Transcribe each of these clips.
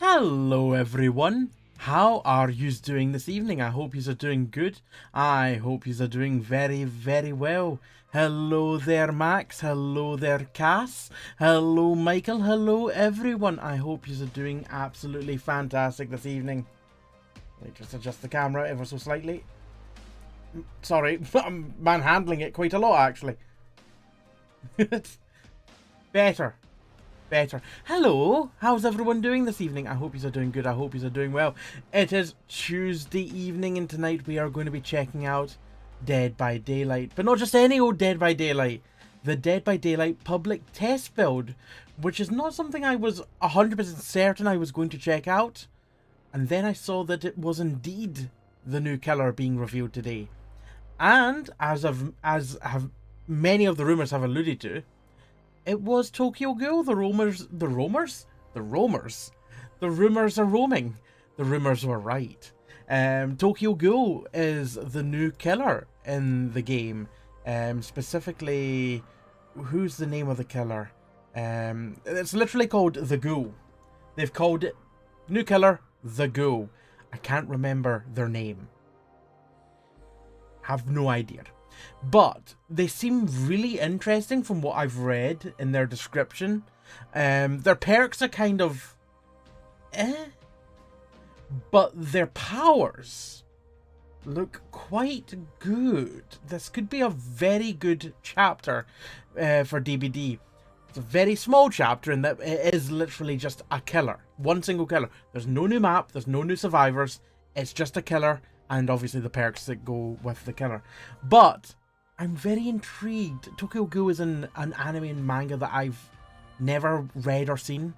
Hello everyone, how are yous doing this evening? I hope yous are doing good. I hope yous are doing very well. Hello there Max, hello there Cass, hello Michael, hello everyone. I hope yous are doing absolutely fantastic this evening. Let me just adjust the camera ever so slightly. Sorry, I'm manhandling it quite a lot actually. Better. Hello, how's everyone doing this evening? I hope you are doing good. I hope you are doing well. It is Tuesday evening and tonight we are going to be checking out Dead by Daylight. But not just any old Dead by Daylight. The Dead by Daylight public test build, which is not something I was 100% certain I was going to check out. And then I saw that it was indeed the new killer being revealed today. And as have many of the rumors have alluded to, it was Tokyo Ghoul. The rumors are roaming. The rumors were right. Tokyo Ghoul is the new killer in the game. Specifically, who's the name of the killer? It's literally called the Ghoul. They've called it new killer, the Ghoul. I can't remember their name. Have no idea. But they seem really interesting from what I've read in their description. Their perks are kind of but their powers look quite good. This could be a very good chapter for DBD. It's a very small chapter in that it is literally just a killer. One single killer. There's no new map, there's no new survivors. It's just a killer. And obviously the perks that go with the killer. But I'm very intrigued. Tokyo Ghoul is an anime and manga that I've never read or seen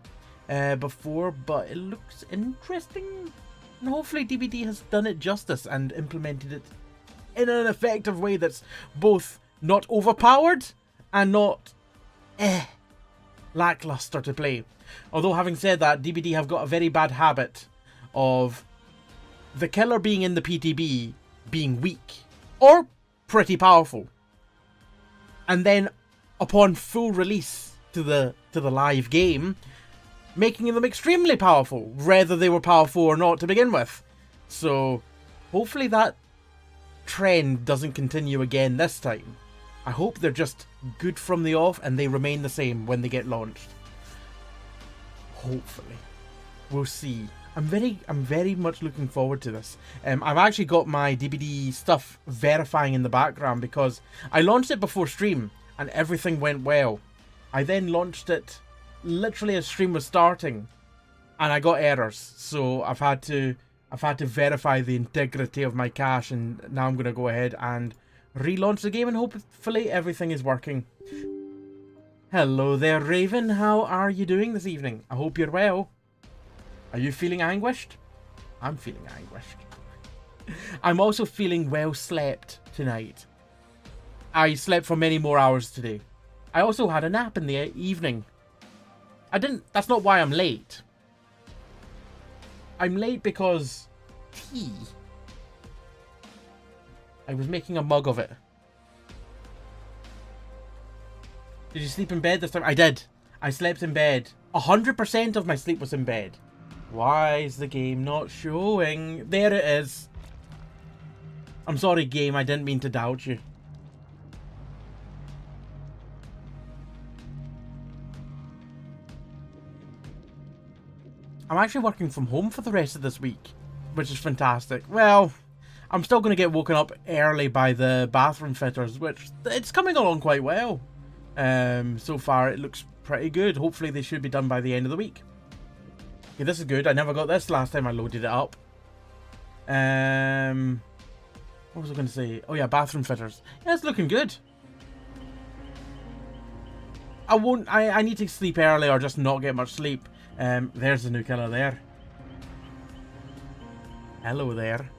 before, but it looks interesting. And hopefully DBD has done it justice and implemented it in an effective way that's both not overpowered and not lackluster to play. Although having said that, DBD have got a very bad habit of the killer being in the PTB being weak or pretty powerful, and then upon full release to the live game, making them extremely powerful, whether they were powerful or not to begin with. So hopefully that trend doesn't continue again this time. I hope they're just good from the off and they remain the same when they get launched. Hopefully. We'll see. I'm very much looking forward to this. I've actually got my DBD stuff verifying in the background because I launched it before stream and everything went well. I then launched it literally as stream was starting and I got errors. So I've had to verify the integrity of my cache, and now I'm going to go ahead and relaunch the game and hopefully everything is working. Hello there Raven, how are you doing this evening? I hope you're well. Are you feeling anguished? I'm feeling anguished. I'm also feeling well slept tonight. I slept for many more hours today. I also had a nap in the evening. That's not why I'm late. I'm late because tea. I was making a mug of it. Did you sleep in bed this time? I did. I slept in bed. 100% of my sleep was in bed. Why is the game not showing? There it is. I'm sorry, game. I didn't mean to doubt you. I'm actually working from home for the rest of this week, which is fantastic. Well, I'm still going to get woken up early by the bathroom fitters, which it's coming along quite well. So far, it looks pretty good. Hopefully, they should be done by the end of the week. Okay, this is good. I never got this last time I loaded it up. What was I going to say? Oh yeah, bathroom fitters. Yeah, it's looking good. I need to sleep early or just not get much sleep. There's the new killer there. Hello there.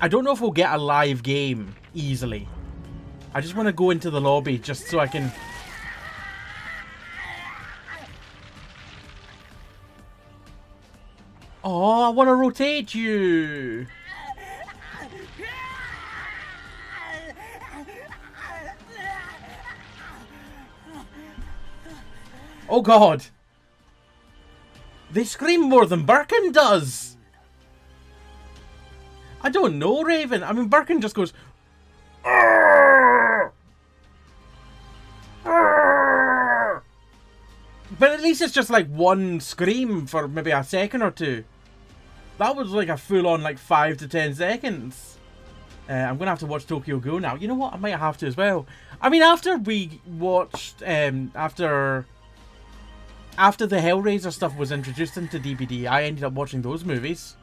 I don't know if we'll get a live game easily. I just want to go into the lobby just so I can... Oh, I want to rotate you. Oh God. They scream more than Birkin does. I don't know, Raven. I mean, Birkin just goes... Arr! Arr! But at least it's just like one scream for maybe a second or two. That was like a full-on like 5 to 10 seconds. I'm going to have to watch Tokyo Ghoul now. You know what? I might have to as well. I mean, after we watched... After the Hellraiser stuff was introduced into DVD, I ended up watching those movies.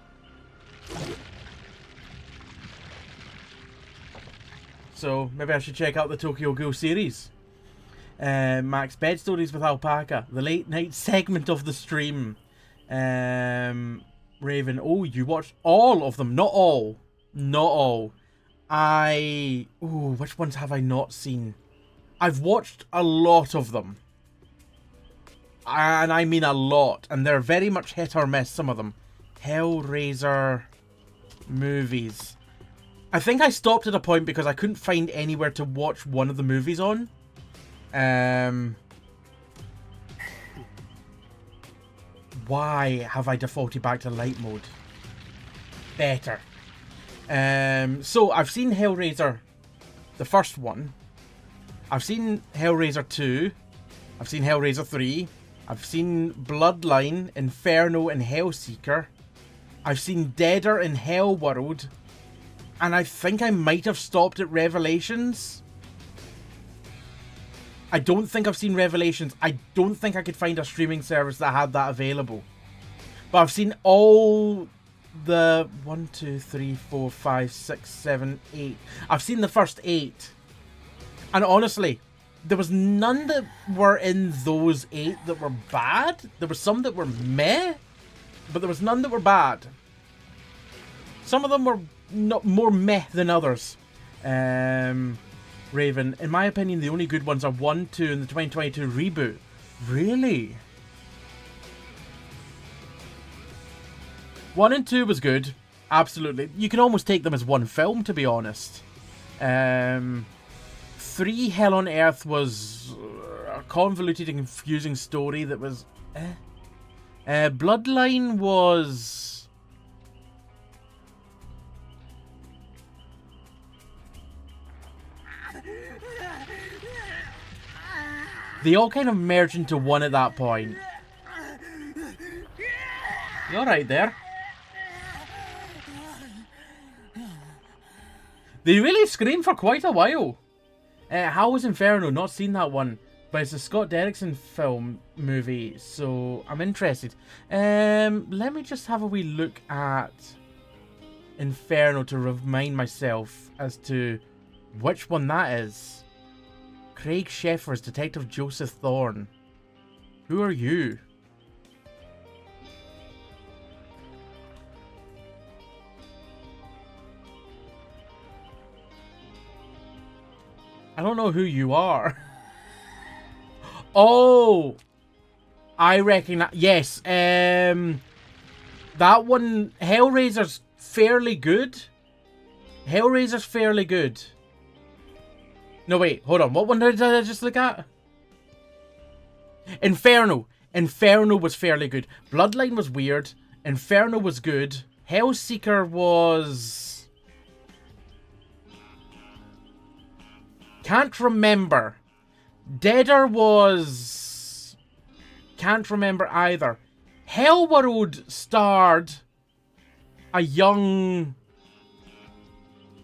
So, maybe I should check out the Tokyo Ghoul series. Max, Bed Stories with Alpaca. The late night segment of the stream. Raven, oh, you watched all of them. Not all. Not all. Which ones have I not seen? I've watched a lot of them. And I mean a lot. And they're very much hit or miss, some of them. Hellraiser movies. I think I stopped at a point because I couldn't find anywhere to watch one of the movies on. Why have I defaulted back to light mode? Better. So I've seen Hellraiser, the first one. I've seen Hellraiser 2. I've seen Hellraiser 3. I've seen Bloodline, Inferno, and Hellseeker. I've seen Deader and Hellworld. And I think I might have stopped at Revelations. I don't think I've seen Revelations. I don't think I could find a streaming service that had that available. But I've seen all the 1, 2, 3, 4, 5, 6, 7, 8. I've seen the first 8. And honestly, there was none that were in those 8 that were bad. There were some that were meh, but there was none that were bad. Some of them were not more meh than others. Raven, in my opinion, the only good ones are 1, 2, and the 2022 reboot. Really? 1 and 2 was good. Absolutely. You can almost take them as one film, to be honest. 3 Hell on Earth was a convoluted and confusing story that was... Bloodline was... They all kind of merged into one at that point. You alright there? They really screamed for quite a while. How was Inferno? Not seen that one. But it's a Scott Derrickson film movie, so I'm interested. Let me just have a wee look at Inferno to remind myself as to which one that is. Craig Sheffers, Detective Joseph Thorne. Who are you? I don't know who you are. Oh! I recognize... Yes. That one... Hellraiser's fairly good. Hellraiser's fairly good. No, wait, hold on. What one did I just look at? Inferno. Inferno was fairly good. Bloodline was weird. Inferno was good. Hellseeker was... Can't remember. Deader was... Can't remember either. Hellworld starred a young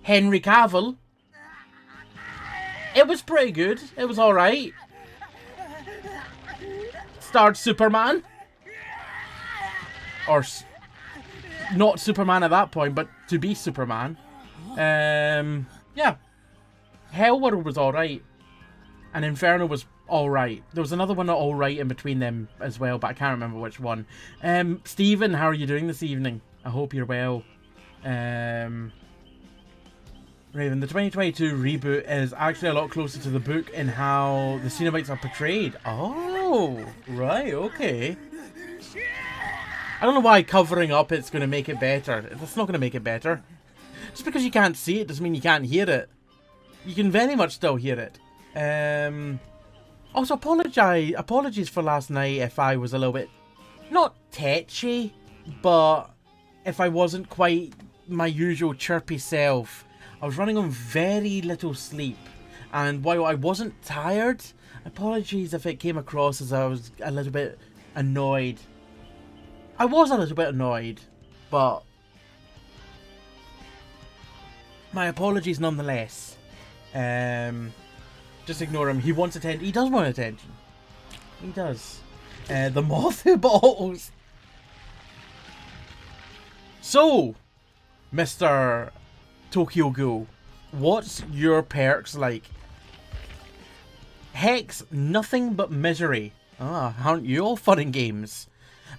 Henry Cavill. It was pretty good. It was alright. Starred Superman. Or not Superman at that point, but to be Superman. Yeah. Hellworld was alright. And Inferno was alright. There was another one alright in between them as well, but I can't remember which one. Stephen, how are you doing this evening? I hope you're well. Raven, the 2022 reboot is actually a lot closer to the book in how the Cenobites are portrayed. Oh, right, okay. I don't know why covering up it's going to make it better. It's not going to make it better. Just because you can't see it doesn't mean you can't hear it. You can very much still hear it. Also, apologies for last night if I was a little bit not tetchy, but if I wasn't quite my usual chirpy self, I was running on very little sleep. And while I wasn't tired, apologies if it came across as I was a little bit annoyed. I was a little bit annoyed, but my apologies nonetheless. Just ignore him. He wants attention. He does want attention. He does. The moth who bottles. So, Mr. Tokyo Ghoul, what's your perks like? Hex, nothing but misery. Ah, aren't you all fun in games?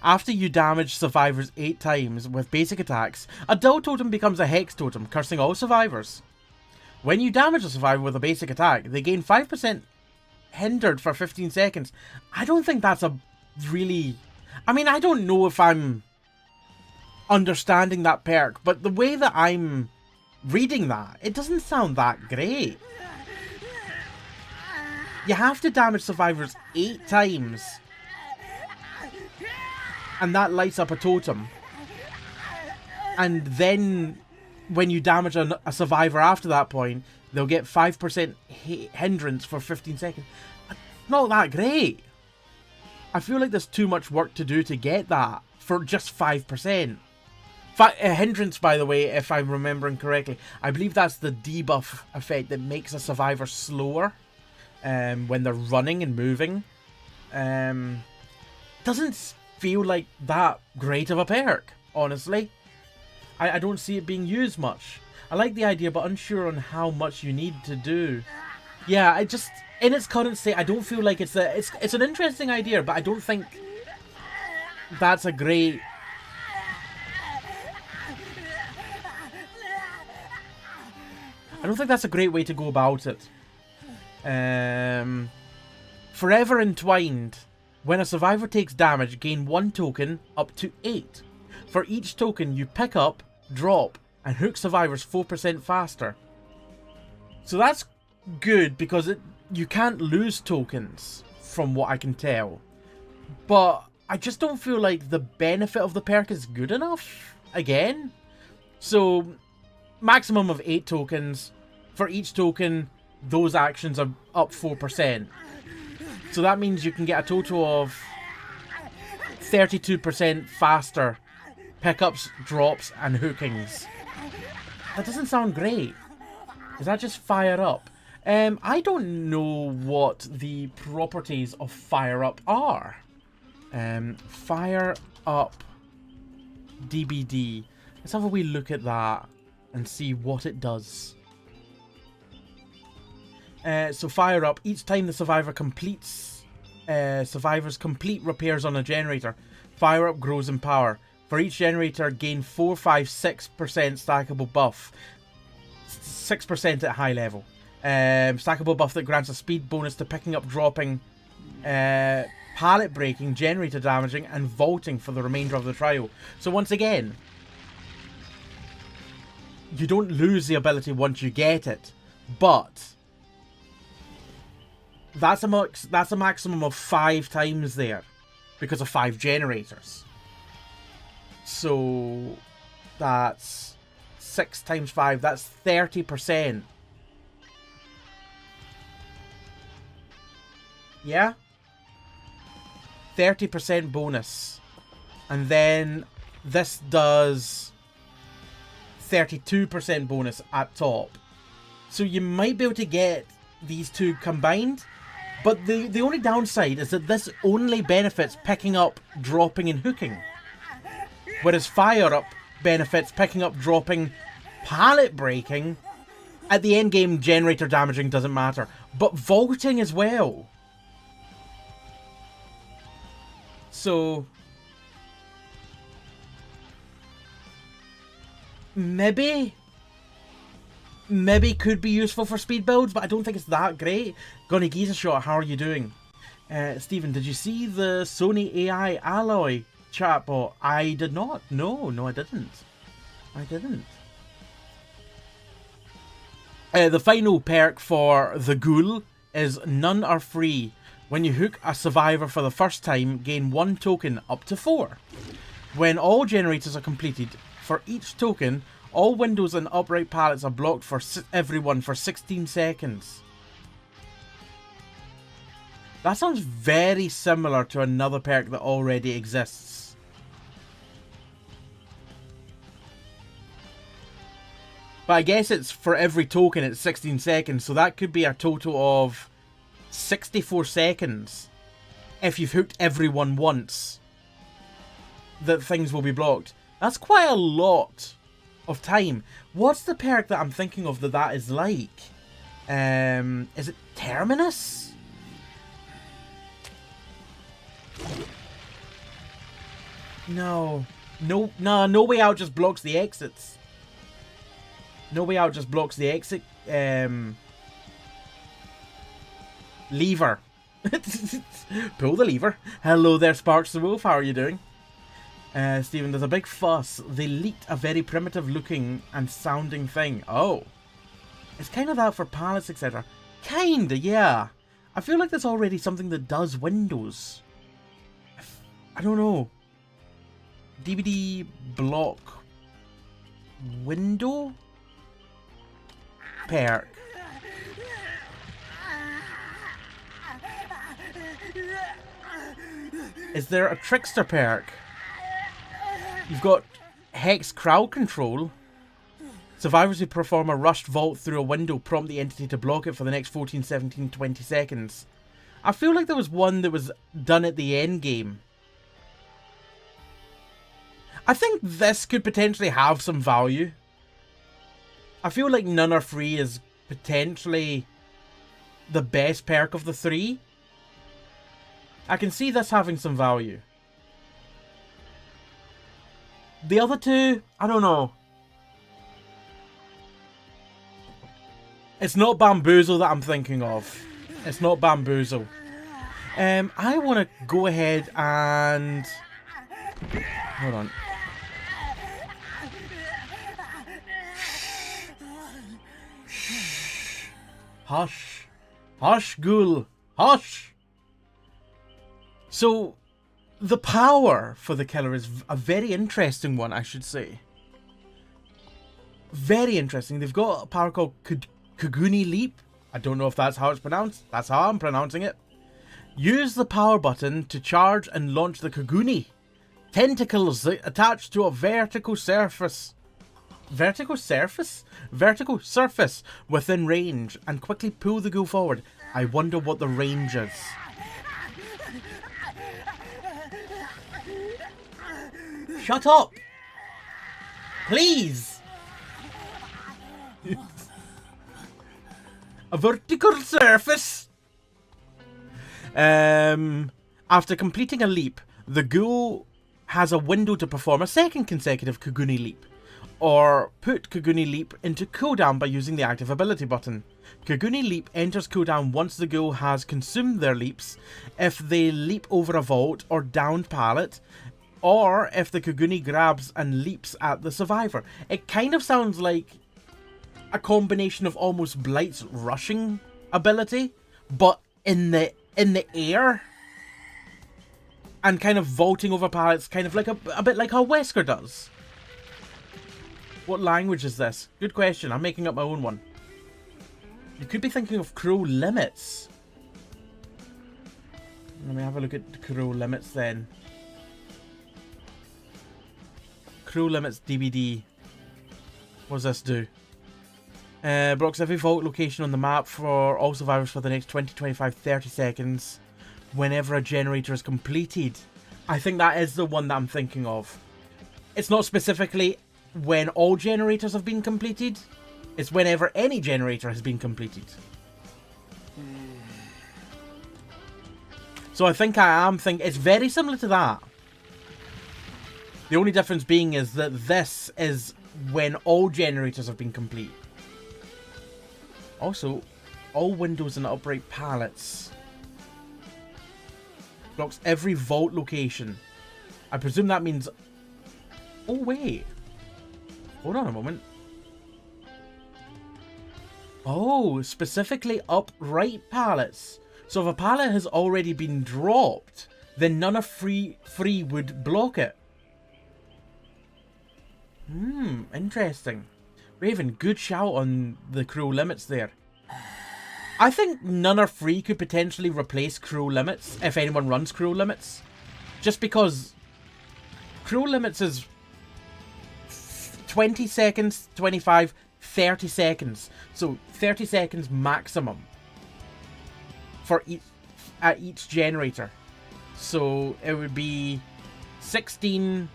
After you damage survivors 8 times with basic attacks, a dull totem becomes a hex totem, cursing all survivors. When you damage a survivor with a basic attack, they gain 5% hindered for 15 seconds. I don't think that's a really... I mean, I don't know if I'm understanding that perk, but the way that I'm reading that, it doesn't sound that great. You have to damage survivors 8 times, and that lights up a totem. And then when you damage a survivor after that point, they'll get 5% hindrance for 15 seconds. Not that great. I feel like there's too much work to do to get that for just 5%. Hindrance, by the way, if I'm remembering correctly, I believe that's the debuff effect that makes a survivor slower when they're running and moving. Doesn't feel like that great of a perk, honestly. I don't see it being used much. I like the idea, but unsure on how much you need to do. Yeah, I just, in its current state, I don't feel like it's an interesting idea, but I don't think that's a great... I don't think that's a great way to go about it. Forever Entwined. When a survivor takes damage, gain 1 token up to 8. For each token you pick up, drop, and hook survivors 4% faster. So that's good because you can't lose tokens, from what I can tell. But I just don't feel like the benefit of the perk is good enough, again. So, maximum of 8 tokens. For each token, those actions are up 4%. So that means you can get a total of 32% faster pickups, drops, and hookings. That doesn't sound great. Is that just fire up? I don't know what the properties of fire up are. Fire up DBD. Let's have a wee look at that and see what it does. So fire up, each time the survivor completes survivors complete repairs on a generator, fire up grows in power. For each generator, gain 4, 5, 6% stackable buff. 6% at high level. Stackable buff that grants a speed bonus to picking up, dropping, pallet breaking, generator damaging, and vaulting for the remainder of the trial. So once again, you don't lose the ability once you get it, but that's a maximum of 5 times there because of 5 generators. So that's 6 times 5. That's 30%. Yeah? 30% bonus. And then this does 32% bonus at top. So you might be able to get these two combined. But the only downside is that this only benefits picking up, dropping, and hooking. Whereas fire up benefits picking up, dropping, pallet breaking. At the end game, generator damaging doesn't matter. But vaulting as well. So maybe could be useful for speed builds, but I don't think it's that great. Gonna Giza Shot, how are you doing? Stephen, did you see the Sony AI Alloy chatbot? I did not. No, I didn't. The final perk for the Ghoul is none are free. When you hook a survivor for the first time, gain 1 token up to 4. When all generators are completed, for each token, all windows and upright pallets are blocked for everyone for 16 seconds. That sounds very similar to another perk that already exists. But I guess it's for every token it's 16 seconds, so that could be a total of 64 seconds if you've hooked everyone once that things will be blocked. That's quite a lot of time. What's the perk that I'm thinking of that is like? Is it Terminus? No. No Way Out just blocks the exits. No Way Out just blocks the exit lever. Pull the lever. Hello there, Sparks the Wolf. How are you doing? Stephen, there's a big fuss. They leaked a very primitive looking and sounding thing. Oh. It's kind of that for pallets, etc. Kinda, yeah. I feel like there's already something that does windows. I don't know. DVD block window perk. Is there a trickster perk? You've got Hex crowd control. Survivors who perform a rushed vault through a window prompt the entity to block it for the next 14, 17, 20 seconds. I feel like there was one that was done at the end game. I think this could potentially have some value. I feel like None Are Free is potentially the best perk of the 3. I can see this having some value. The other 2, I don't know. It's not Bamboozle that I'm thinking of. It's not Bamboozle. I want to go ahead and... Hold on. Hush. Hush, Ghoul. Hush. So, the power for the killer is a very interesting one, I should say. Very interesting. They've got a power called Kaguni Leap. I don't know if that's how it's pronounced. That's how I'm pronouncing it. Use the power button to charge and launch the Kaguni. Tentacles attached to a vertical surface. Vertical surface? Vertical surface within range and quickly pull the ghoul forward. I wonder what the range is. Shut up! Please! A vertical surface? After completing a leap, the ghoul has a window to perform a second consecutive Kaguni Leap. Or put Kaguni Leap into cooldown by using the active ability button. Kaguni Leap enters cooldown once the ghoul has consumed their leaps, if they leap over a vault or downed pallet, or if the Kaguni grabs and leaps at the survivor. It kind of sounds like a combination of almost Blight's rushing ability, but in the air, and kind of vaulting over pallets, kind of like a bit like how Wesker does. What language is this? Good question. I'm making up my own one. You could be thinking of Crow Limits. Let me have a look at Crow Limits then. Crow Limits DVD. What does this do? Blocks every vault location on the map for all survivors for the next 20, 25, 30 seconds whenever a generator is completed. I think that is the one that I'm thinking of. It's not specifically when all generators have been completed. It's whenever any generator has been completed. So I think it's very similar to that. The only difference being is that this is when all generators have been complete. Also, all windows and upright pallets. Blocks every vault location. I presume that means... Oh, wait. Hold on a moment. Oh, specifically upright pallets. So if a pallet has already been dropped, then none of free would block it. Interesting. Raven, good shout on the cruel limits there. I think none are free could potentially replace cruel limits if anyone runs cruel limits. Just because cruel limits is 20 seconds, 25, 30 seconds. So 30 seconds maximum for each generator. So it would be 30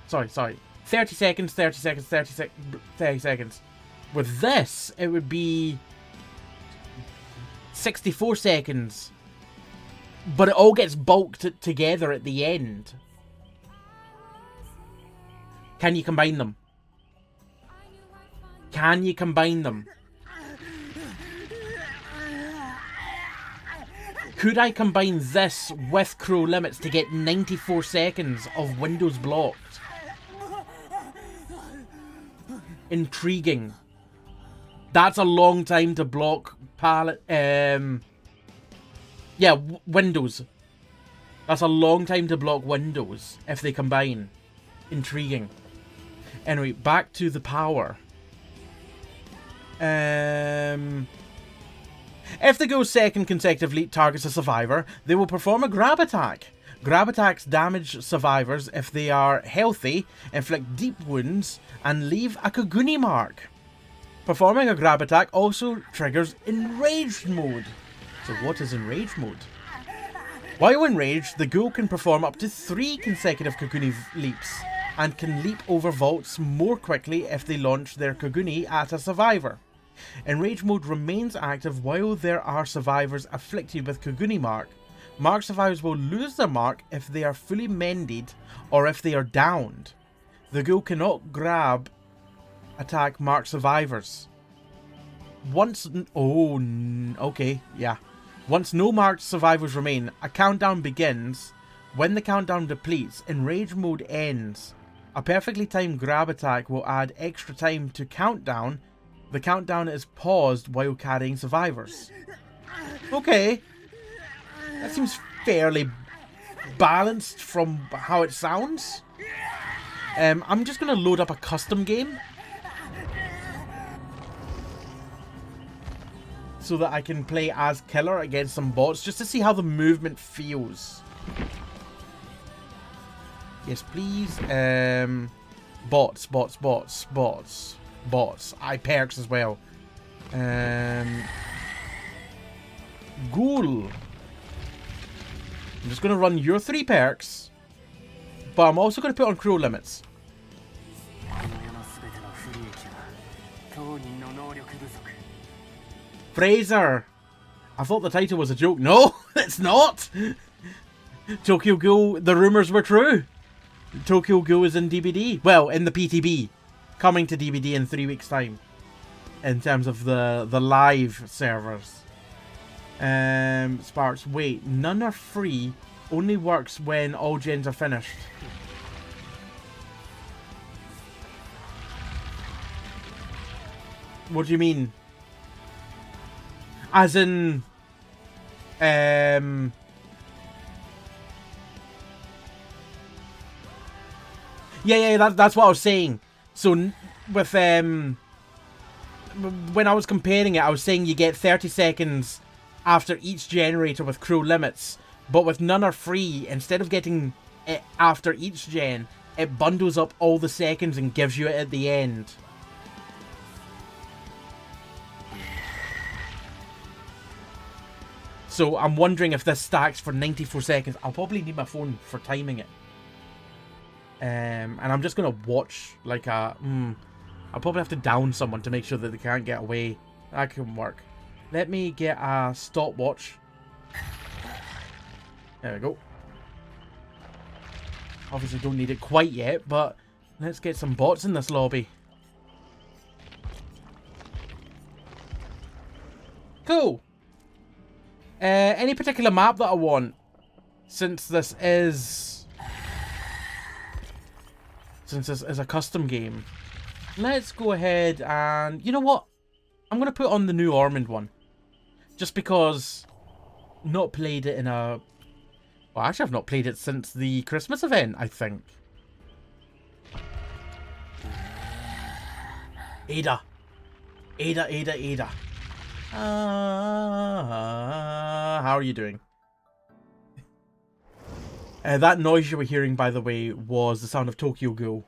seconds, 30 seconds, 30 seconds. With this, it would be 64 seconds. But it all gets bulked together at the end. Can you combine them? Can you combine them? Could I combine this with cruel limits to get 94 seconds of windows blocked? Intriguing. That's a long time to block pallet. Yeah, windows. That's a long time to block windows if they combine. Intriguing. Anyway, back to the power. If the Ghoul's second consecutive leap targets a survivor, they will perform a grab attack. Grab attacks damage survivors if they are healthy, inflict deep wounds, and leave a Kaguni mark. Performing a grab attack also triggers enraged mode. So what is enraged mode? While enraged, the Ghoul can perform up to 3 consecutive Kaguni leaps, and can leap over vaults more quickly if they launch their Kaguni at a survivor. Enrage mode remains active while there are survivors afflicted with Kaguni mark. Mark survivors will lose their mark if they are fully mended or if they are downed. The Ghoul cannot grab attack marked survivors. Once no marked survivors remain, a countdown begins. When the countdown depletes, enrage mode ends. A perfectly timed grab attack will add extra time to countdown. The countdown is paused while carrying survivors. Okay. That seems fairly balanced from how it sounds. I'm just going to load up a custom game. So that I can play as Killer against some bots. Just to see how the movement feels. Yes, please. Bots. Perks as well. Ghoul. I'm just going to run your 3 perks. But I'm also going to put on cruel limits. Fraser! I thought the title was a joke. No, it's not! Tokyo Ghoul, the rumours were true. Tokyo Ghoul is in DBD. Well, in the PTB. Coming to DBD in 3 weeks' time. In terms of the live servers. Sparks, wait. None are free. Only works when all gens are finished. What do you mean? As in... Yeah, that's what I was saying. So, with, when I was comparing it, I was saying you get 30 seconds after each generator with cruel limits. But with none are free, instead of getting it after each gen, it bundles up all the seconds and gives you it at the end. So I'm wondering if this stacks for 94 seconds. I'll probably need my phone for timing it. And I'm just going to watch like a... I'll probably have to down someone to make sure that they can't get away. That can work. Let me get a stopwatch. There we go. Obviously don't need it quite yet, but let's get some bots in this lobby. Cool. Any particular map that I want? Since this is a custom game. Let's go ahead and... You know what? I'm going to put on the new Ormond one. Just because not played it in a... Well, actually, I've not played it since the Christmas event, I think. Ada. Ada, Ada, Ada. How are you doing? That noise you were hearing, by the way, was the sound of Tokyo Ghoul.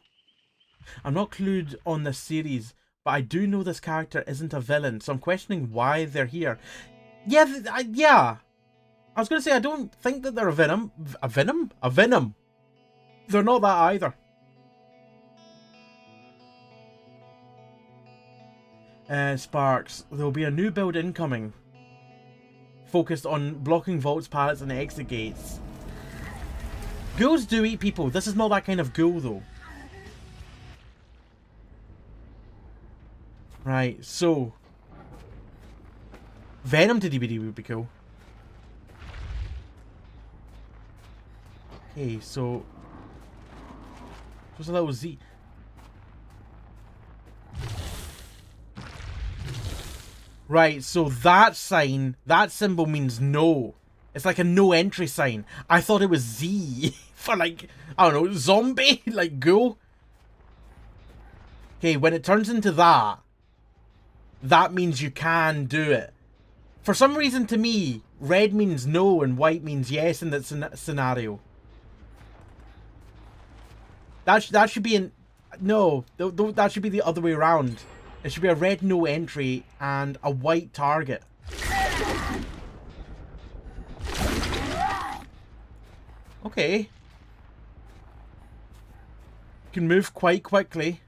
I'm not clued on this series, but I do know this character isn't a villain, so I'm questioning why they're here. Yeah, yeah. I was going to say, I don't think that they're a Venom. A Venom? A Venom. They're not that either. Sparks. There'll be a new build incoming. Focused on blocking vaults, pallets, and exit gates. Ghouls do eat people. This is not that kind of ghoul, though. Right, so... Venom to DBD would be cool. Okay, so... Just a little Z... Right, so that sign, that symbol means no. It's like a no entry sign. I thought it was Z for like, I don't know, zombie, like ghoul. Okay, when it turns into that, that means you can do it. For some reason to me, red means no and white means yes in that scenario. That should be in, no, that should be the other way around. It should be a red no entry and a white target. Okay. You can move quite quickly.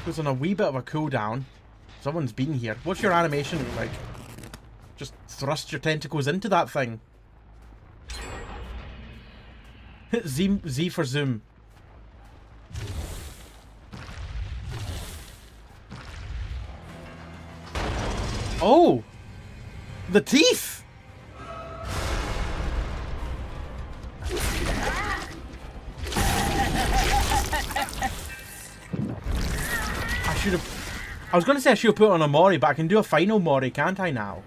Goes on a wee bit of a cooldown. Someone's been here. What's your animation look like? Just thrust your tentacles into that thing. Z for zoom. Oh! The teeth! I should have... I was going to say I should have put on a Mori, but I can do a final Mori, can't I now?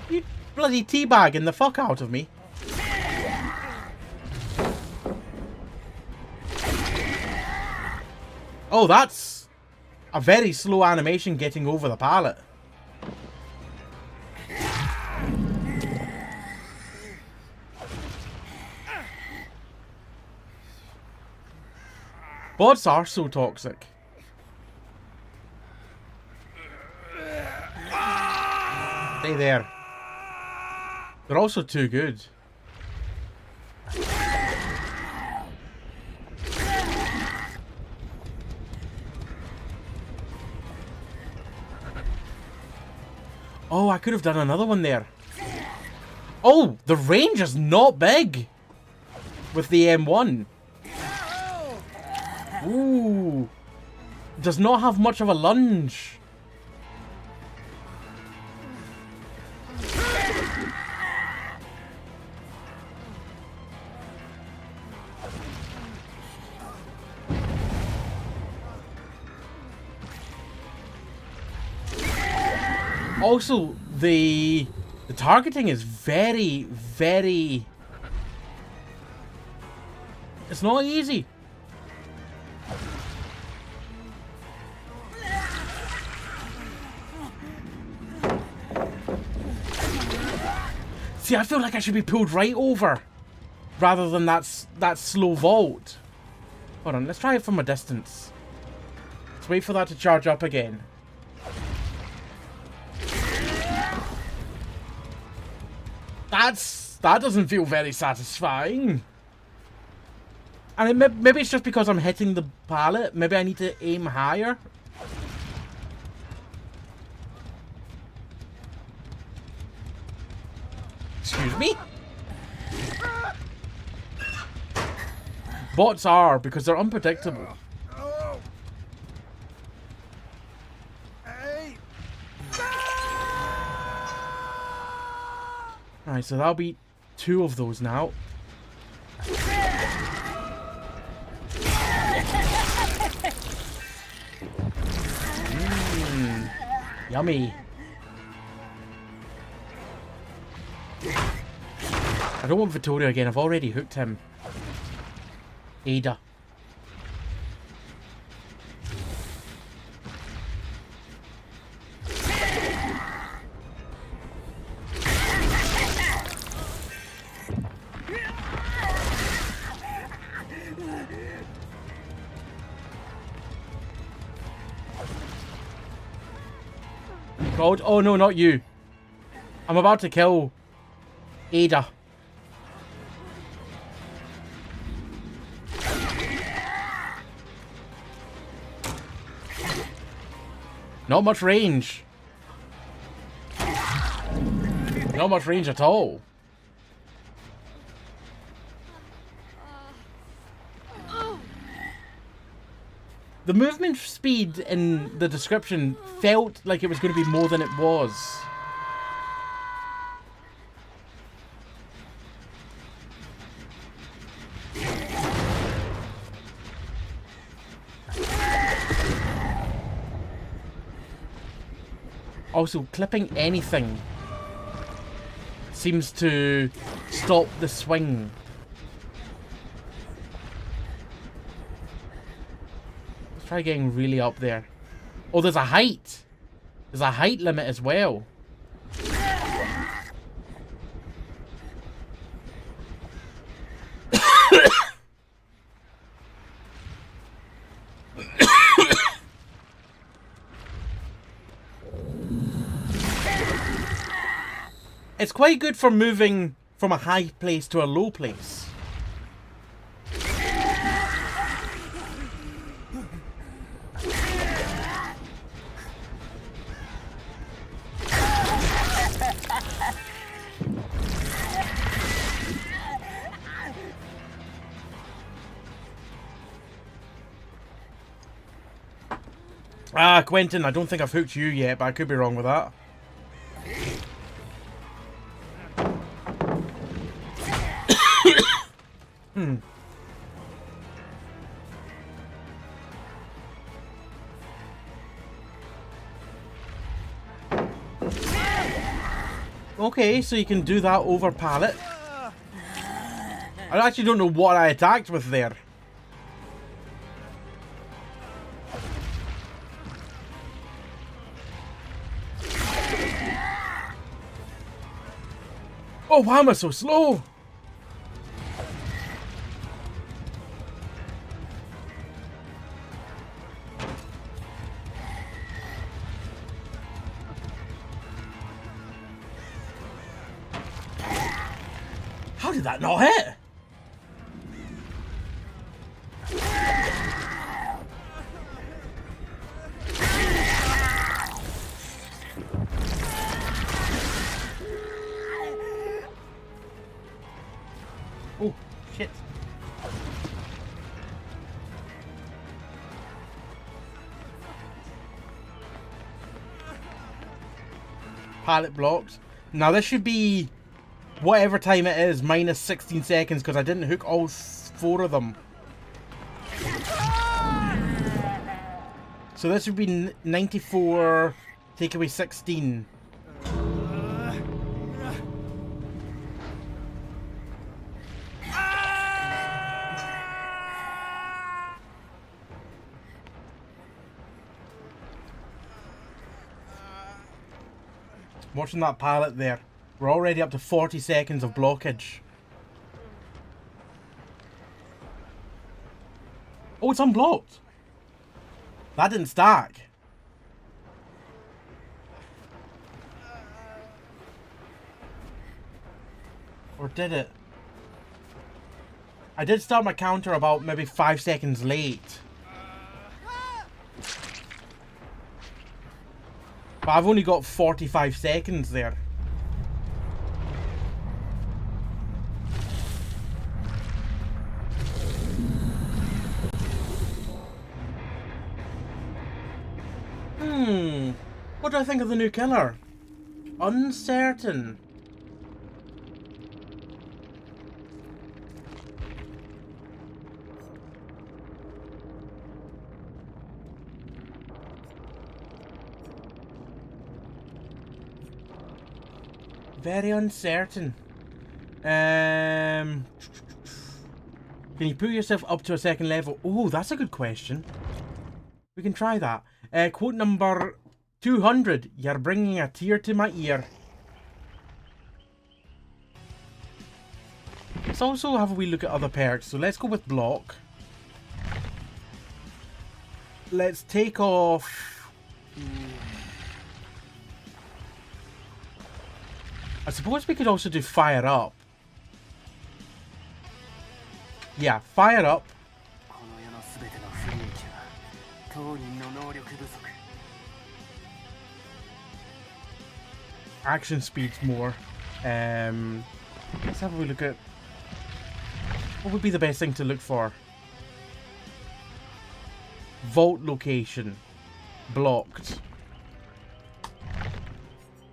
You bloody teabagging the fuck out of me. Oh, that's a very slow animation getting over the pallet. Bots are so toxic. Stay there. They're also too good. Oh, I could have done another one there. Oh, the range is not big with the M1. Ooh. Does not have much of a lunge. Also, the targeting is very, very... It's not easy. See, I feel like I should be pulled right over rather than that slow vault. Hold on, let's try it from a distance. Let's wait for that to charge up again. That doesn't feel very satisfying. And maybe it's just because I'm hitting the pallet. Maybe I need to aim higher. Excuse me? Bots are, because they're unpredictable. Alright, so that'll be 2 of those now. Yummy. I don't want Vittorio again. I've already hooked him. Ada. God, oh no, not you. I'm about to kill Ada. Not much range. Not much range at all. The movement speed in the description felt like it was going to be more than it was. Also, clipping anything seems to stop the swing. Let's try getting really up there. Oh, there's a height. There's a height limit as well. It's quite good for moving from a high place to a low place. Ah, Quentin, I don't think I've hooked you yet, but I could be wrong with that. Okay, so you can do that over pallet. I actually don't know what I attacked with there. Oh, why am I so slow? How did that not hit? Oh, shit. Pallet blocks. Now this should be whatever time it is, minus 16 seconds, because I didn't hook all 4 of them. So this would be 94, take away 16. Watching that pallet there. We're already up to 40 seconds of blockage. Oh, it's unblocked. That didn't stack. Or did it? I did start my counter about maybe 5 seconds late. But I've only got 45 seconds there. What do I think of the new killer? Uncertain. Very uncertain. Can you put yourself up to a second level? Oh, that's a good question. We can try that. Quote number 200. You're bringing a tear to my ear. Let's also have a wee look at other perks. So let's go with block. Let's take off... I suppose we could also do fire up. Yeah, fire up. Action speed's more. Let's have a look at what would be the best thing to look for. Vault location blocked.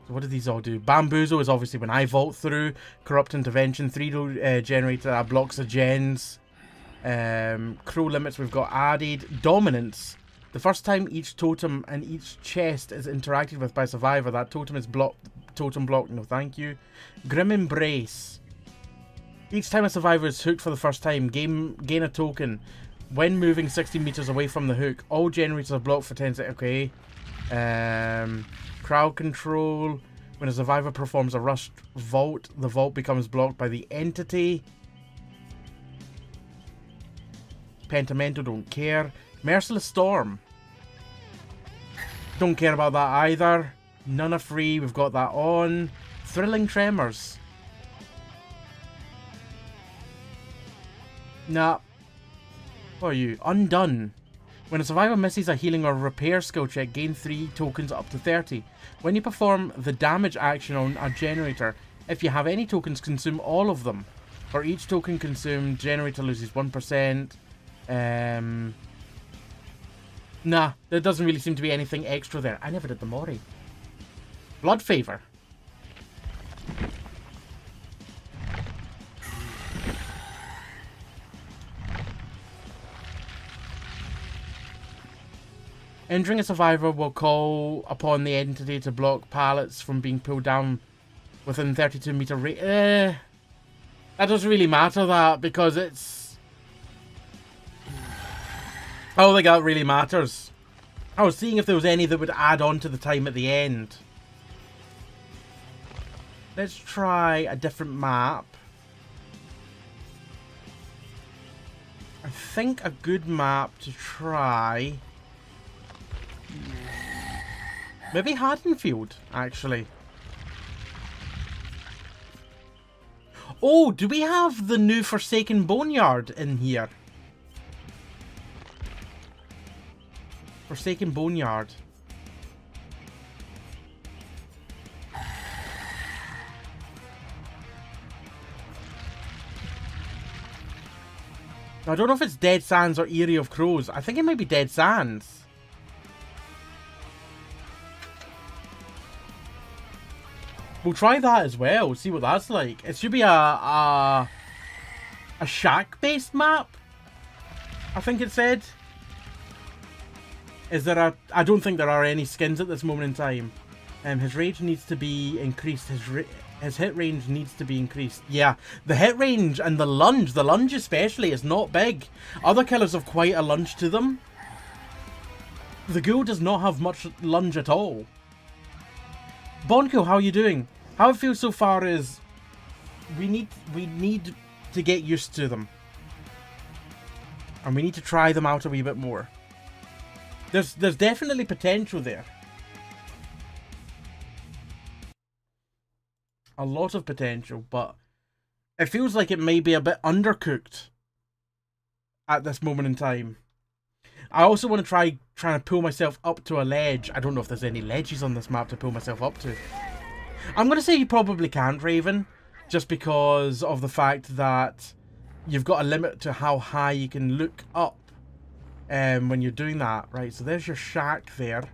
So what do these all do? Bamboozle is obviously when I vault through. Corrupt intervention, 3 generator that blocks the gens. Crow limits we've got added. Dominance. The first time each totem and each chest is interacted with by a survivor, that totem is blocked. Totem blocked. No, thank you. Grim embrace. Each time a survivor is hooked for the first time, gain a token. When moving 60 meters away from the hook, all generators are blocked for 10 seconds. Okay. Crowd control. When a survivor performs a rushed vault, the vault becomes blocked by the entity. Pentamento, don't care. Merciless Storm. Don't care about that either. None are free, we've got that on. Thrilling Tremors. Nah. What are you? Undone. When a survivor misses a healing or repair skill check, gain 3 tokens up to 30. When you perform the damage action on a generator, if you have any tokens, consume all of them. For each token consumed, generator loses 1%. Nah, there doesn't really seem to be anything extra there. I never did the Mori. Blood Favor. Injuring a survivor will call upon the entity to block pallets from being pulled down within 32 meter range. That doesn't really matter, that, because it's... I don't think that really matters. I was seeing if there was any that would add on to the time at the end. Let's try a different map. I think a good map to try... maybe Haddonfield, actually. Oh, do we have the new Forsaken Boneyard in here? Forsaken Boneyard. I don't know if it's Dead Sands or Eyrie of Crows. I think it might be Dead Sands. We'll try that as well, see what that's like. It should be a shack-based map, I think it said. Is there a... I don't think there are any skins at this moment in time. His rage needs to be increased. His hit range needs to be increased. Yeah, the hit range and the lunge especially, is not big. Other killers have quite a lunge to them. The Ghoul does not have much lunge at all. Bonko, how are you doing? How it feels so far is we need to get used to them. And we need to try them out a wee bit more. There's definitely potential there. A lot of potential, but it feels like it may be a bit undercooked at this moment in time. I also want to trying to pull myself up to a ledge. I don't know if there's any ledges on this map to pull myself up to. I'm going to say you probably can't, Raven, just because of the fact that you've got a limit to how high you can look up when you're doing that. Right, so there's your shack there.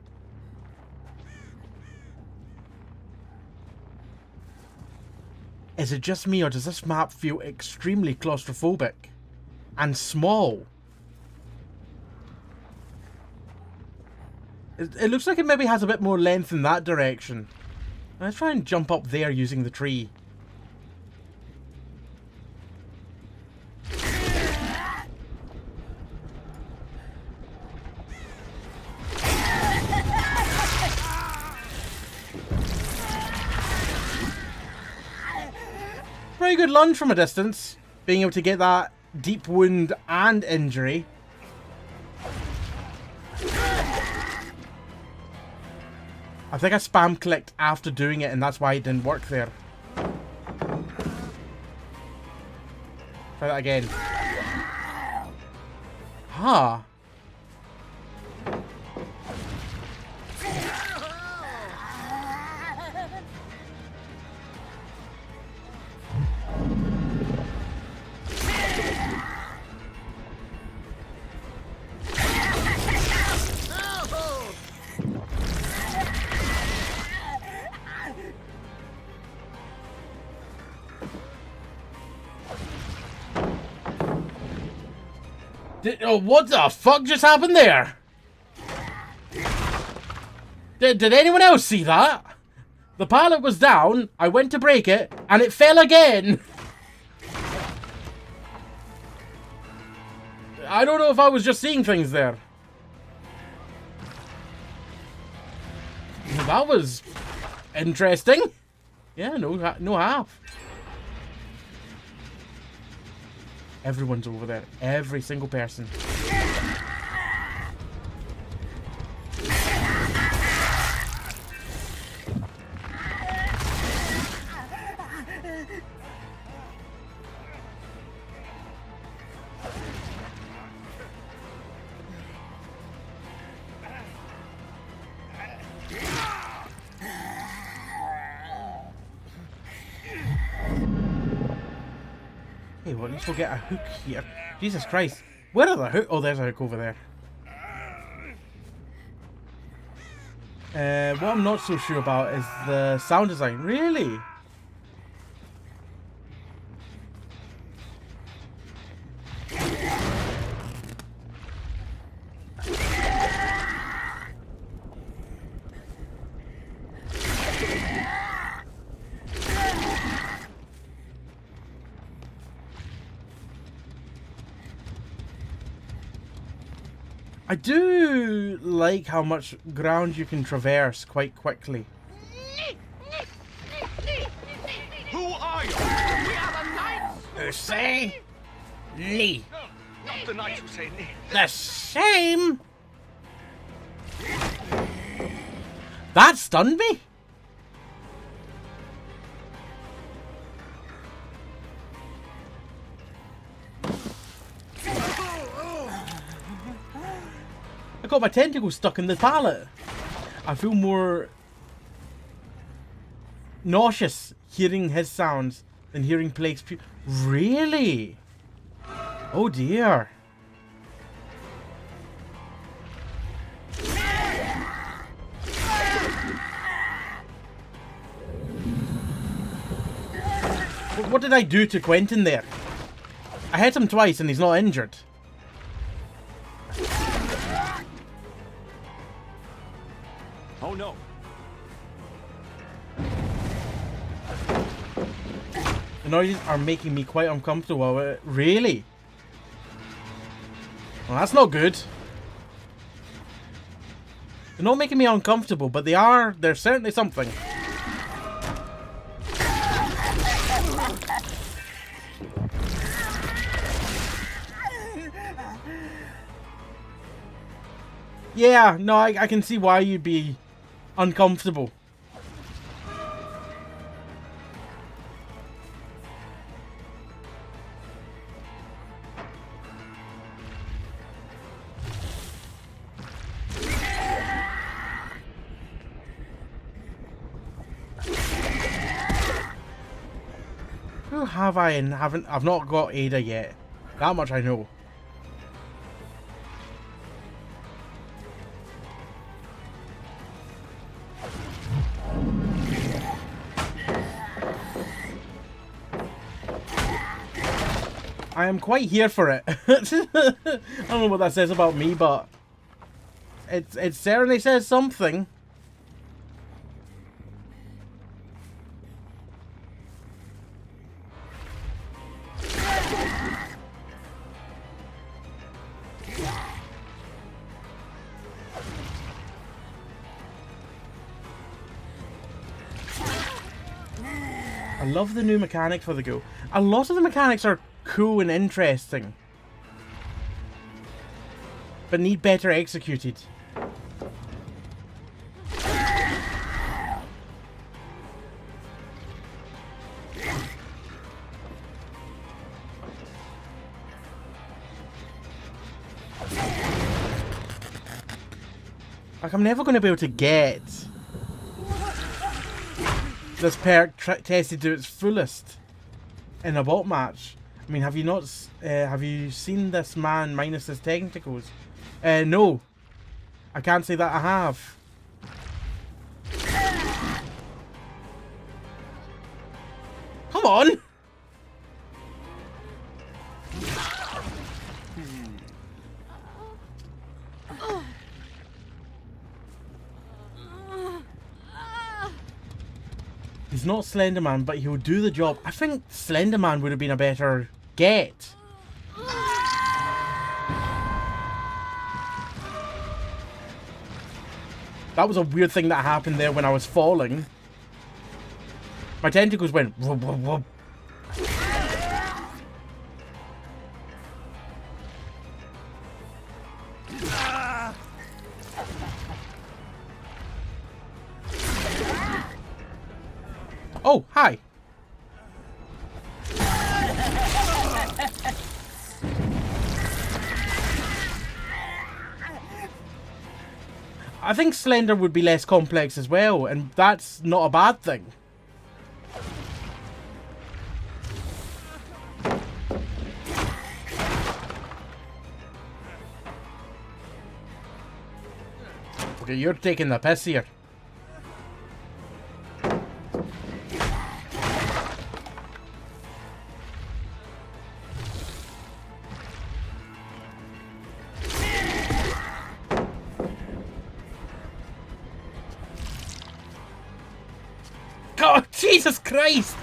Is it just me, or does this map feel extremely claustrophobic and small? It looks like it maybe has a bit more length in that direction. Let's try and jump up there using the tree. Very good lunge from a distance. Being able to get that deep wound and injury. I think I spam clicked after doing it and that's why it didn't work there. Try that again. Huh. Oh, what the fuck just happened there? Did anyone else see that? The pallet was down, I went to break it, and it fell again. I don't know if I was just seeing things there. That was interesting. Yeah, no half. Everyone's over there. Every single person. Hey, well, at least we'll get a hook here. Jesus Christ. Where are the hook? Oh, there's a hook over there. What I'm not so sure about is the sound design. Really? I do like how much ground you can traverse quite quickly. Who are you? We are the knights! Who say? Lee. No, not the knights who say me. The same? That stunned me? I got my tentacles stuck in the pallet. I feel more nauseous hearing his sounds than hearing Plague's Really? Oh dear. What did I do to Quentin there? I hit him twice and he's not injured. Oh no. The noises are making me quite uncomfortable. Really? Well, that's not good. They're not making me uncomfortable, but they're certainly something. Yeah, no, I can see why you'd be uncomfortable. Who have I and haven't? I've not got Ada yet. That much I know. I am quite here for it. I don't know what that says about me, but it certainly says something. love the new mechanics for the Ghoul. A lot of the mechanics are cool and interesting, but need better executed. Like, I'm never going to be able to get this perk tested to its fullest in a bot match. I mean, have you not? Have you seen this man minus his tentacles? No, I can't say that I have. Come on! He's not Slenderman, but he'll do the job. I think Slenderman would have been a better get. That was a weird thing that happened there when I was falling. My tentacles went whoop, whoop, whoop. Oh, hi. I think Slender would be less complex as well, and that's not a bad thing. Okay, you're taking the piss here. Oh, Jesus Christ!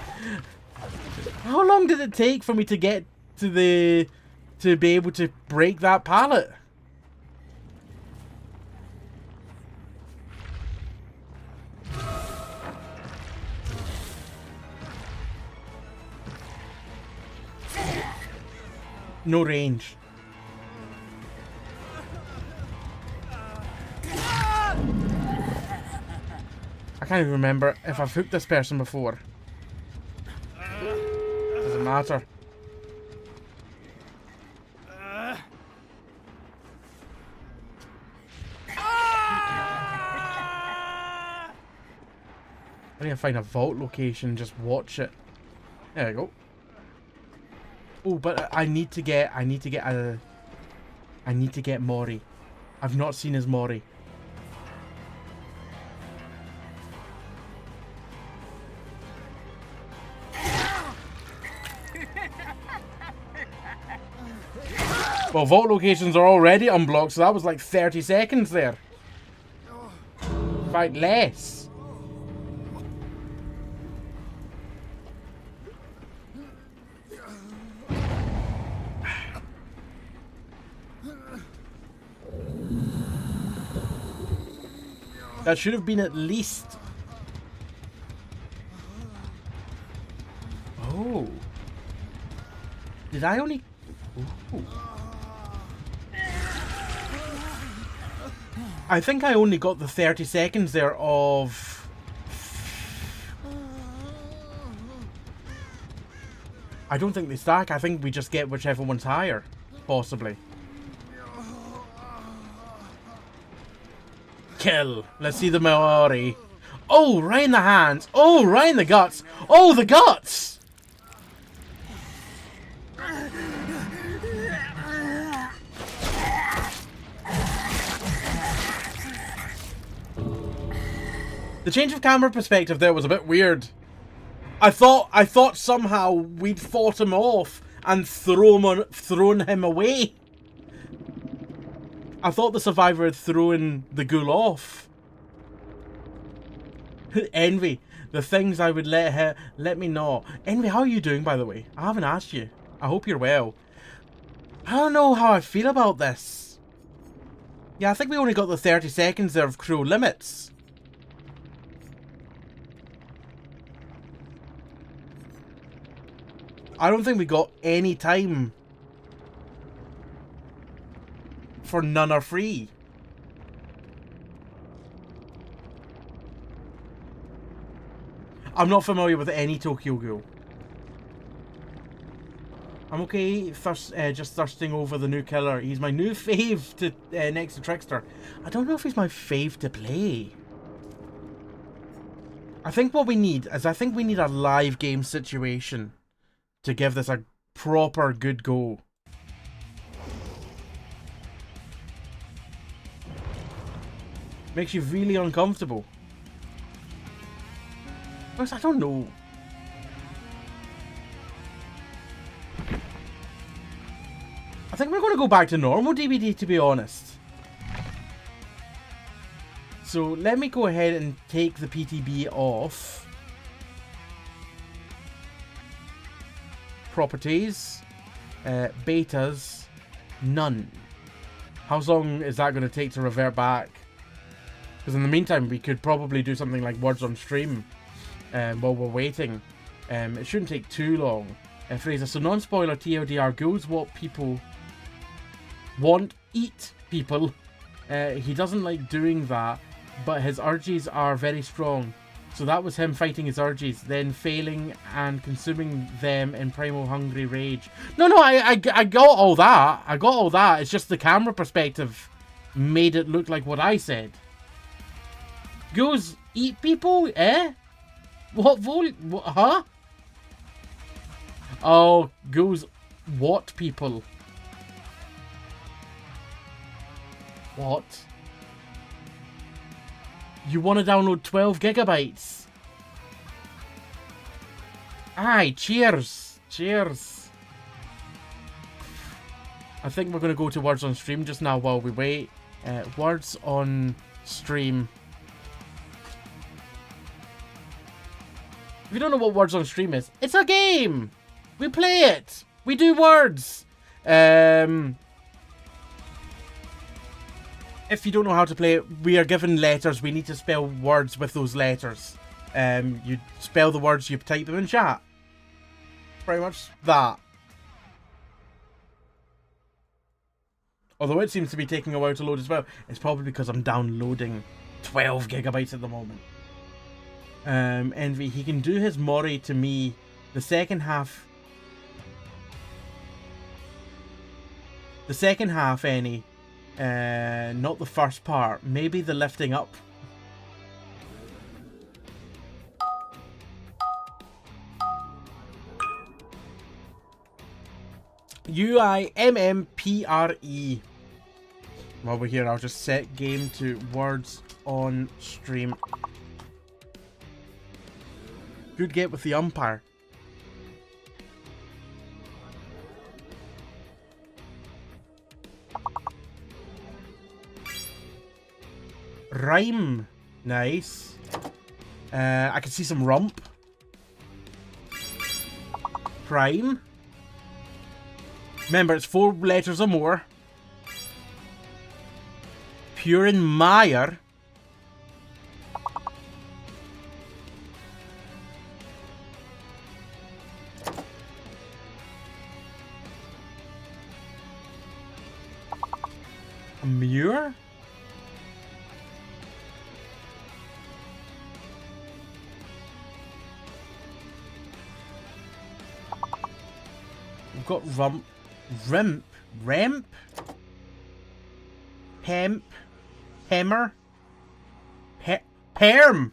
How long did it take for me to get to the... to be able to break that pallet? No range. I can't even remember if I've hooked this person before. Doesn't matter. I need to find a vault location and just watch it. There we go. Oh, but I need to get Mori. I've not seen his Mori. Well, vault locations are already unblocked, so that was like 30 seconds there. In fact, less. That should have been at least... Oh. Did I only... Ooh. I think I only got the 30 seconds there of... I don't think they stack. I think we just get whichever one's higher. Possibly. Kill. Let's see the Maori. Oh, right in the hands. Oh, right in the guts. Oh, the guts! The change of camera perspective there was a bit weird. I thought somehow we'd fought him off and thrown him away. I thought the survivor had thrown the Ghoul off. Envy, the things I would let me know. Envy, how are you doing, by the way? I haven't asked you. I hope you're well. I don't know how I feel about this. Yeah, I think we only got the 30 seconds there of crew limits. I don't think we got any time for none are free. I'm not familiar with any Tokyo Ghoul. I'm okay just thirsting over the new killer. He's my new fave to next to Trickster. I don't know if he's my fave to play. I think what we need is a live game situation to give this a proper good go. Makes you really uncomfortable. I don't know. I think we're going to go back to normal DBD, to be honest. So let me go ahead and take the PTB off. Properties. Betas. None. How long is that going to take to revert back? Because in the meantime, we could probably do something like words on stream while we're waiting. It shouldn't take too long. Fraser, so non-spoiler TLDR, Ghouls what people want, eat people. He doesn't like doing that, but his urges are very strong. So that was him fighting his urges, then failing and consuming them in primal hungry rage. No, I got all that. I got all that. It's just the camera perspective made it look like what I said. Ghouls eat people? Eh? What? Huh? Oh, Ghouls what people? What? You want to download 12 gigabytes? Aye, cheers. Cheers. I think we're going to go to words on stream just now while we wait. Words on stream. If you don't know what words on stream is, it's a game. We play it. We do words. If you don't know how to play it, we are given letters. We need to spell words with those letters. You spell the words, you type them in chat. Pretty much that. Although it seems to be taking a while to load as well. It's probably because I'm downloading 12 gigabytes at the moment. Envy, he can do his Mori to me. The second half, any. Not the first part. Maybe the lifting up. UIMMPRE. While we're here, I'll just set game to words on stream. Good get with the umpire. Rhyme. Nice. I can see some rump. Prime. Remember, it's 4 letters or more. Purin Meyer. A Muir? We've got rump. Ramp, Hemp, Hammer, Perm.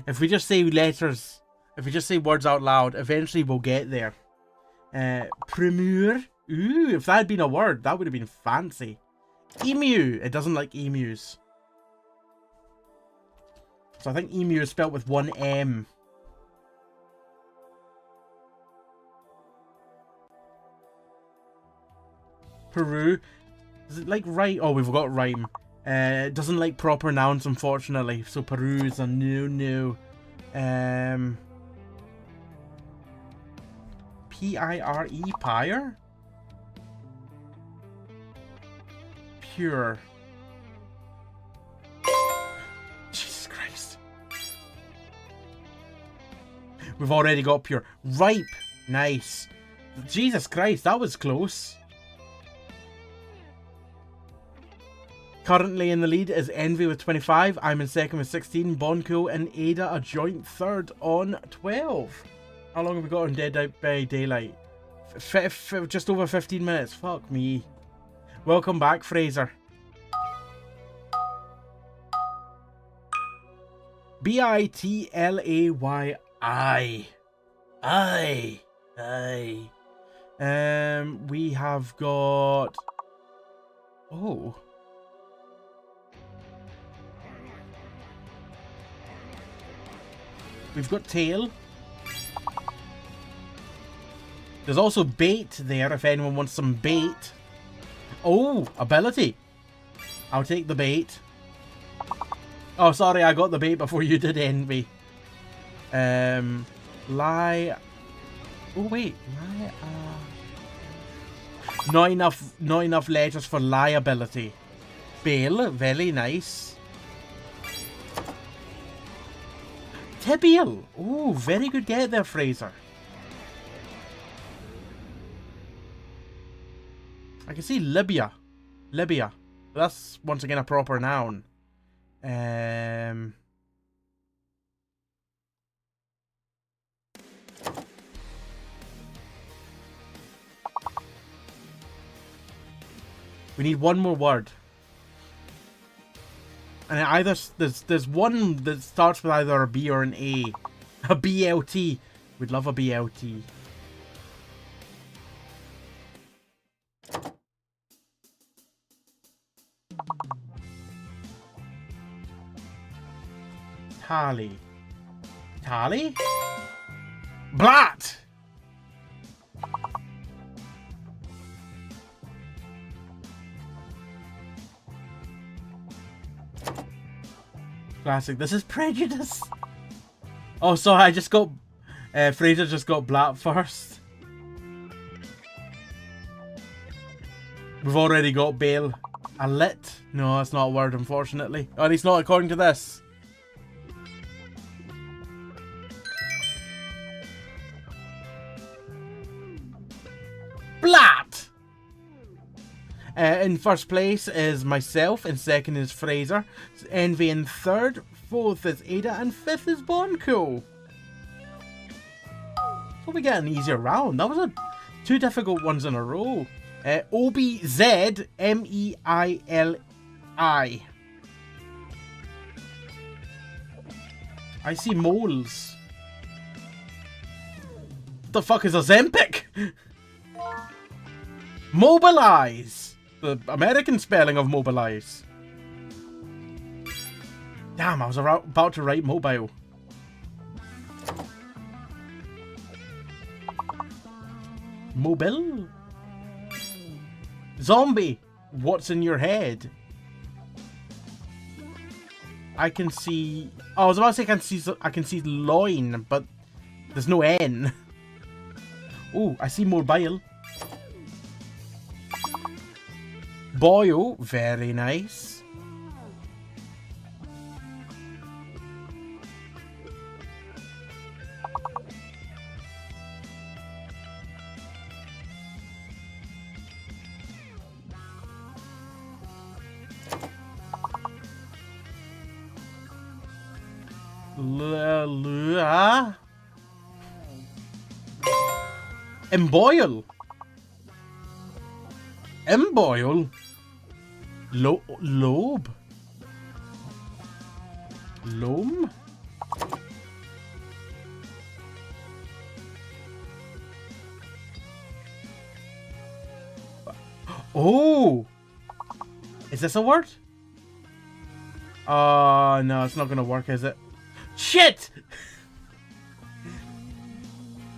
If we just say letters, if we just say words out loud, eventually we'll get there. Premier. Ooh, if that had been a word, that would have been fancy. Emu. It doesn't like emus. So I think emu is spelled with 1 M. Peru. Does it like right? Oh, we've got rhyme. It doesn't like proper nouns, unfortunately. So Peru is a no. P-I-R-E, pyre? Pure. Jesus Christ. We've already got pure. Ripe. Nice. Jesus Christ, that was close. Currently in the lead is Envy with 25. I'm in second with 16. Bonko and Ada a joint third on 12. How long have we got on Dead by Daylight? Just over 15 minutes. Fuck me. Welcome back, Fraser. Bitlayi. Aye. We have got... Oh. We've got Tail. There's also Bait there if anyone wants some bait. Oh, ability. I'll take the bait. Oh, sorry, I got the bait before you did, Envy. Lie. Oh wait, lie. Not enough letters for liability. Bail, very nice. Tibial. Oh, very good get there, Fraser. I can see Libya. But that's once again a proper noun. We need one more word. And either there's one that starts with either a B or an A. A BLT. We'd love a BLT. Tally? Blat! Classic. This is Prejudice. Oh, sorry, I just got... Fraser just got Blat first. We've already got Bail. A lit? No, that's not a word, unfortunately. Or at least not according to this. Blat! In first place is myself, in second is Fraser, Envy in third, fourth is Ada, and fifth is Bonko. So we get an easier round. That was two difficult ones in a row. OBZMEILI. I see moles. What the fuck is Ozempic? Mobilize! The American spelling of mobilize. Damn, I was about to write mobile. Mobile? Zombie! What's in your head? I can see... Oh, I was about to say I can see loin, but there's no N. Oh, I see mobile. Boyo, very nice. Emboil. Lobe. Loam. Oh! Is this a word? No, it's not gonna work, is it? Shit!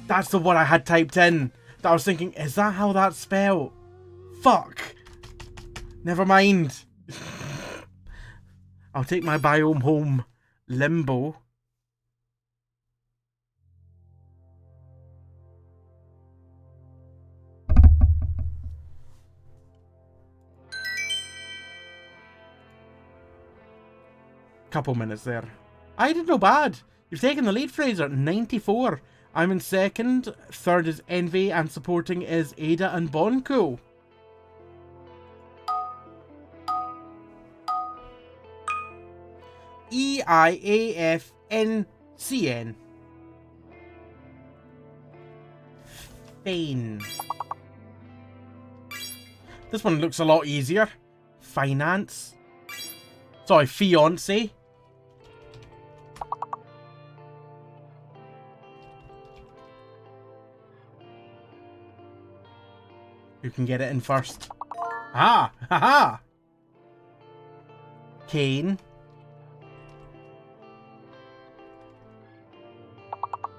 That's the one I had typed in. That I was thinking, is that how that's spelled? Fuck. Never mind. I'll take my biome home. Limbo. Couple minutes there. I did no bad. You've taken the lead, Fraser. 94. I'm in second. Third is Envy, and supporting is Ada and Bonko. EIAFNCN. Fane. This one looks a lot easier. Finance. Sorry, fiance. Who can get it in first? Ah! Haha! Kane.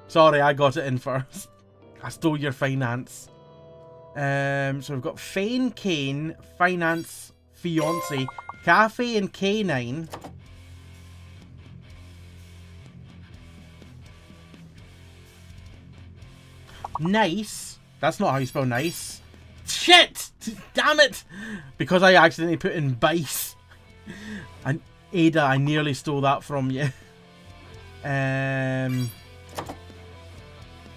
Sorry, I got it in first. I stole your finance. So we've got Fane, Kane, Finance, Fiance, Cafe and K9. Nice. That's not how you spell nice. Shit! Damn it! Because I accidentally put in Bice. And Ada, I nearly stole that from you.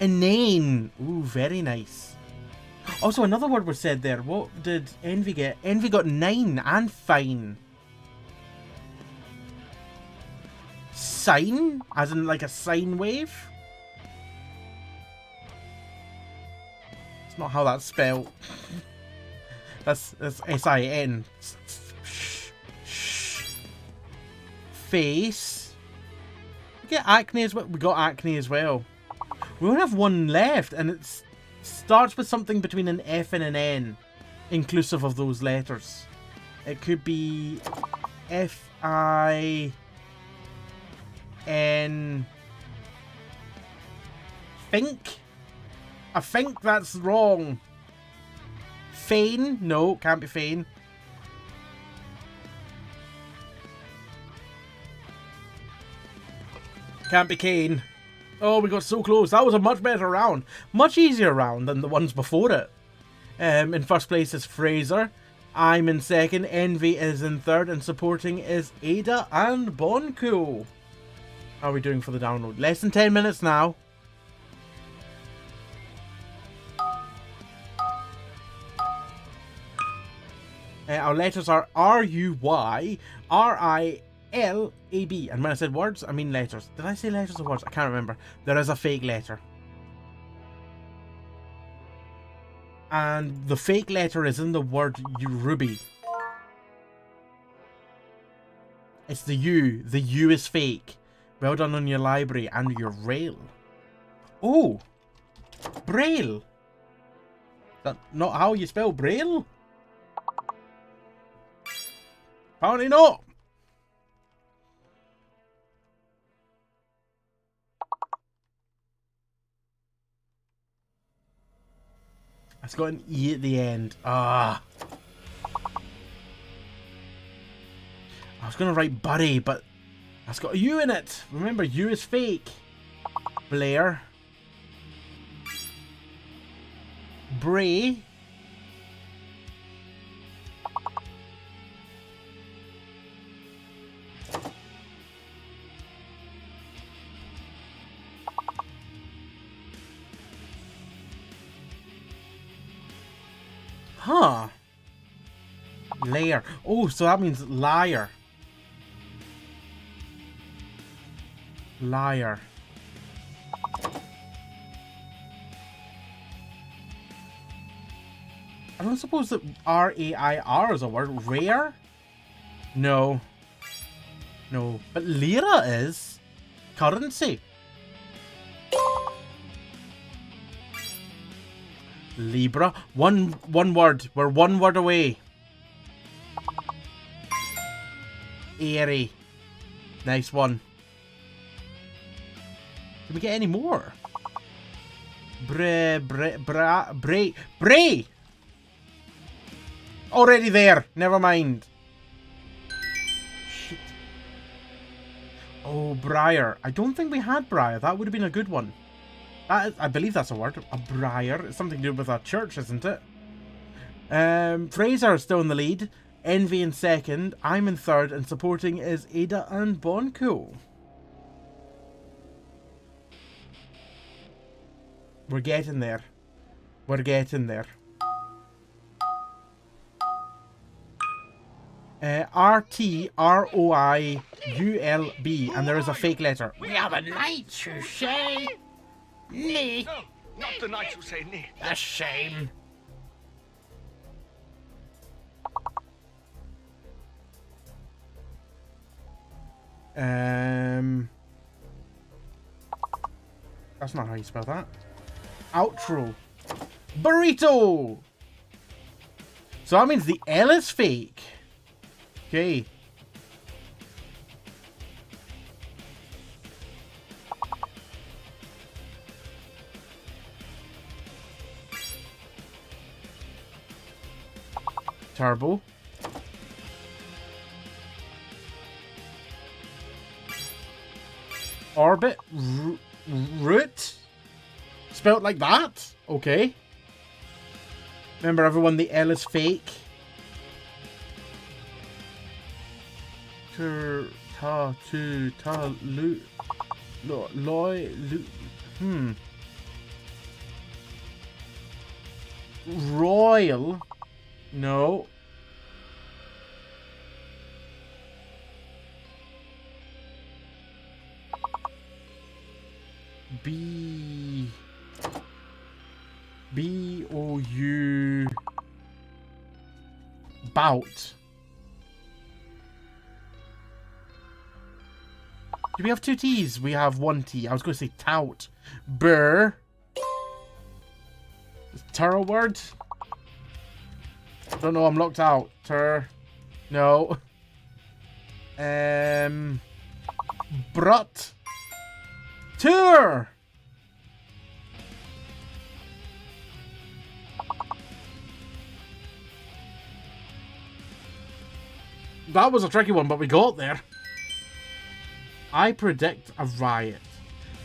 Inane. Ooh, very nice. Also, another word was said there. What did Envy get? Envy got 9 and fine. Sine? As in like a sine wave? It's not how that's spelled. That's S-I-N. Face. We get acne as well. We got acne as well. We only have one left, and it starts with something between an F and an N, inclusive of those letters. It could be F-I-N... Think? I think that's wrong. Fane? No, can't be Fane. Can't be Kane. Oh, we got so close. That was a much better round. Much easier round than the ones before it. In first place is Fraser. I'm in second. Envy is in third. And supporting is Ada and Bonko. How are we doing for the download? Less than 10 minutes now. Our letters are R-U-Y, R-I-L-A-B. And when I said words, I mean letters. Did I say letters or words? I can't remember. There is a fake letter. And the fake letter is in the word ruby. It's the U. The U is fake. Well done on your library and your rail. Oh! Braille! That's not how you spell Braille? Apparently not. It's got an E at the end. Ah. I was going to write Buddy, but it's got a U in it. Remember, U is fake. Blair. Bray. Huh. Layer. Oh, so that means liar. Liar. I don't suppose that R-A-I-R is a word. Rare? No. No. But lira is. Currency. Libra. One word. We're one word away. Airy. Nice one. Can we get any more? Bray. Already there. Never mind. Shit. Oh, Briar. I don't think we had Briar. That would have been a good one. That is, I believe that's a word. A briar. It's something to do with a church, isn't it? Fraser is still in the lead. Envy in second. I'm in third. And supporting is Ada and Bonko. We're getting there. We're getting there. R-T-R-O-I-U-L-B. And there is a fake letter. We are the knights who say nay. No, not the knights who say nay. A shame. That's not how you spell that. Outro. Burrito! So that means the L is fake. Okay. Turbo. Orbit. Root. Spelled like that? Okay. Remember everyone, the L is fake. Royal. No. B-O-U. Bout. Do we have two T's? We have one T. I was going to say tout. Burr. Is tur a word? Don't know, I'm locked out. Tur. No. Brut. Tour. That was a tricky one, but we got there. I predict a riot.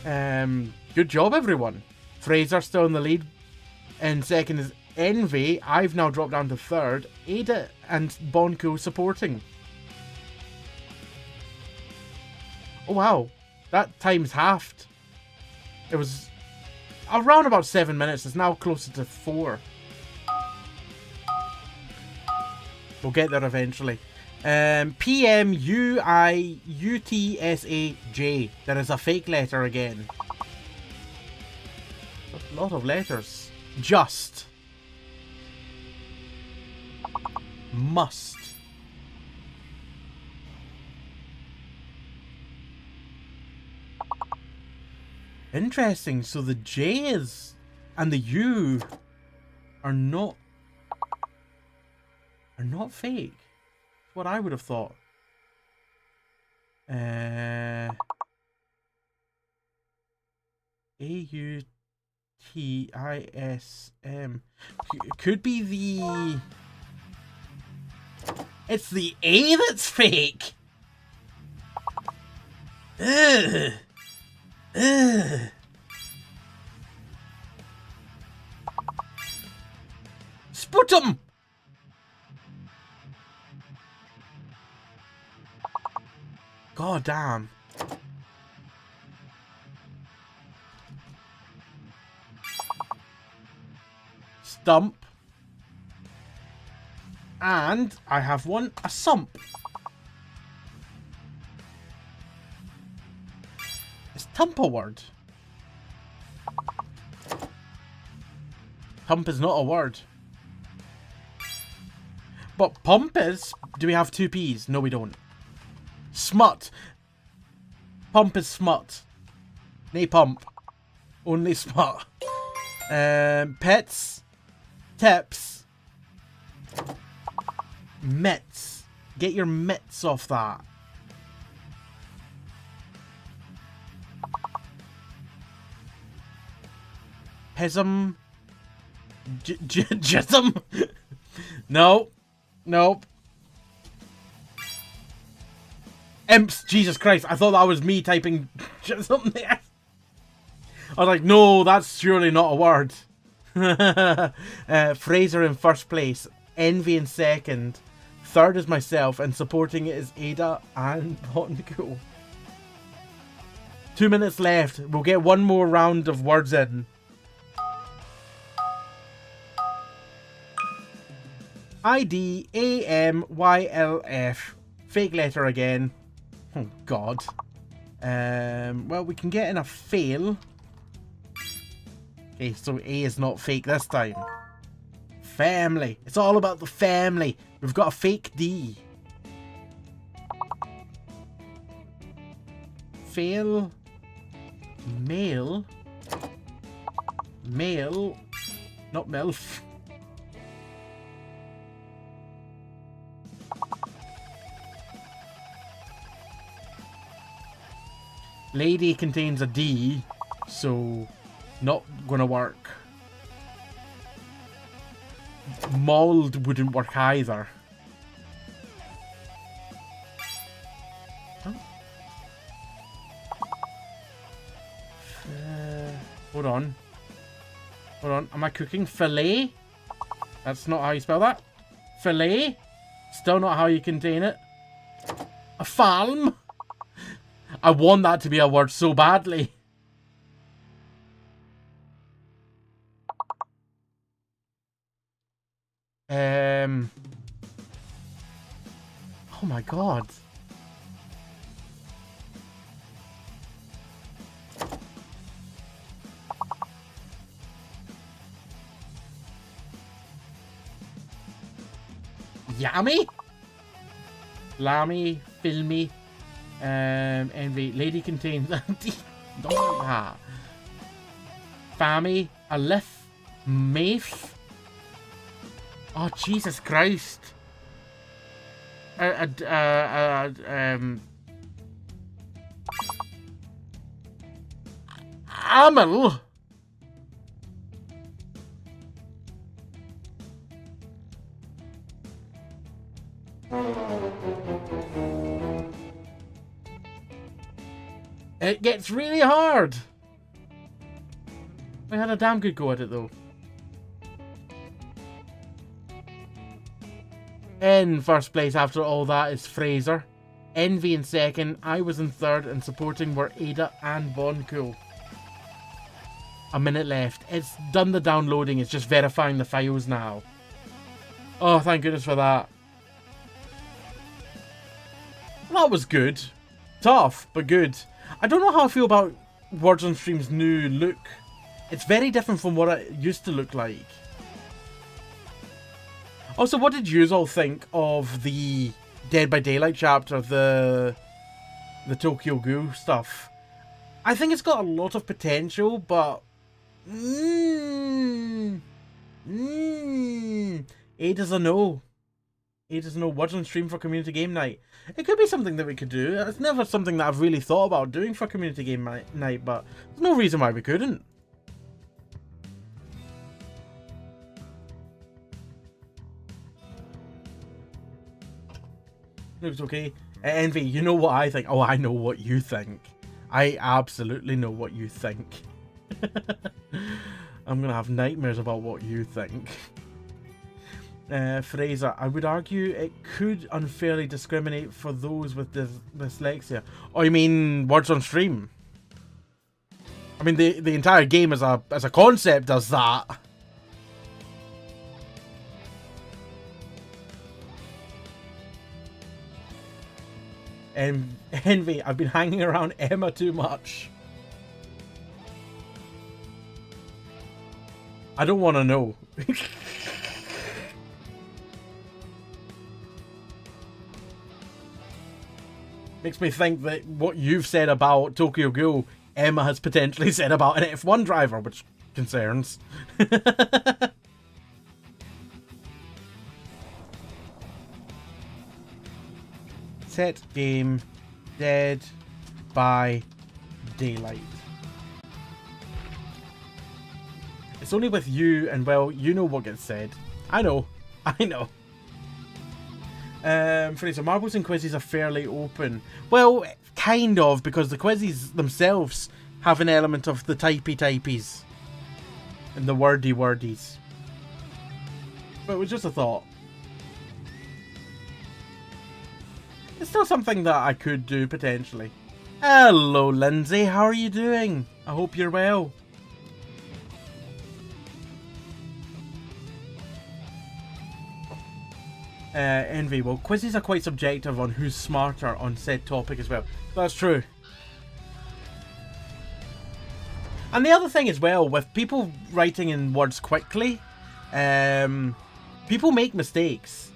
Good job, everyone. Fraser still in the lead. In second is Envy. I've now dropped down to third. Ada and Bonko supporting. Oh, wow. That time's halved. It was around about 7 minutes. It's now closer to 4. We'll get there eventually. P-M-U-I-U-T-S-A-J. There is a fake letter again. A lot of letters. Just. Must. Interesting. So the J's and the U are not fake. That's what I would have thought. A-U-T-I-S-M. Could be the... It's the A that's fake. Ugh. Ugh. Sputum! God damn. Stump. And I have one, a sump. Is tump a word? Tump is not a word. But pump is. Do we have two P's? No, we don't. Smut. Pump is smut. Nay pump. Only smut. Pets. Tips. Mitts. Get your mitts off that. Pism. Jism. No. Nope. Imps. Jesus Christ. I thought that was me typing something there. I was like, no, that's surely not a word. Fraser in first place. Envy in second. Third is myself. And supporting it is Ada and Bonko. 2 minutes left. We'll get one more round of words in. IDAMYLF. Fake letter again. Oh, God. Well, we can get in a fail. Okay, so A is not fake this time. Family. It's all about the family. We've got a fake D. Fail. Male. Male. Not MILF. Lady contains a D, so not gonna work. Mold wouldn't work either. Huh? Hold on. Hold on. Am I cooking filet? That's not how you spell that. Filet? Still not how you contain it. A farm? I want that to be a word so badly. Oh my god. Yummy? Lammy, filmy. Envy. Lady contains Fammy, a lif, mafe. Oh Jesus Christ! Amel. It gets really hard. We had a damn good go at it though. In first place after all that is Fraser. Envy in second. I was in third, and supporting were Ada and Bon Cool. A minute left. It's done the downloading. It's just verifying the files now. Oh, thank goodness for that. That was good. Tough, but good. I don't know how I feel about Words on Stream's new look. It's very different from what it used to look like. Also, what did you all think of the Dead by Daylight chapter, the Tokyo Ghoul stuff? I think it's got a lot of potential, but Ada's a no. Ada's a no. Words on Stream for community game night. It could be something that we could do. It's never something that I've really thought about doing for community game night, but there's no reason why we couldn't. Looks okay. Envy, you know what I think? Oh, I know what you think. I absolutely know what you think. I'm gonna have nightmares about what you think. Fraser, I would argue it could unfairly discriminate for those with dyslexia. Oh, you mean Words on Stream? I mean, the entire game as a concept does that. Envy, I've been hanging around Emma too much. I don't want to know. Makes me think that what you've said about Tokyo Ghoul, Emma has potentially said about an F1 driver, which concerns. Set game Dead by Daylight. It's only with you, and well, you know what gets said. I know. Fraser, marbles and quizzes are fairly open. Well, kind of, because the quizzes themselves have an element of the typies and the wordies. But it was just a thought. It's still something that I could do, potentially. Hello, Lindsay. How are you doing? I hope you're well. Envy. Well, quizzes are quite subjective on who's smarter on said topic as well. That's true. And the other thing as well, with people writing in words quickly, people make mistakes.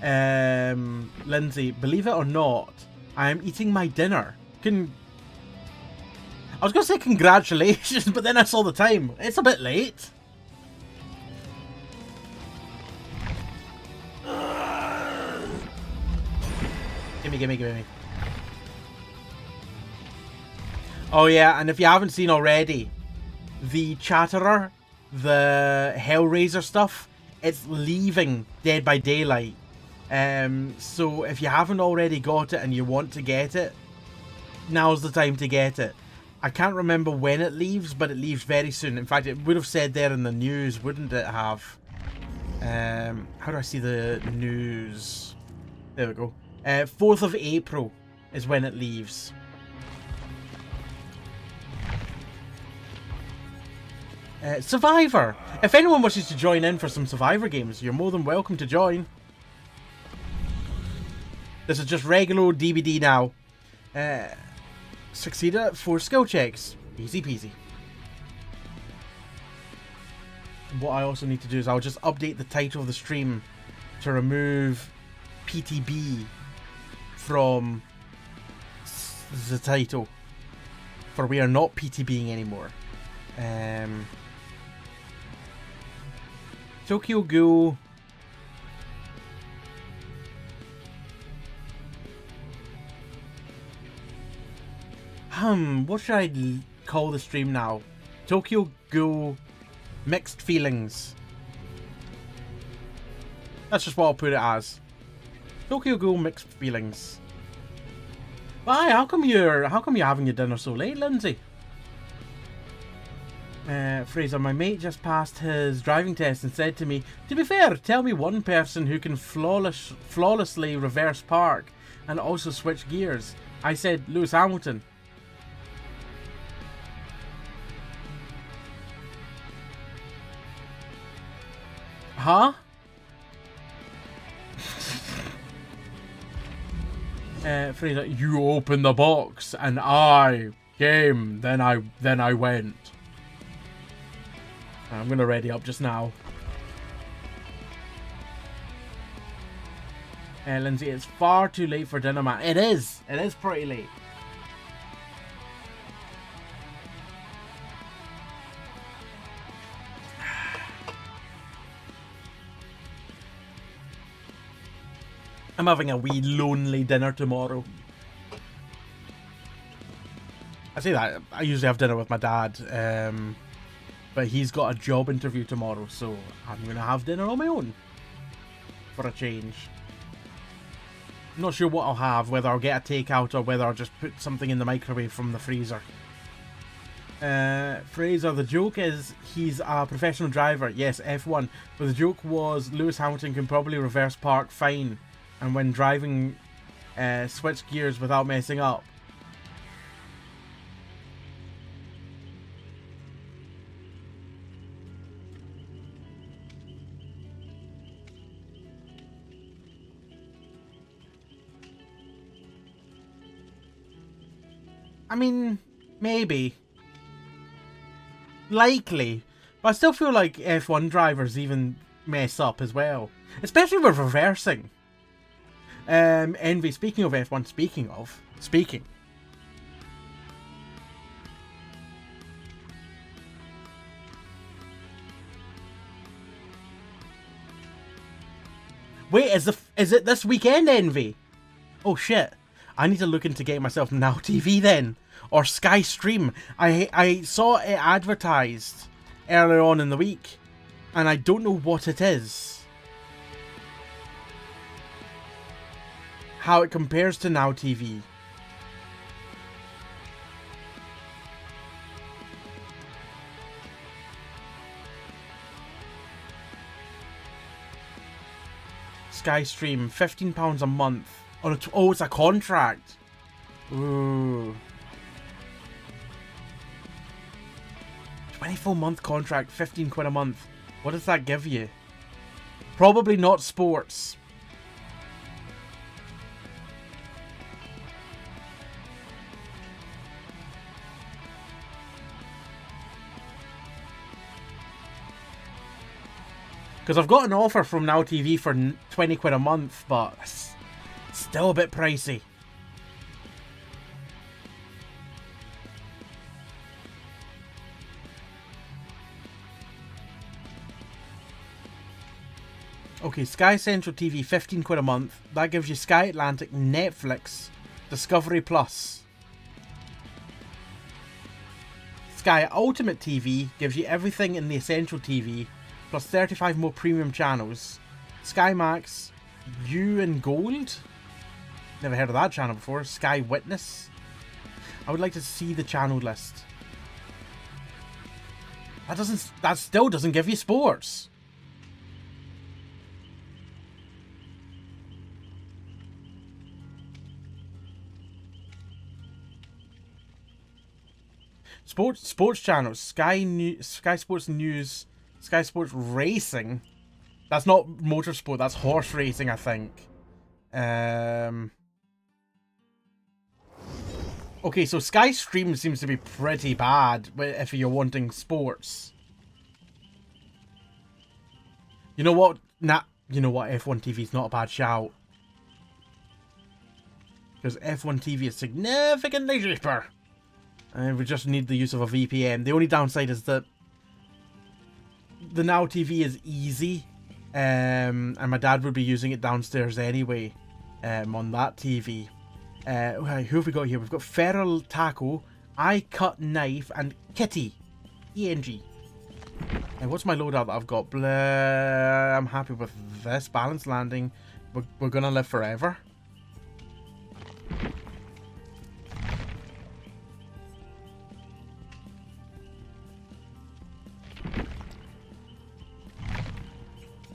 Lindsay, believe it or not, I am eating my dinner. I was going to say congratulations, but then I saw the time. It's a bit late. Gimme. Oh yeah, and if you haven't seen already, the Chatterer, the Hellraiser stuff, it's leaving Dead by Daylight. So if you haven't already got it and you want to get it, now's the time to get it. I can't remember when it leaves, but it leaves very soon. In fact, it would have said there in the news, wouldn't it have? How do I see the news? There we go. 4th of April is when it leaves. Survivor! If anyone wishes to join in for some Survivor games, you're more than welcome to join. This is just regular old DBD now. Succeed at 4 skill checks. Easy peasy. What I also need to do is I'll just update the title of the stream to remove PTB from the title. For we are not PTBing anymore. Tokyo Ghoul. What should I call the stream now? Tokyo Ghoul Mixed Feelings. That's just what I'll put it as. Tokyo Ghoul Mixed Feelings. Why? How come you're having your dinner so late, Lindsay? Fraser, my mate just passed his driving test and said to me, to be fair, tell me one person who can flawlessly reverse park and also switch gears. I said Lewis Hamilton. Huh? Fraser, you opened the box and I came, then I went. I'm gonna ready up just now. Lindsay, it's far too late for dinner, man. It is pretty late. I'm having a wee lonely dinner tomorrow. I say that, I usually have dinner with my dad, but he's got a job interview tomorrow, so I'm going to have dinner on my own. For a change. I'm not sure what I'll have, whether I'll get a takeout or whether I'll just put something in the microwave from the freezer. Fraser, the joke is he's a professional driver. Yes, F1. But the joke was Lewis Hamilton can probably reverse park fine. And when driving, switch gears without messing up. I mean, maybe. Likely. But I still feel like F1 drivers even mess up as well. Especially with reversing. Envy, speaking of F1, speaking. Wait, is it this weekend, Envy? Oh shit. I need to look into getting myself Now TV then. Or Sky Stream. I saw it advertised earlier on in the week. And I don't know what it is. How it compares to Now TV. Sky Stream, £15 a month. Oh, it's a contract. Ooh. 24-month contract, 15 quid a month. What does that give you? Probably not sports. Because I've got an offer from Now TV for 20 quid a month, but it's still a bit pricey. Okay, Sky Central TV, 15 quid a month. That gives you Sky Atlantic, Netflix, Discovery Plus. Sky Ultimate TV gives you everything in the Essential TV, plus 35 more premium channels. Sky Max, You and Gold? Never heard of that channel before. Sky Witness? I would like to see the channel list. That still doesn't give you sports. Sports channels, Sky Sports News, Sky Sports Racing. That's not motorsport, that's horse racing, I think. Okay, so Sky Stream seems to be pretty bad if you're wanting sports. You know what? You know what? F1 TV is not a bad shout. Because F1 TV is significantly cheaper. And we just need the use of a VPN. The only downside is that the Now TV is easy. And my dad would be using it downstairs anyway. On that TV. Who have we got here? We've got Feral Taco, I Cut Knife, and Kitty. ENG. And what's my loadout that I've got? Blah, I'm happy with this. Balanced landing. We're gonna live forever.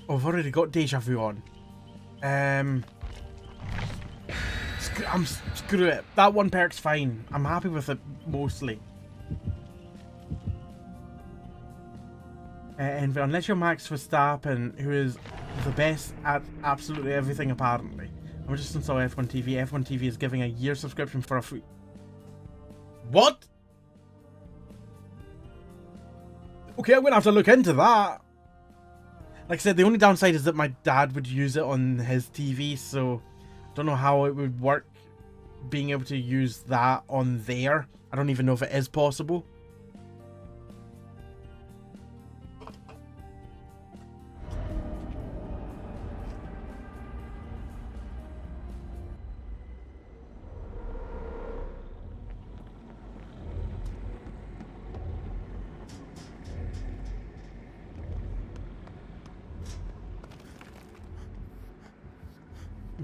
Oh, I've already got Deja Vu on. Screw it. That one perk's fine. I'm happy with it mostly. And unless you're Max Verstappen, who is the best at absolutely everything apparently. I'm just install F1 TV. F1 TV is giving a year subscription for a free... What? Okay, I'm gonna have to look into that. Like I said, the only downside is that my dad would use it on his TV, so I don't know how it would work being able to use that on there. I don't even know if it is possible.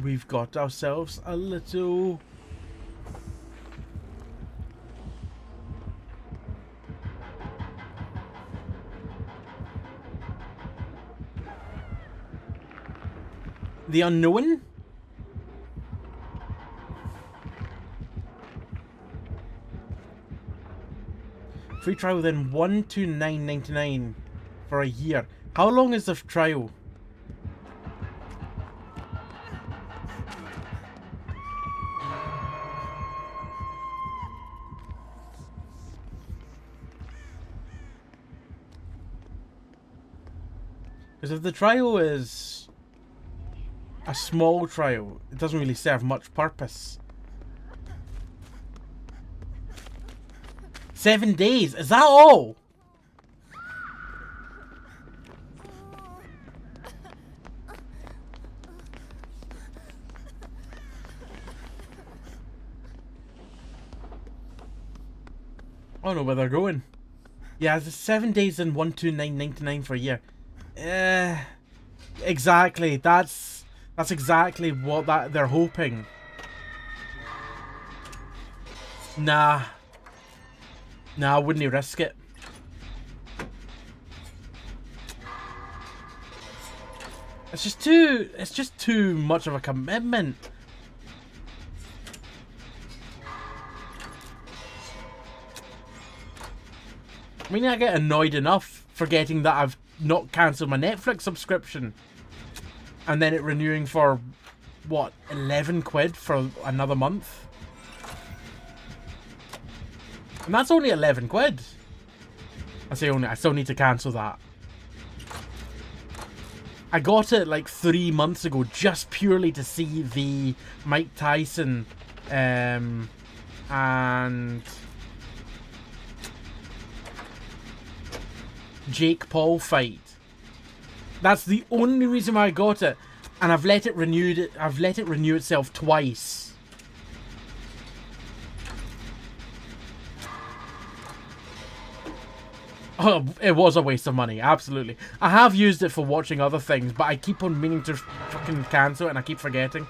We've got ourselves a little... The Unknown? Free trial then $129.99 for a year. How long is the trial? Because if the trial is a small trial, it doesn't really serve much purpose. 7 days? Is that all? I don't know where they're going. Yeah, it's 7 days and $129.99 for a year. Exactly. That's exactly what they're hoping. Nah, I wouldn't risk it. It's just too much of a commitment. I mean, I get annoyed enough forgetting that I've not cancelled my Netflix subscription. and then it renewing for, what, 11 quid for another month? And that's only 11 quid. I say only, I still need to cancel that. I got it like 3 months ago just purely to see the Mike Tyson and Jake Paul fight. That's the only reason why I got it, and I've let it renew itself twice. Oh, it was a waste of money, absolutely. I have used it for watching other things, but I keep on meaning to fucking cancel it and I keep forgetting.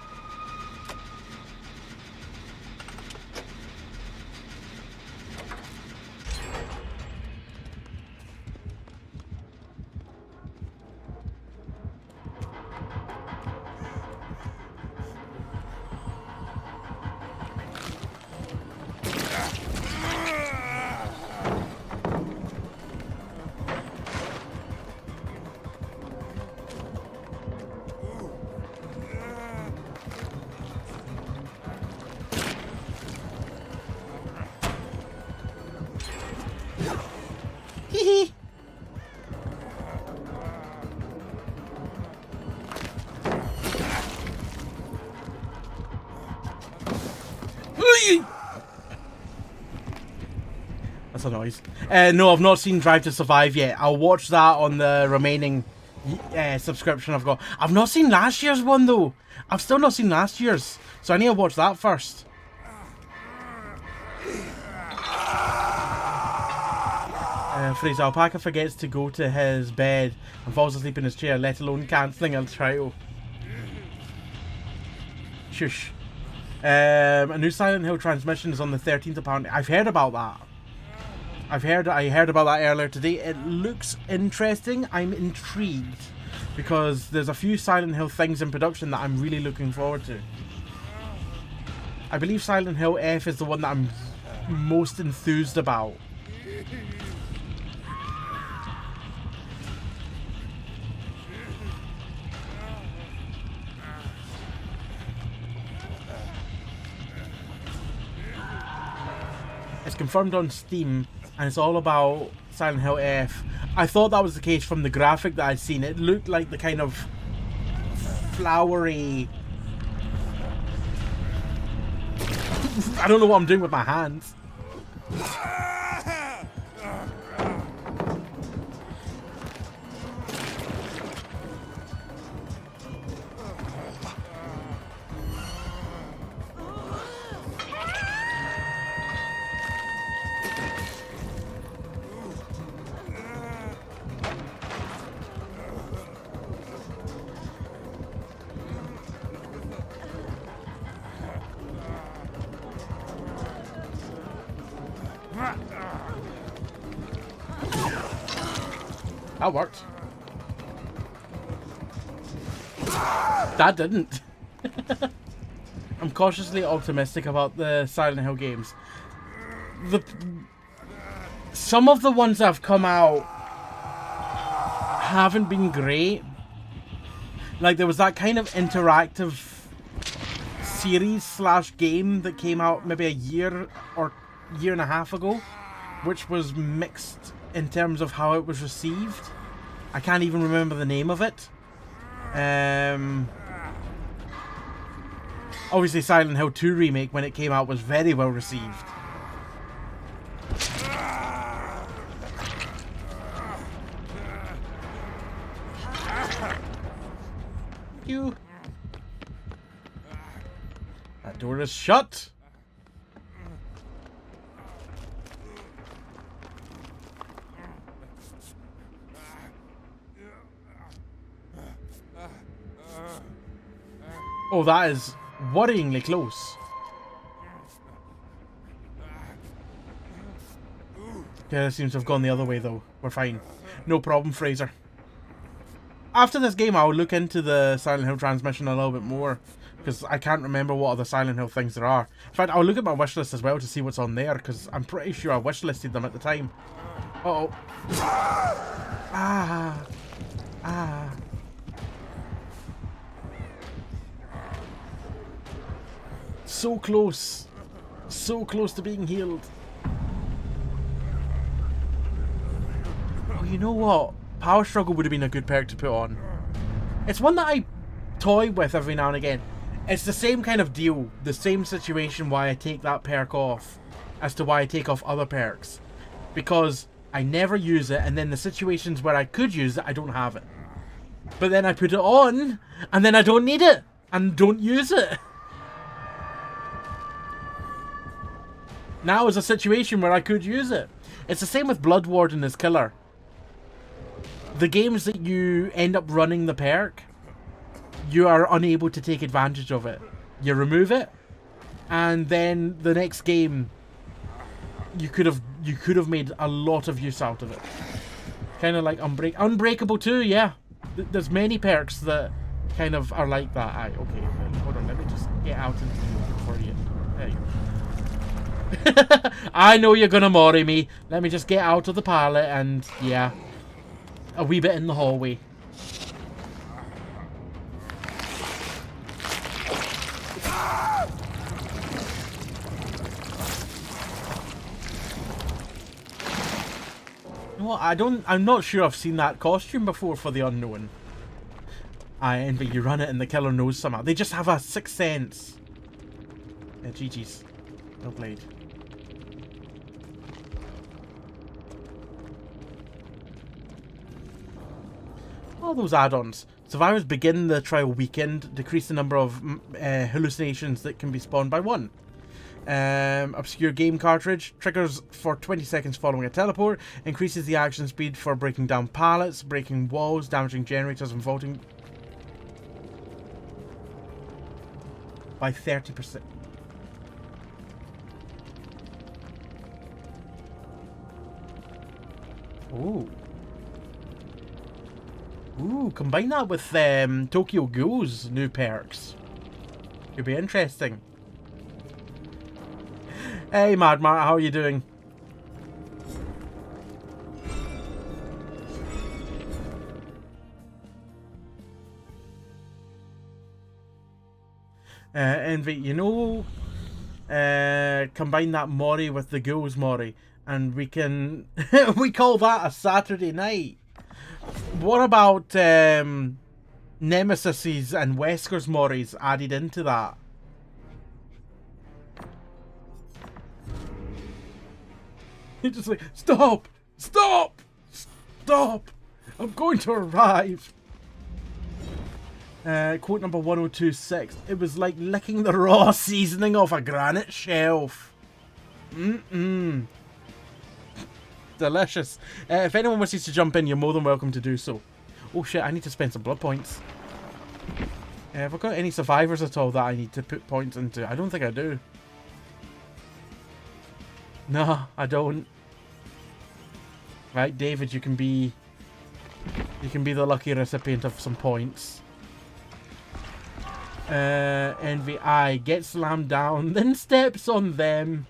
That's a noise. No, I've not seen Drive to Survive yet. I'll watch that on the remaining subscription I've got. I've not seen last year's one though. I've still not seen last year's, so I need to watch that first. Fraser Alpaca forgets to go to his bed and falls asleep in his chair, let alone cancelling a trial. Shush. A new Silent Hill transmission is on the 13th apparently. I've heard about that. I heard about that earlier today. It looks interesting. I'm intrigued because there's a few Silent Hill things in production that I'm really looking forward to. I believe Silent Hill F is the one that I'm most enthused about. It's confirmed on Steam, and it's all about Silent Hill F. I thought that was the case from the graphic that I'd seen. It looked like the kind of flowery... I don't know what I'm doing with my hands. That worked. That didn't. I'm cautiously optimistic about the Silent Hill games. Some of the ones that have come out haven't been great. Like there was that kind of interactive series / game that came out maybe a year or year and a half ago, which was mixed in terms of how it was received. I can't even remember the name of it. Obviously Silent Hill 2 Remake when it came out was very well received. That door is shut. Oh, that is worryingly close. Yeah, it seems to have gone the other way though. We're fine. No problem, Fraser. After this game, I'll look into the Silent Hill transmission a little bit more, because I can't remember what other Silent Hill things there are. In fact, I'll look at my wishlist as well to see what's on there, because I'm pretty sure I wishlisted them at the time. Uh-oh. Ah. Ah. So close. So close to being healed. Oh, you know what? Power Struggle would have been a good perk to put on. It's one that I toy with every now and again. It's the same kind of deal. The same situation why I take that perk off as to why I take off other perks. Because I never use it, and then the situations where I could use it, I don't have it. But then I put it on, and then I don't need it, and don't use it. Now is a situation where I could use it. It's the same with Blood Warden as Killer. The games that you end up running the perk, you are unable to take advantage of it. You remove it, and then the next game, you could have made a lot of use out of it. Kind of like Unbreakable too, yeah. There's many perks that kind of are like that. Okay, hold on, let me just get out into you before you. There you go. I know you're gonna mori me. Let me just get out of the pallet and yeah, a wee bit in the hallway. You know what, I'm not sure I've seen that costume before for the Unknown. I envy you run it and the killer knows somehow. They just have a sixth sense. Yeah, GG's. Well played. All those add-ons. Survivors begin the trial weekend, decrease the number of hallucinations that can be spawned by 1. Obscure game cartridge, triggers for 20 seconds following a teleport, increases the action speed for breaking down pallets, breaking walls, damaging generators and vaulting by 30%. Ooh. Ooh, combine that with Tokyo Ghoul's new perks. Could be interesting. Hey Mad Mart, how are you doing? Envy, you know, combine that Mori with the Ghoul's Mori, and we can we call that a Saturday night. What about Nemesis's and Wesker's Moris added into that? You're just like, stop! Stop! Stop! I'm going to arrive! Quote number 1026. It was like licking the raw seasoning off a granite shelf. Mm-mm. Delicious. If anyone wishes to jump in, you're more than welcome to do so. Oh shit, I need to spend some blood points. Have I got any survivors at all that I need to put points into? I don't think I do. No, I don't. Right, David, you can be the lucky recipient of some points. Envy I get slammed down, then steps on them.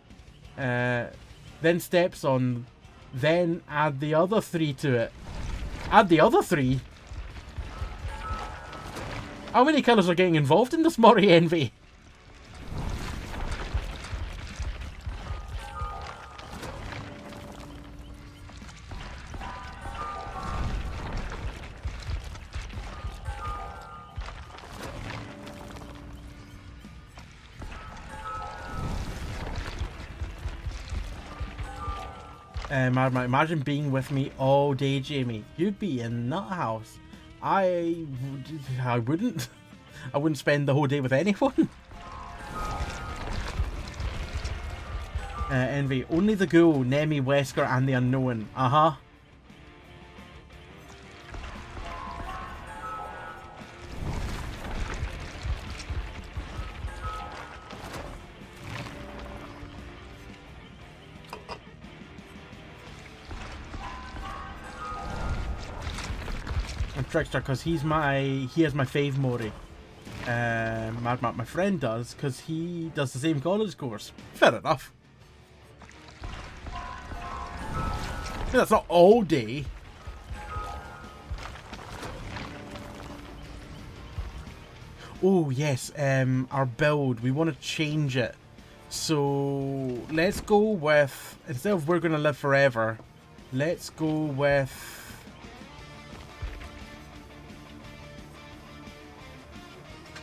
Then steps on. Then add the other 3 to it. Add the other 3? How many killers are getting involved in this Mori Envy? Imagine being with me all day, Jamie. You'd be in that house. I wouldn't. I wouldn't spend the whole day with anyone. Envy. Only the Ghoul, Nemi, Wesker, and the Unknown. Uh-huh. Trickster, because he has my fave Mori. My friend does, because he does the same college course. Fair enough. That's not all day. Oh, yes, our build. We want to change it. So, let's go with, instead of we're going to live forever, let's go with...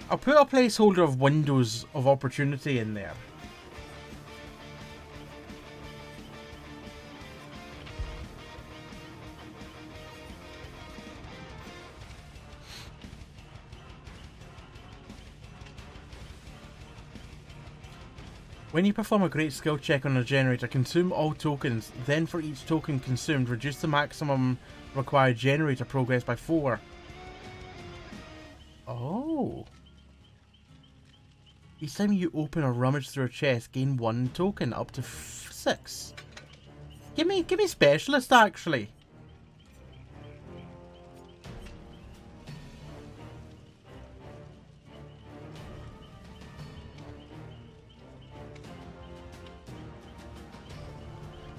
I'll put a placeholder of windows of opportunity in there. When you perform a great skill check on a generator, consume all tokens. Then for each token consumed, reduce the maximum required generator progress by 4. Oh. Each time you open or rummage through a chest, gain 1 token, up to 6. Give me specialist, actually.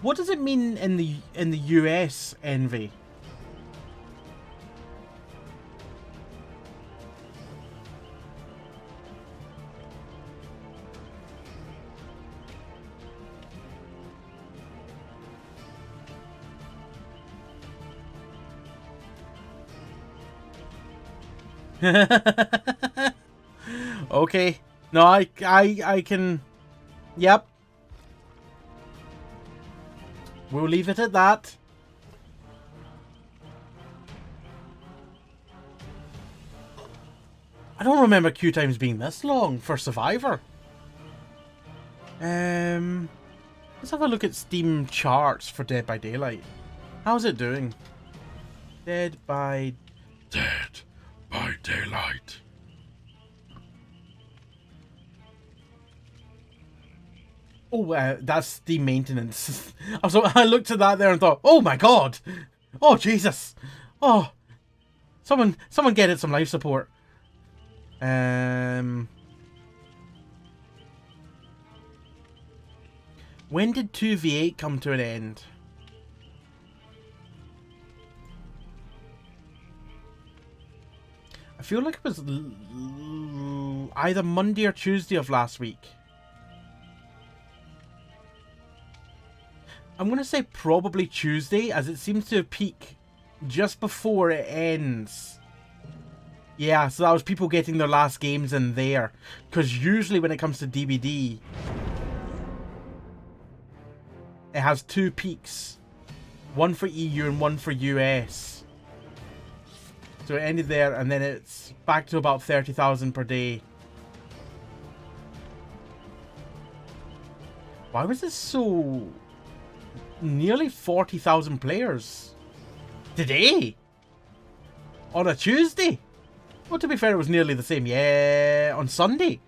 What does it mean in the US, Envy? Okay. No, I can... Yep. We'll leave it at that. I don't remember queue times being this long for Survivor. Let's have a look at Steam charts for Dead by Daylight. How's it doing? Dead by Daylight. Oh, that's Steam maintenance. I looked at that there and thought, oh my god! Oh, Jesus! Oh, someone get it some life support. When did 2v8 come to an end? I feel like it was either Monday or Tuesday of last week. I'm going to say probably Tuesday, as it seems to peak just before it ends. Yeah, so that was people getting their last games in there. Because usually when it comes to DBD, it has 2 peaks. One for EU and one for US. So it ended there, and then it's back to about 30,000 per day. Why was this so... Nearly 40,000 players today on a Tuesday? Well, to be fair, it was nearly the same. Yeah, on Sunday.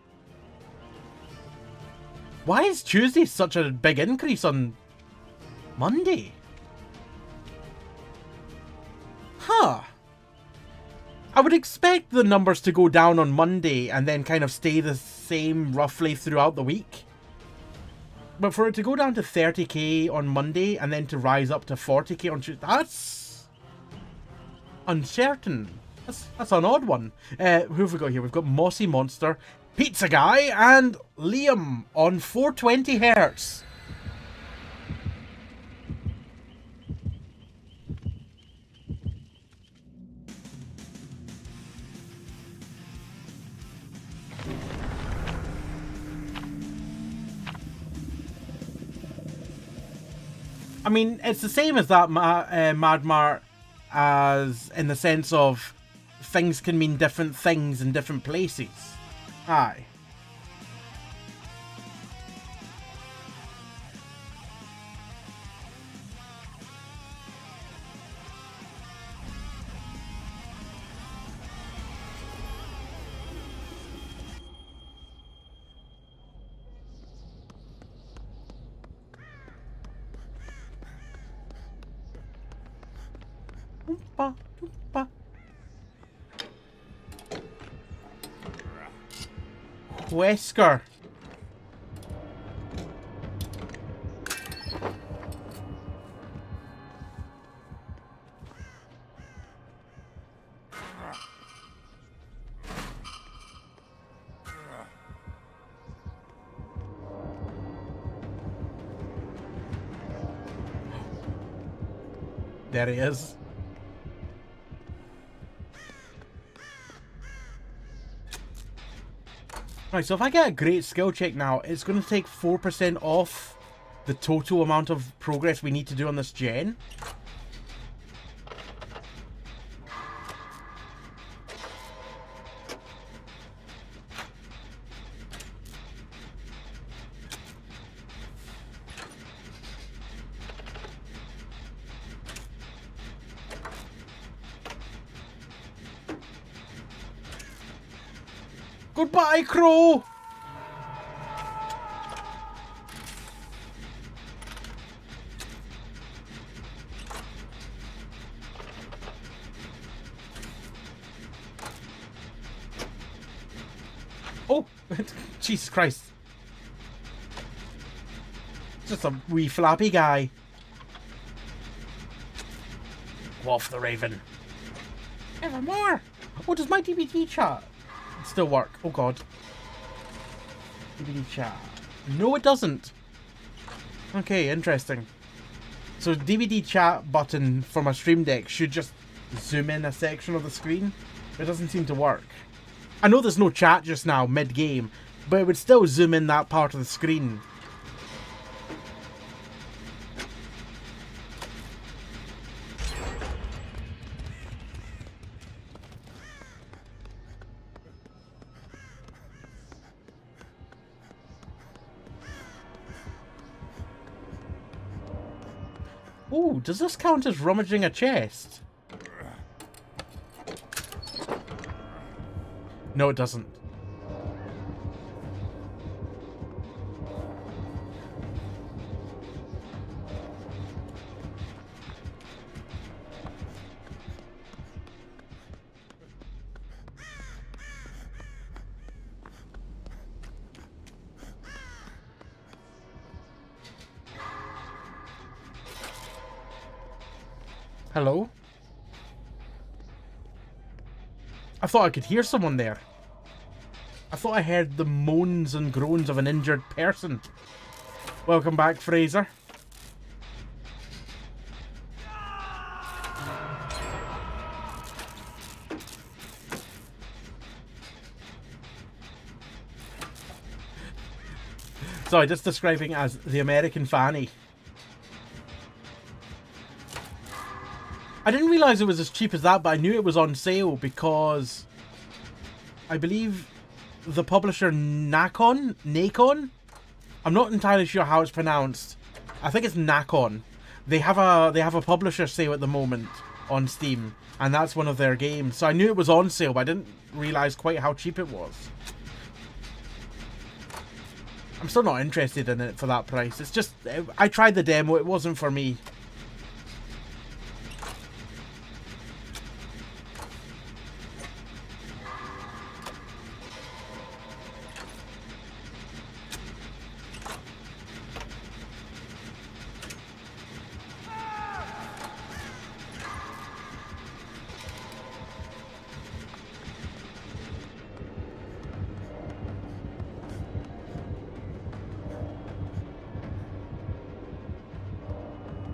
Why is Tuesday such a big increase on Monday? Huh. I would expect the numbers to go down on Monday and then kind of stay the same roughly throughout the week. But for it to go down to 30k on Monday and then to rise up to 40k on Tuesday, that's uncertain. That's an odd one. Who have we got here? We've got Mossy Monster, Pizza Guy, and Liam on 420 Hz. I mean, it's the same as that Mad Mart, as in the sense of things can mean different things in different places. Aye. Oompa, oompa. Wesker. There he is. Right, so if I get a great skill check now, it's going to take 4% off the total amount of progress we need to do on this gen. Goodbye, Crow! Oh! Jesus Christ. Just a wee flappy guy. Off the Raven. Ever more! Oh, does my DBT chat still work? Oh god. DBT chat. No, it doesn't. Okay, interesting. So DVD chat button for my Stream Deck should just zoom in a section of the screen. It doesn't seem to work. I know there's no chat just now mid-game, but it would still zoom in that part of the screen. Ooh, does this count as rummaging a chest? No, it doesn't. Hello? I thought I could hear someone there. I thought I heard the moans and groans of an injured person. Welcome back, Fraser. Sorry, just describing as the American Fanny. I didn't realise it was as cheap as that, but I knew it was on sale because I believe the publisher Nacon? I'm not entirely sure how it's pronounced. I think it's Nacon. They have a publisher sale at the moment on Steam, and that's one of their games. So I knew it was on sale, but I didn't realise quite how cheap it was. I'm still not interested in it for that price. It's just, I tried the demo, it wasn't for me.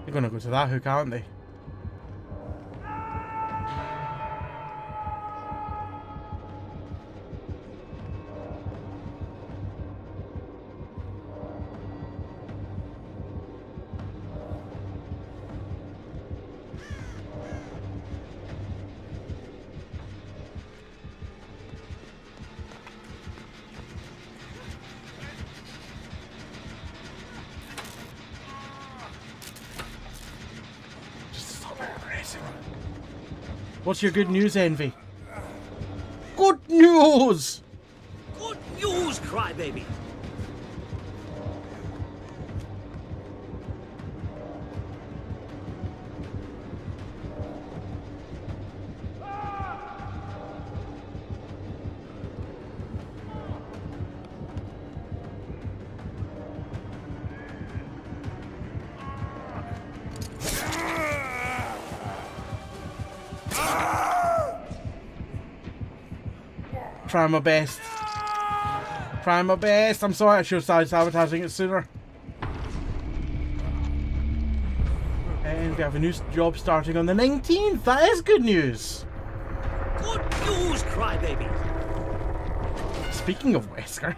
They're gonna go to that hook, aren't they? What's your good news, Envy? Good news! Good news, crybaby! Trying my best. Trying my best. I'm sorry I should have started sabotaging it sooner. And we have a new job starting on the 19th. That is good news. Good news, crybaby. Speaking of Wesker.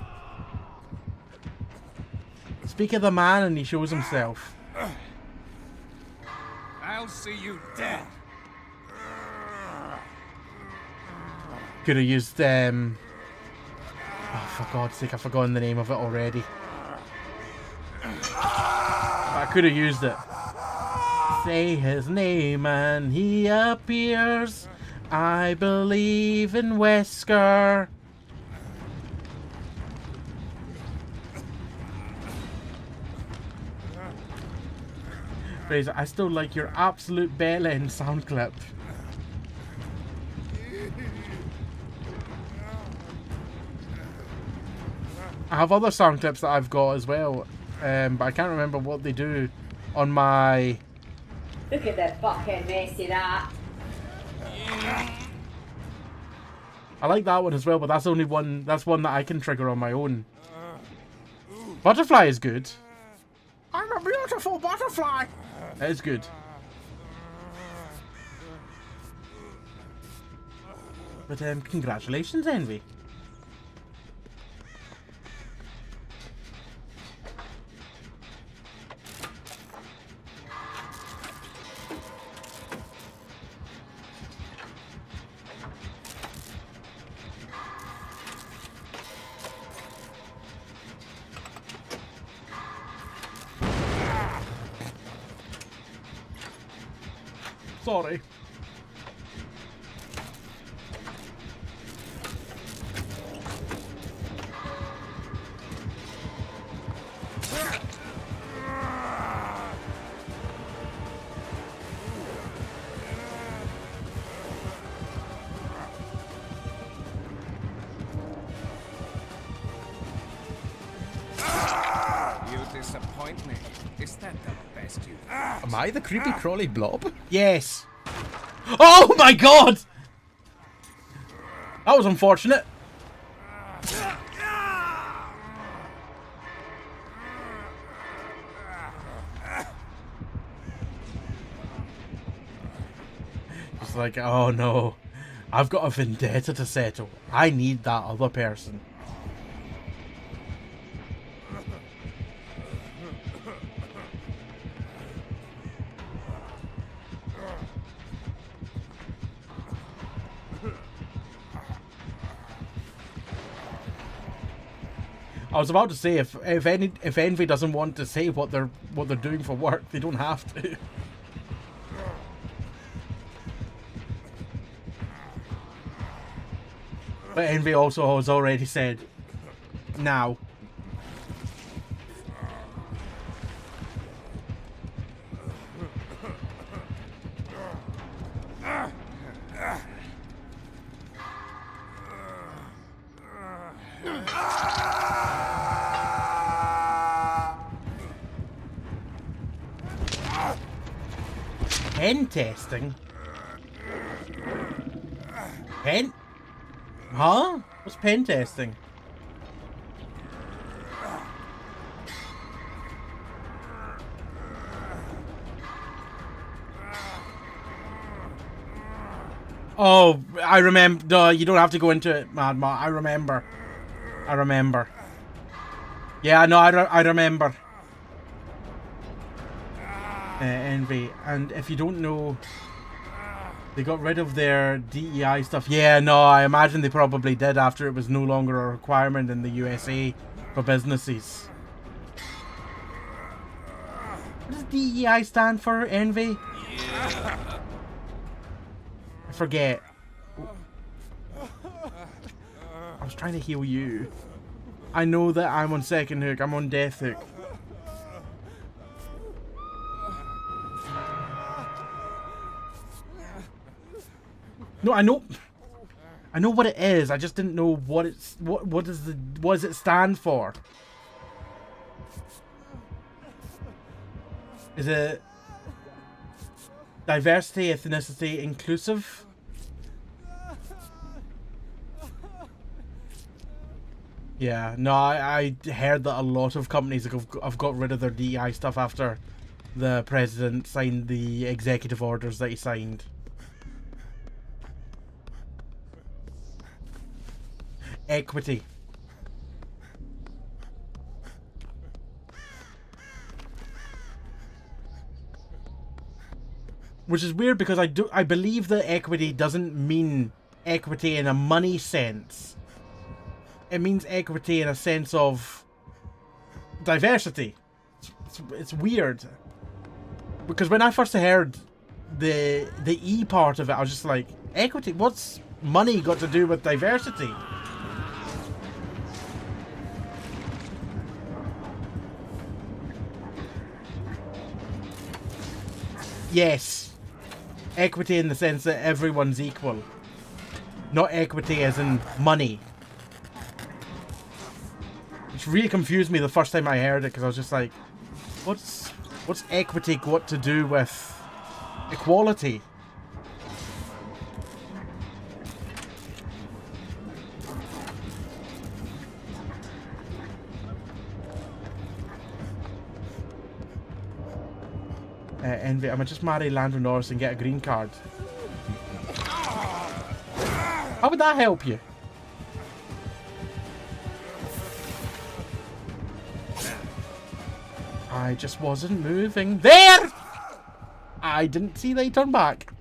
Speak of the man and he shows himself. I'll see you dead. Could have used oh, for God's sake, I've forgotten the name of it already. I could have used it. Say his name and he appears. I believe in Wesker. Fraser, I still like your absolute bell end sound clip. I have other sound clips that I've got as well, but I can't remember what they do on my... Look at the fucking mess of that. I like that one as well, but that's only one. That's one that I can trigger on my own. Butterfly is good. I'm a beautiful butterfly. It is good. But congratulations, Envy. Sorry. You disappoint me. Is that the best you? Am I the creepy crawly blob? Yes. Oh my God! That was unfortunate. It's like, oh no, I've got a vendetta to settle. I need that other person. I was about to say if Envy doesn't want to say what they're doing for work, they don't have to. But Envy also has already said now. Pen testing? Pen? Huh? What's pen testing? Oh, I remember. No, you don't have to go into it, Mad Ma. I remember. I remember. Yeah, no, I remember. Envy, and if you don't know, they got rid of their DEI stuff. Yeah, no, I imagine they probably did after it was no longer a requirement in the USA for businesses. What does DEI stand for, Envy? I forget. I was trying to heal you. I know that I'm on second hook. I'm on death hook. No, I know what it is. I just didn't know what it's what does it stand for? Is it diversity, ethnicity, inclusive? Yeah, no, I heard that a lot of companies have got rid of their DEI stuff after the president signed the executive orders that he signed. Equity. Which is weird because I believe that equity doesn't mean equity in a money sense. It means equity in a sense of diversity. It's weird. Because when I first heard the E part of it, I was just like, equity? What's money got to do with diversity? Yes. Equity in the sense that everyone's equal. Not equity as in money. Which really confused me the first time I heard it, because I was just like, what's equity got to do with equality? Envy, I'm gonna just marry Landon Norris and get a green card. How would that help you? I just wasn't moving. There! I didn't see they turn back.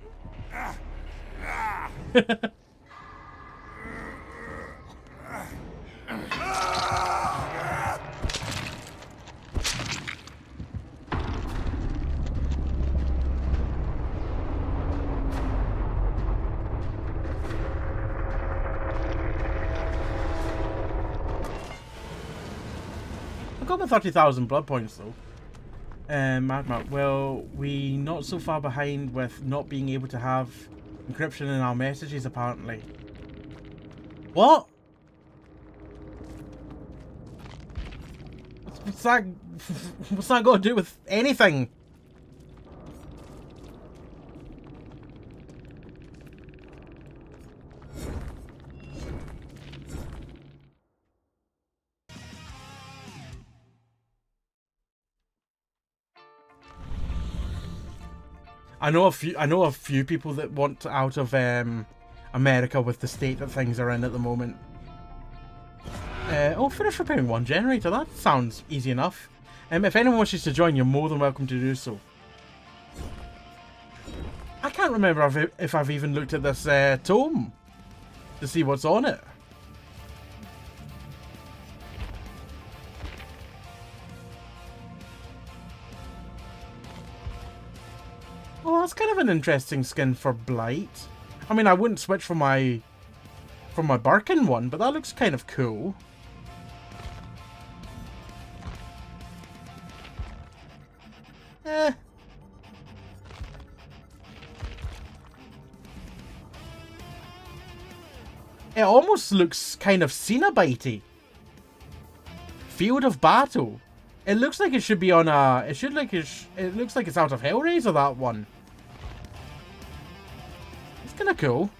I got my 30,000 blood points though. Mad, well, we not so far behind with not being able to have encryption in our messages apparently. What? What's that got to do with anything? I know a few people that want out of America with the state that things are in at the moment. Oh, finish repairing one generator. That sounds easy enough. If anyone wishes to join, you're more than welcome to do so. I can't remember if I've even looked at this tome to see what's on it. Well, that's kind of an interesting skin for Blight. I mean, I wouldn't switch from my Birkin one, but that looks kind of cool. It almost looks kind of Cenobite-y. Field of Battle. It looks like it should be on a... It looks like it's out of Hellraiser, that one. It's kind of cool.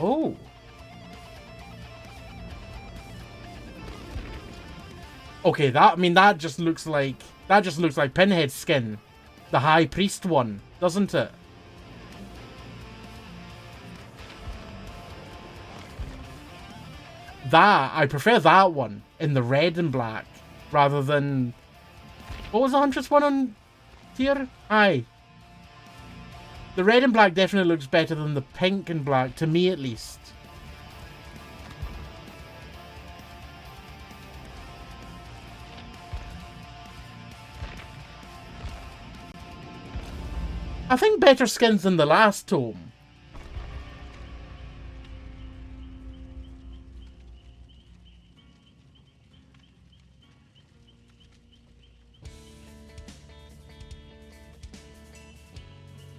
Oh. Okay, that just looks like Pinhead's skin. The High Priest one, doesn't it? I prefer that one in the red and black rather than... What was the Huntress one on here? Aye. The red and black definitely looks better than the pink and black, to me at least. I think better skins than the last tome.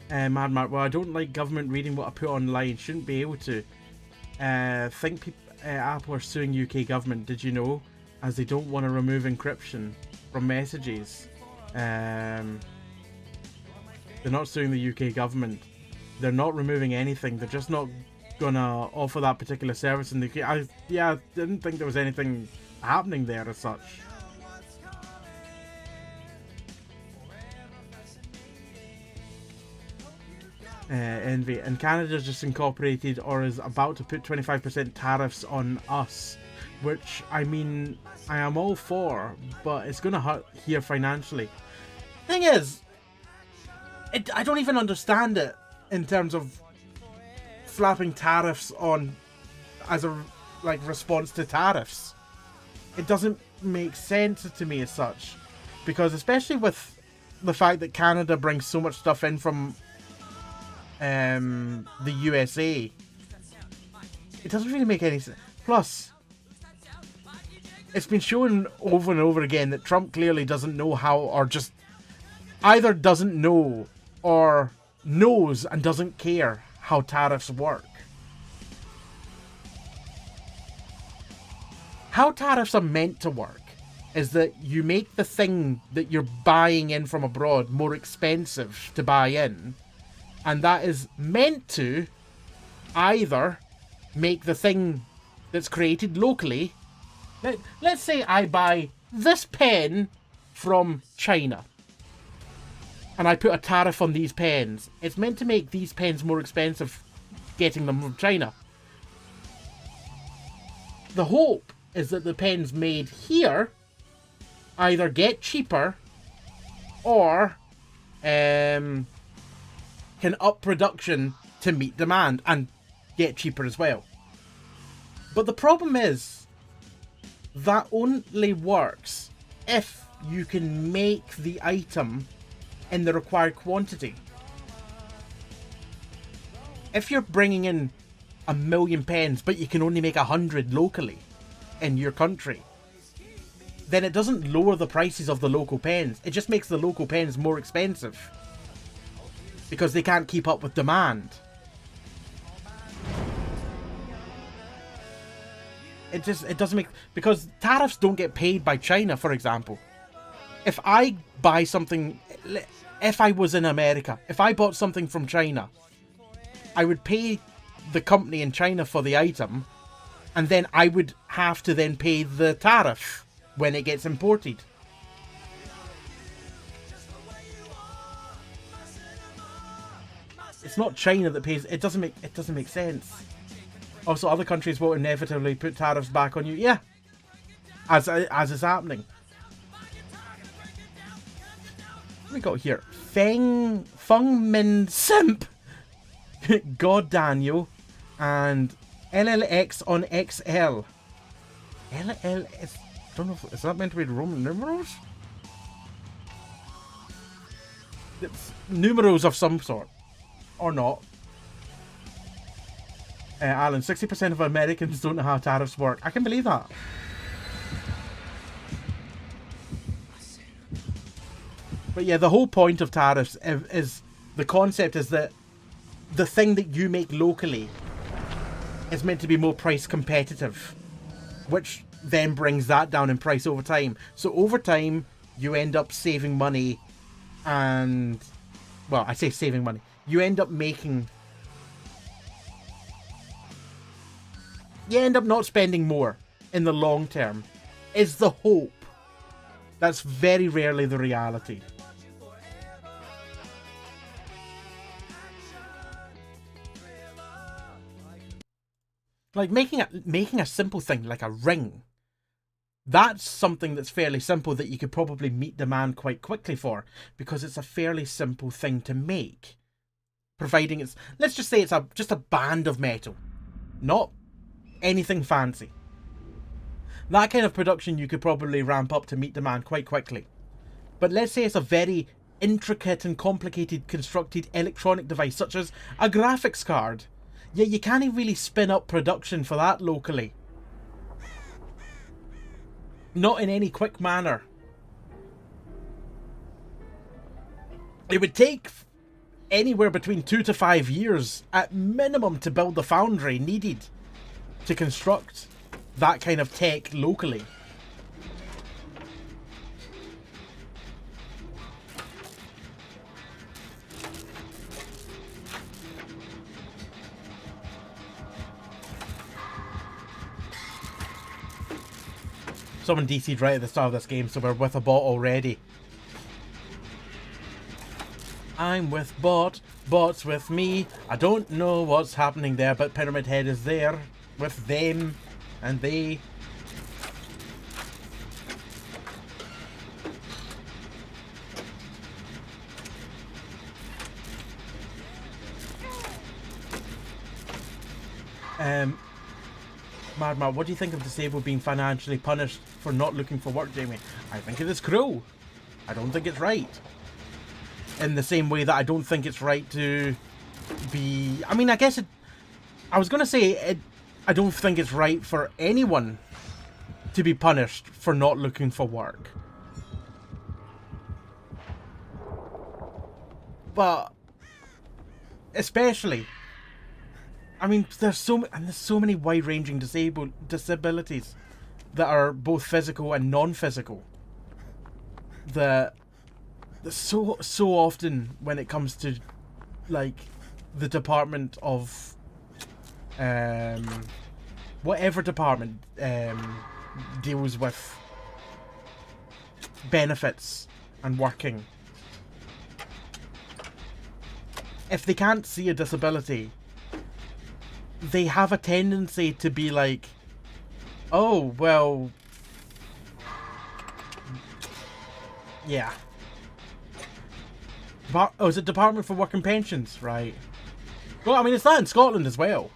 Mad Mark, well, I don't like government reading what I put online. Shouldn't be able to. Apple are suing UK government. Did you know? As they don't want to remove encryption from messages. They're not suing the UK government. They're not removing anything. They're just not gonna offer that particular service in the UK. I didn't think there was anything happening there as such. Envy. And Canada's just incorporated or is about to put 25% tariffs on us. Which, I mean, I am all for, but it's going to hurt here financially. Thing is, I don't even understand it in terms of slapping tariffs on as a response to tariffs. It doesn't make sense to me as such. Because especially with the fact that Canada brings so much stuff in from the USA, it doesn't really make any sense. Plus, it's been shown over and over again that Trump clearly doesn't know how, or just either doesn't know or knows and doesn't care how tariffs work. How tariffs are meant to work is that you make the thing that you're buying in from abroad more expensive to buy in, and that is meant to either make the thing that's created locally. Let's say I buy this pen from China and I put a tariff on these pens. It's meant to make these pens more expensive getting them from China. The hope is that the pens made here either get cheaper or can up production to meet demand and get cheaper as well. But the problem is that only works if you can make the item in the required quantity. If you're bringing in 1 million pens but you can only make 100 locally in your country, then it doesn't lower the prices of the local pens. It just makes the local pens more expensive because they can't keep up with demand. It doesn't make, because tariffs don't get paid by China, for example. If I buy something, if I was in America, if I bought something from China, I would pay the company in China for the item, and then I would have to then pay the tariff when it gets imported. It's not China that pays. It doesn't make sense. Also, other countries will inevitably put tariffs back on you. Yeah, as is happening. What we got here? Feng Min Simp, God Daniel, and LLX on XL. LLS. I don't know. Is that meant to be Roman numerals? It's numerals of some sort, or not. Alan, 60% of Americans don't know how tariffs work. I can believe that. But yeah, the whole point of tariffs is the concept is that the thing that you make locally is meant to be more price competitive, which then brings that down in price over time. So over time, you end up saving money and, well, I say saving money. You end up making... You end up not spending more in the long term, is the hope. That's very rarely the reality. Like making a simple thing like a ring, that's something that's fairly simple that you could probably meet demand quite quickly for, because it's a fairly simple thing to make. Providing it's, let's just say it's just a band of metal, not anything fancy. That kind of production you could probably ramp up to meet demand quite quickly. But let's say it's a very intricate and complicated constructed electronic device such as a graphics card. Yeah, you can't really spin up production for that locally. Not in any quick manner. It would take anywhere between 2 to 5 years at minimum to build the foundry needed to construct that kind of tech locally. Someone DC'd right at the start of this game, so we're with a bot already. I'm with bot, bot's with me. I don't know what's happening there, but Pyramid Head is there with them and they. Madma, what do you think of disabled being financially punished for not looking for work, Jamie? I think it is cruel. I don't think it's right. In the same way that I don't think it's right to be... I mean, I guess it... I was going to say, I don't think it's right for anyone to be punished for not looking for work. But... especially... I mean, there's so many wide-ranging disabilities that are both physical and non-physical. That so often when it comes to like the department of whatever department deals with benefits and working, if they can't see a disability, they have a tendency to be like, oh, well, yeah. Oh, is it Department for Work and Pensions? Right. Well, I mean, it's that in Scotland as well.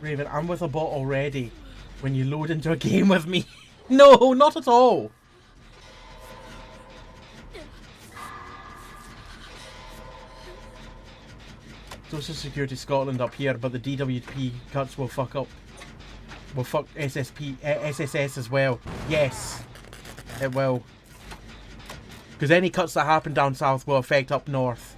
Raven, I'm with a bot already when you load into a game with me. No, not at all. Social Security Scotland up here, but the DWP cuts will fuck up. Will fuck SSS as well. Yes, it will. Because any cuts that happen down south will affect up north.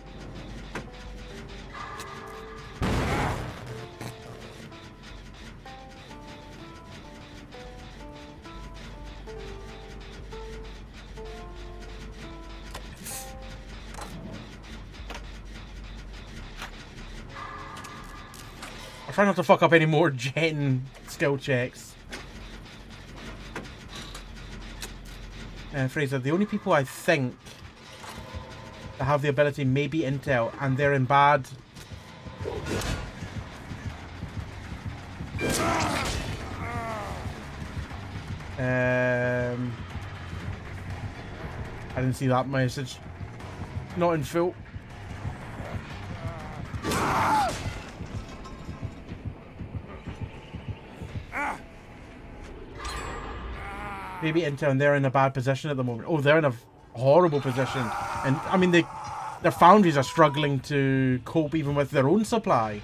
Try not to fuck up any more gen skill checks. Fraser, the only people I think that have the ability may be Intel, and they're in bad... I didn't see that message. Not in full. Maybe Intel, and they're in a bad position at the moment. Oh, they're in a horrible position. And, I mean, their foundries are struggling to cope even with their own supply.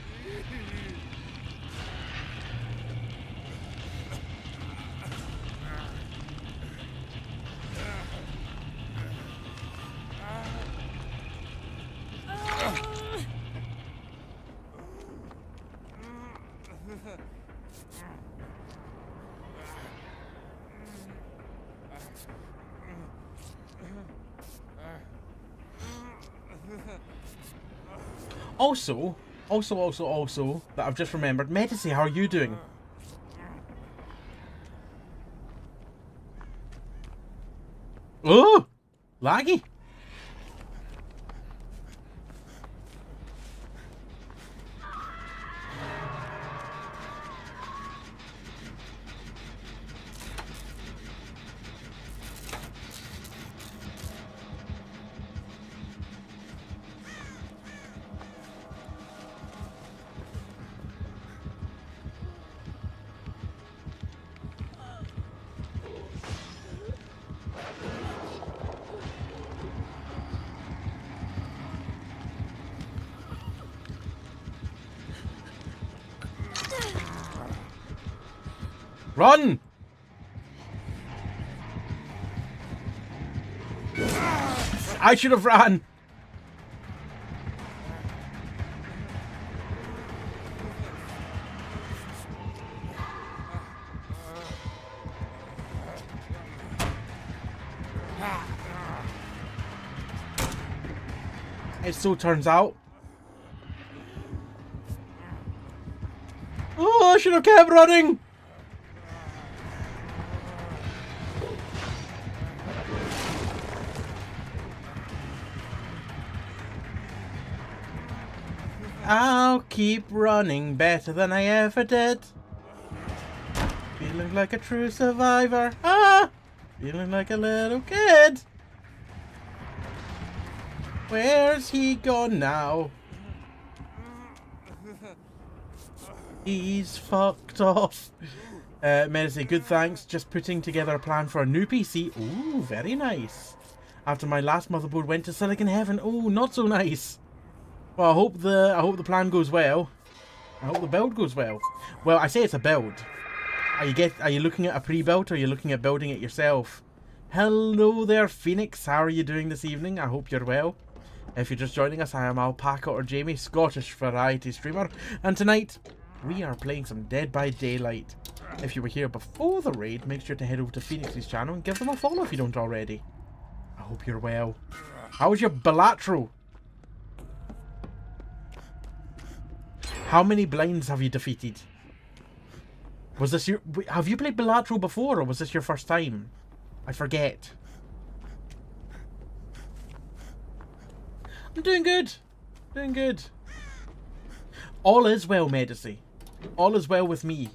Also, that I've just remembered. Medici, how are you doing? Oh! Laggy? Run! I should have ran. It so turns out. Oh, I should have kept running! I'll keep running better than I ever did. Feeling like a true survivor. Ah! Feeling like a little kid. Where's he gone now? He's fucked off. Medicine, good thanks. Just putting together a plan for a new PC. Ooh, very nice. After my last motherboard went to Silicon Heaven. Ooh, not so nice. Well, I hope the plan goes well. I hope the build goes well. Well, I say it's a build. Are you looking at a pre-build or are you looking at building it yourself? Hello there, Phoenix. How are you doing this evening? I hope you're well. If you're just joining us, I am Alpaca or Jamie, Scottish variety streamer, and tonight we are playing some Dead by Daylight. If you were here before the raid, make sure to head over to Phoenix's channel and give them a follow if you don't already. I hope you're well. How was your bilateral? How many blinds have you defeated? Was this your... Have you played bilateral before, or was this your first time? I forget. I'm doing good. Doing good. All is well, Medici. All is well with me.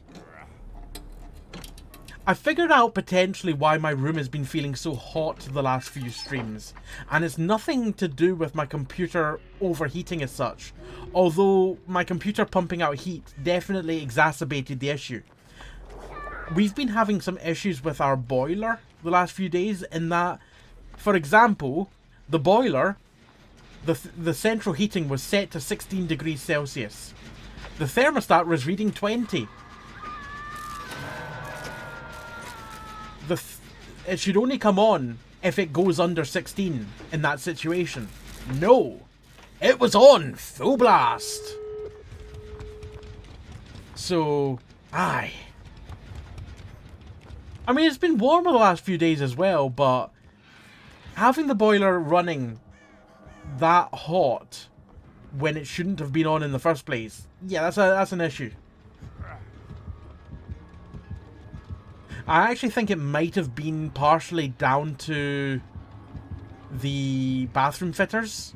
I figured out potentially why my room has been feeling so hot the last few streams. And it's nothing to do with my computer overheating as such. Although my computer pumping out heat definitely exacerbated the issue. We've been having some issues with our boiler the last few days in that, for example, the boiler, the central heating was set to 16 degrees Celsius. The thermostat was reading 20. It should only come on if it goes under 16 in that situation. No, it was on full blast. So, aye. I mean, it's been warmer the last few days as well, but having the boiler running that hot when it shouldn't have been on in the first place, yeah, that's an issue. I actually think it might have been partially down to the bathroom fitters,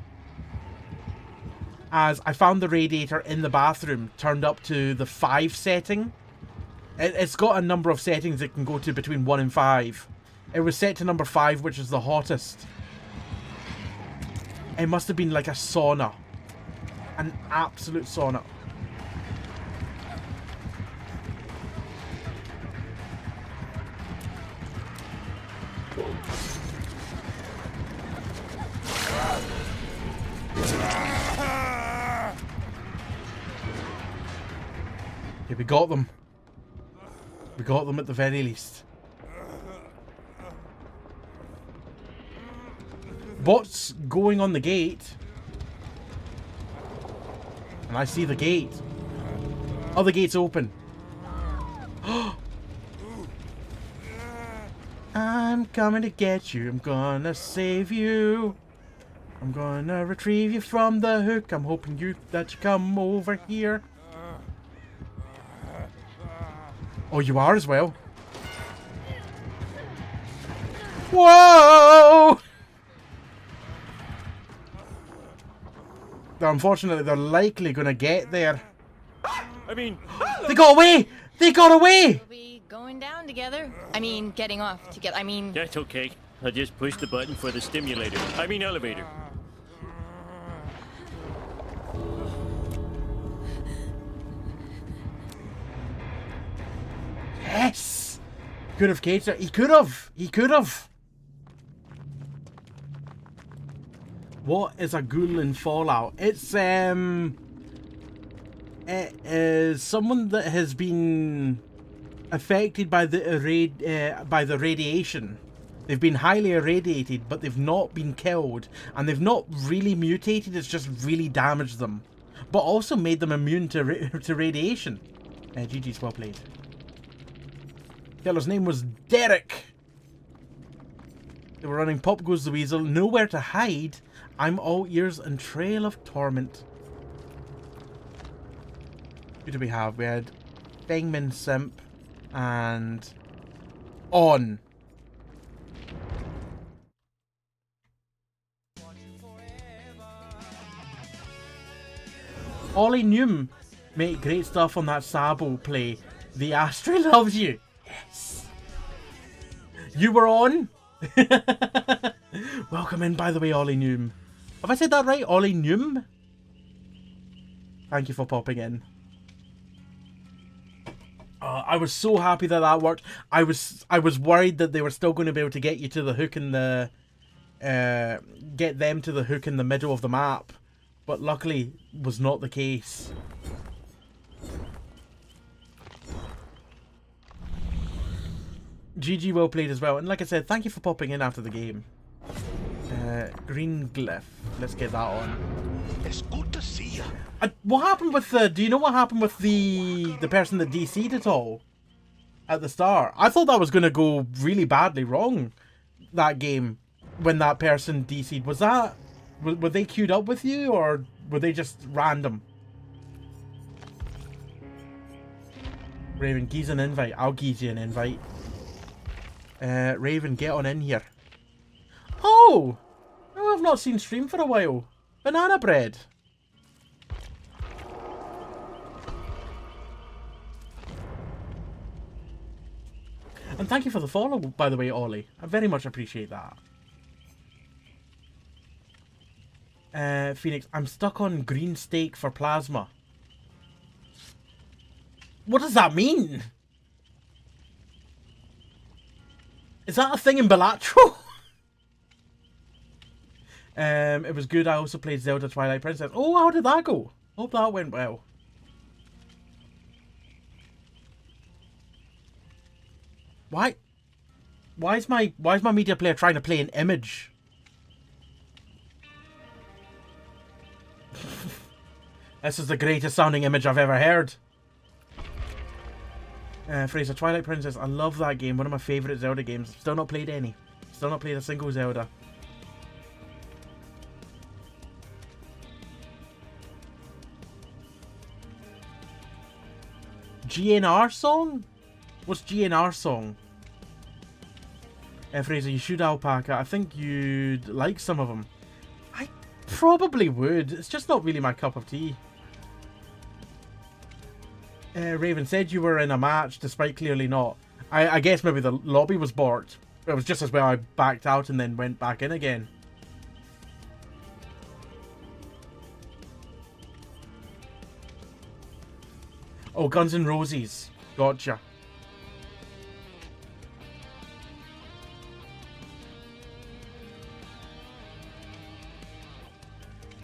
as I found the radiator in the bathroom turned up to the 5 setting. It's got a number of settings it can go to between 1 and 5. It was set to number 5, which is the hottest. It must have been like a sauna. An absolute sauna. Yeah, we got them. We got them at the very least. What's going on the gate? And I see the gate. Oh, the gate's open. I'm coming to get you. I'm gonna save you. I'm gonna retrieve you from the hook. I'm hoping that you come over here. Oh, you are as well. Whoa! Unfortunately, they're likely going to get there. I mean... They got away! They got away! We'll be going down together. I mean, getting off together. I mean... That's okay. I just pushed the button for the stimulator. I mean elevator. Yes! Could have catered. He could have. He could have. What is a ghoul in Fallout? It's it is someone that has been affected by the radiation. They've been highly irradiated, but they've not been killed, and they've not really mutated. It's just really damaged them, but also made them immune to radiation. GG's, well played. Killer's name was Derek. They were running Pop Goes the Weasel, Nowhere to Hide, I'm All Ears, and Trail of Torment. Who do we have? We had Fengmin Simp and On. Ollie Newm made great stuff on that Sabo play. The Astra loves you. Yes. You were on? Welcome in, by the way, Ollie Newm. Have I said that right? Ollie Newm? Thank you for popping in. I was so happy that that worked. I was worried that they were still going to be able to get you to the hook in the... get them to the hook in the middle of the map. But luckily, was not the case. GG, well played as well. And like I said, thank you for popping in after the game. Green Glyph. Let's get that on. It's good to see you. What happened with the... Do you know what happened with the person that DC'd it all? At the start? I thought that was going to go really badly wrong. That game. When that person DC'd. Was that... Were they queued up with you? Or were they just random? Raven, geez an invite. I'll geez you an invite. Raven, get on in here. Oh! No, I've not seen stream for a while. Banana bread. And thank you for the follow, by the way, Ollie. I very much appreciate that. Phoenix, I'm stuck on green steak for plasma. What does that mean? Is that a thing in Balatro? It was good. I also played Zelda Twilight Princess. Oh, how did that go? Hope that went well. Why is my media player trying to play an image? This is the greatest sounding image I've ever heard. Fraser, Twilight Princess. I love that game. One of my favourite Zelda games. Still not played any. Still not played a single Zelda. GNR song? What's GNR song? Fraser, you should alpaca. I think you'd like some of them. I probably would. It's just not really my cup of tea. Raven said you were in a match, despite clearly not. I guess maybe the lobby was borked. It was just as well I backed out and then went back in again. Oh, Guns N' Roses. Gotcha.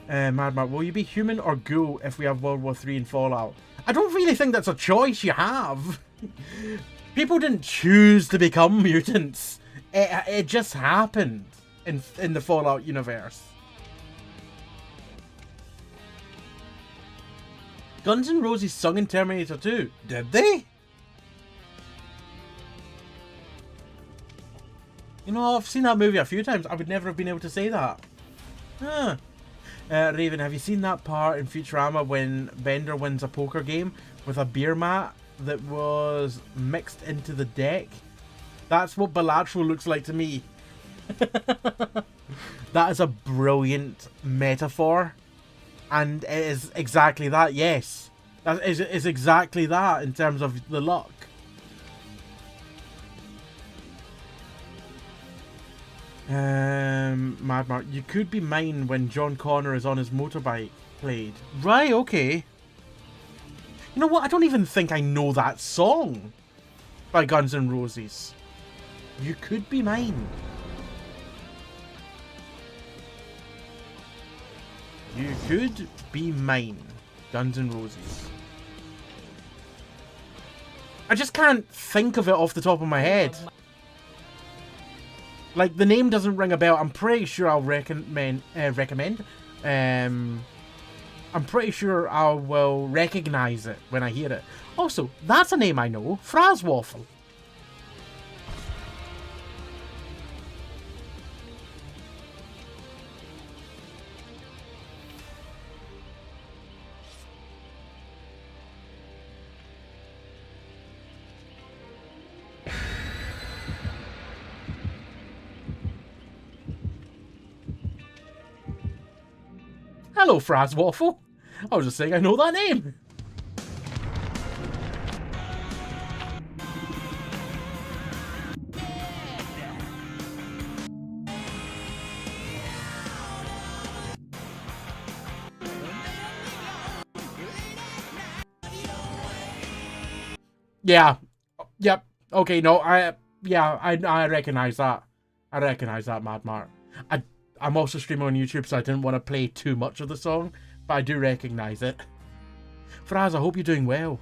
Mad Mark, will you be human or ghoul if we have World War III and Fallout? I don't really think that's a choice you have. People didn't choose to become mutants. It just happened in the Fallout universe. Guns N' Roses sung in Terminator 2. Did they? You know, I've seen that movie a few times. I would never have been able to say that. Huh. Raven, have you seen that part in Futurama when Bender wins a poker game with a beer mat that was mixed into the deck? That's what Balatro looks like to me. That is a brilliant metaphor. And it is exactly that, yes. That is exactly that in terms of the luck. Mad Mark, you could be mine when John Connor is on his motorbike played. Right, okay. You know what? I don't even think I know that song by Guns N' Roses. You could be mine. You could be mine. Guns N' Roses. I just can't think of it off the top of my head. Like, the name doesn't ring a bell. I'm pretty sure I'll recommend. I'm pretty sure I will recognize it when I hear it. Also, that's a name I know. Fraswaffle. hello, Fraz Waffle. I was just saying I know that name. Yeah. Yep. Okay, no, I recognize that. I recognize that, Mad Mart. I'm also streaming on YouTube, so I didn't want to play too much of the song, but I do recognize it. Fraz, I hope you're doing well.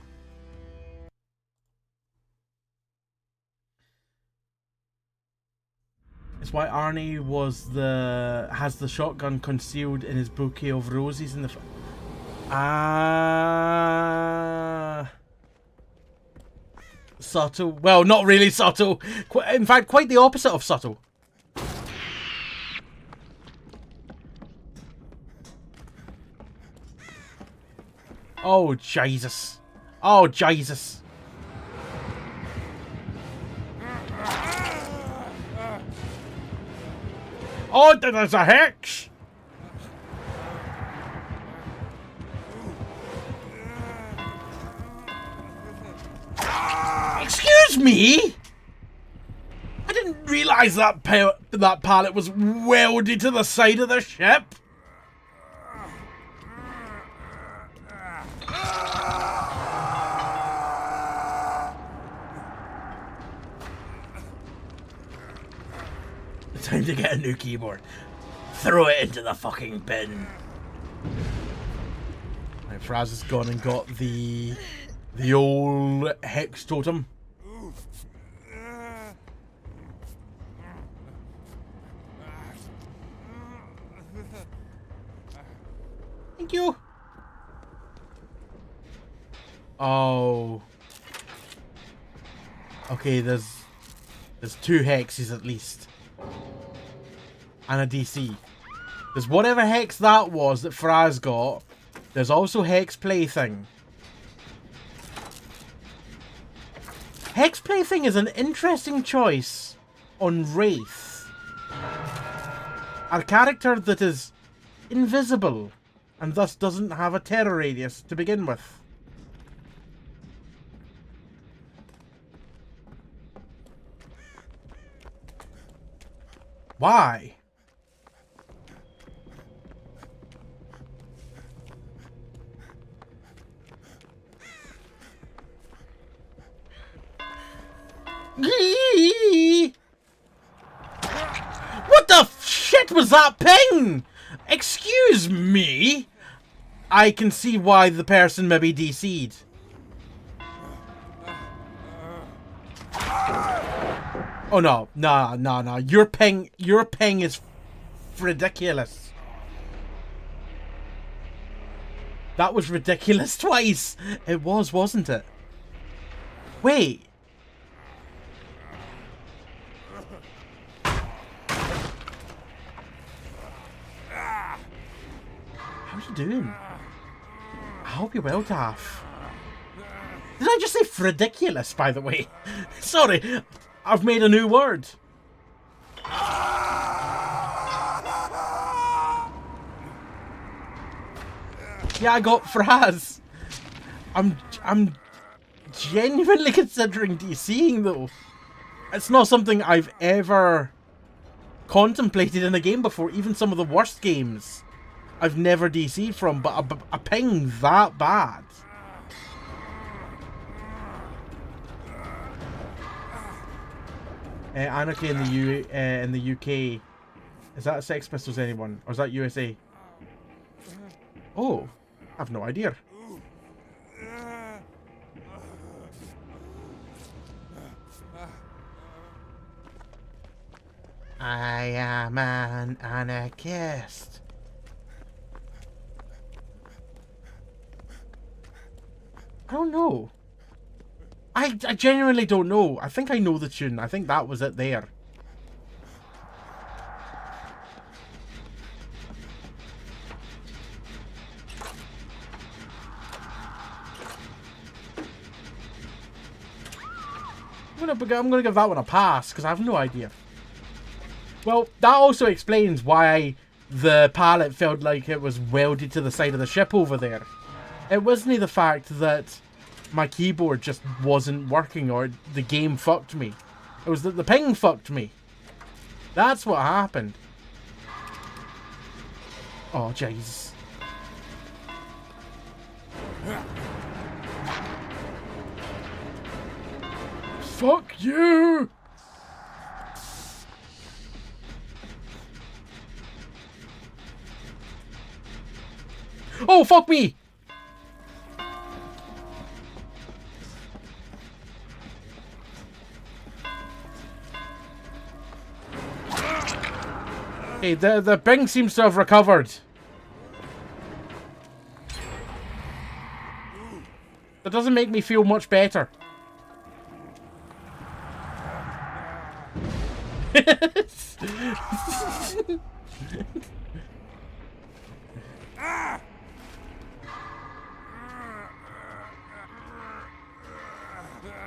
It's why Arnie has the shotgun concealed in his bouquet of roses in the subtle. Well, not really subtle. In fact, quite the opposite of subtle. Oh, Jesus. Oh, Jesus. Oh, there's a hex! Excuse me? I didn't realise that pallet was welded to the side of the ship. Time to get a new keyboard. Throw it into the fucking bin. Right, Fraz has gone and got the old hex totem. Thank you. Oh. Okay, there's 2 hexes at least. And a DC. There's whatever hex that was that Fraz got. There's also Hex Plaything. Hex Plaything is an interesting choice on Wraith. A character that is invisible and thus doesn't have a terror radius to begin with. Why? What the shit was that ping? Excuse me? I can see why the person maybe DC'd. Oh no, no. Your ping is ridiculous. That was ridiculous twice. It was, wasn't it? Wait. How are you doing? I hope you're well, Daff. Did I just say ridiculous, by the way? Sorry, I've made a new word. Yeah, I got Fraz. I'm genuinely considering DCing though. It's not something I've ever contemplated in a game before. Even some of the worst games I've never DC'd from, but a ping that bad. Anarchy in the UK. Is that Sex Pistols anyone? Or is that USA? Oh, I have no idea. I am an anarchist. I don't know. I genuinely don't know. I think I know the tune. I think that was it there. I'm gonna give that one a pass because I have no idea. Well, that also explains why the pallet felt like it was welded to the side of the ship over there. It wasn't the fact that my keyboard just wasn't working or the game fucked me. It was that the ping fucked me. That's what happened. Oh, jeez. Fuck you! Oh, fuck me! Hey, the ping seems to have recovered. That doesn't make me feel much better.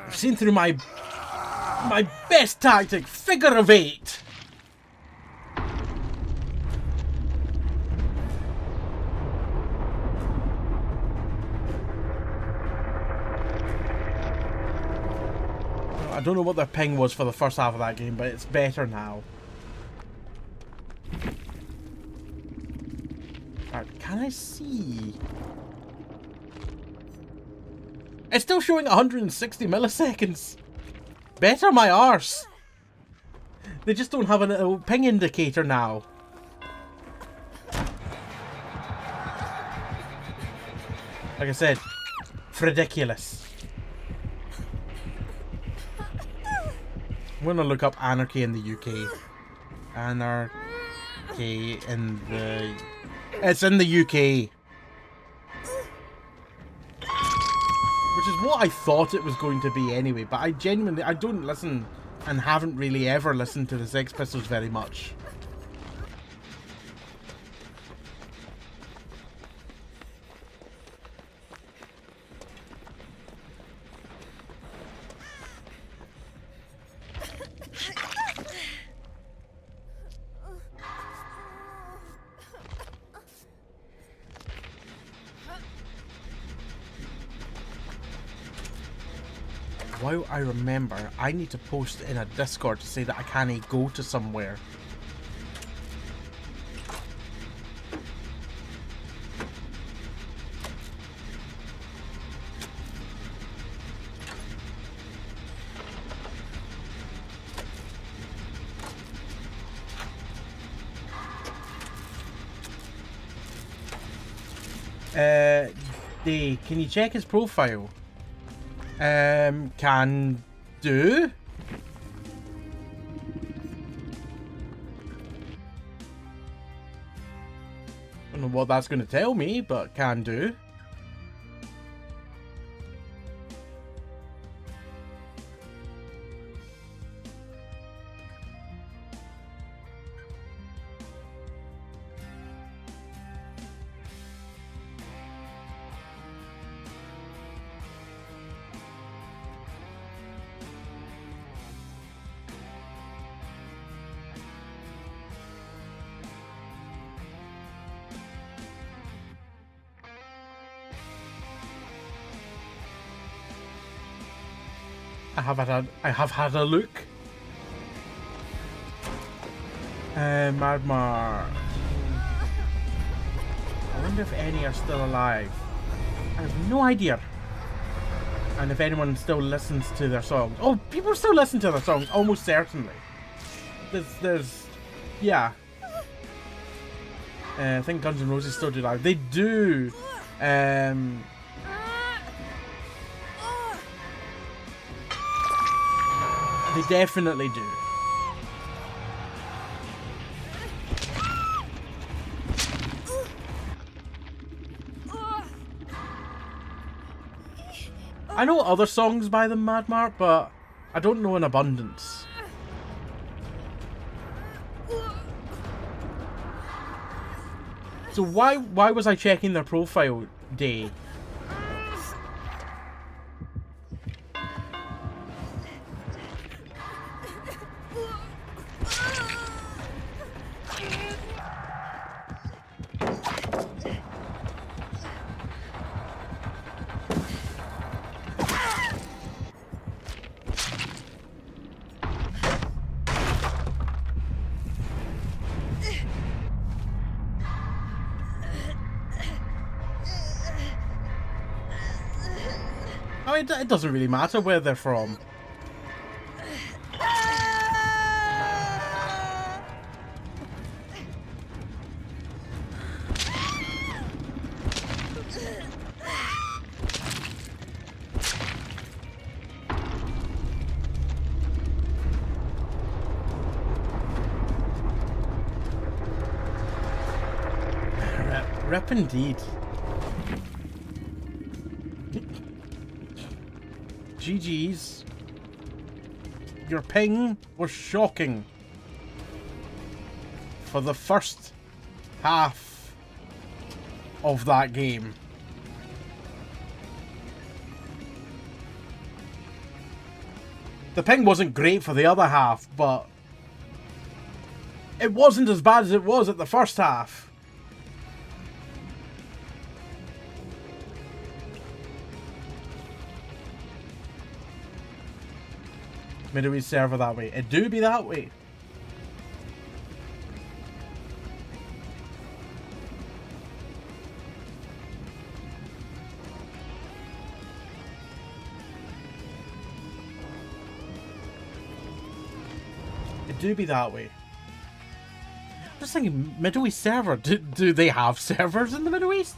I've seen through my best tactic, figure of 8. I don't know what their ping was for the first half of that game, but it's better now. Right, can I see? It's still showing 160 milliseconds. Better my arse. They just don't have a little ping indicator now. Like I said, ridiculous. I'm gonna look up anarchy in the UK. Anarchy in the... It's in the UK. Which is what I thought it was going to be anyway, but I don't listen and haven't really ever listened to the Sex Pistols very much. While I remember, I need to post in a Discord to say that I can't go to somewhere. Can you check his profile? Can do. I don't know what that's going to tell me, but can do. I have had a look. Madmar. I wonder if any are still alive. I have no idea. And if anyone still listens to their songs. Oh, people still listen to their songs, almost certainly. Yeah. I think Guns N' Roses still do live. They do. They definitely do. I know other songs by them, Madmark, but I don't know in abundance. So why was I checking their profile, Day? it doesn't really matter where they're from. Rip indeed. GG's. Your ping was shocking. For the first half of that game. The ping wasn't great for the other half, but it wasn't as bad as it was at the first half. Middle East server that way. It do be that way. It do be that way. I'm just thinking, Middle East server. Do they have servers in the Middle East?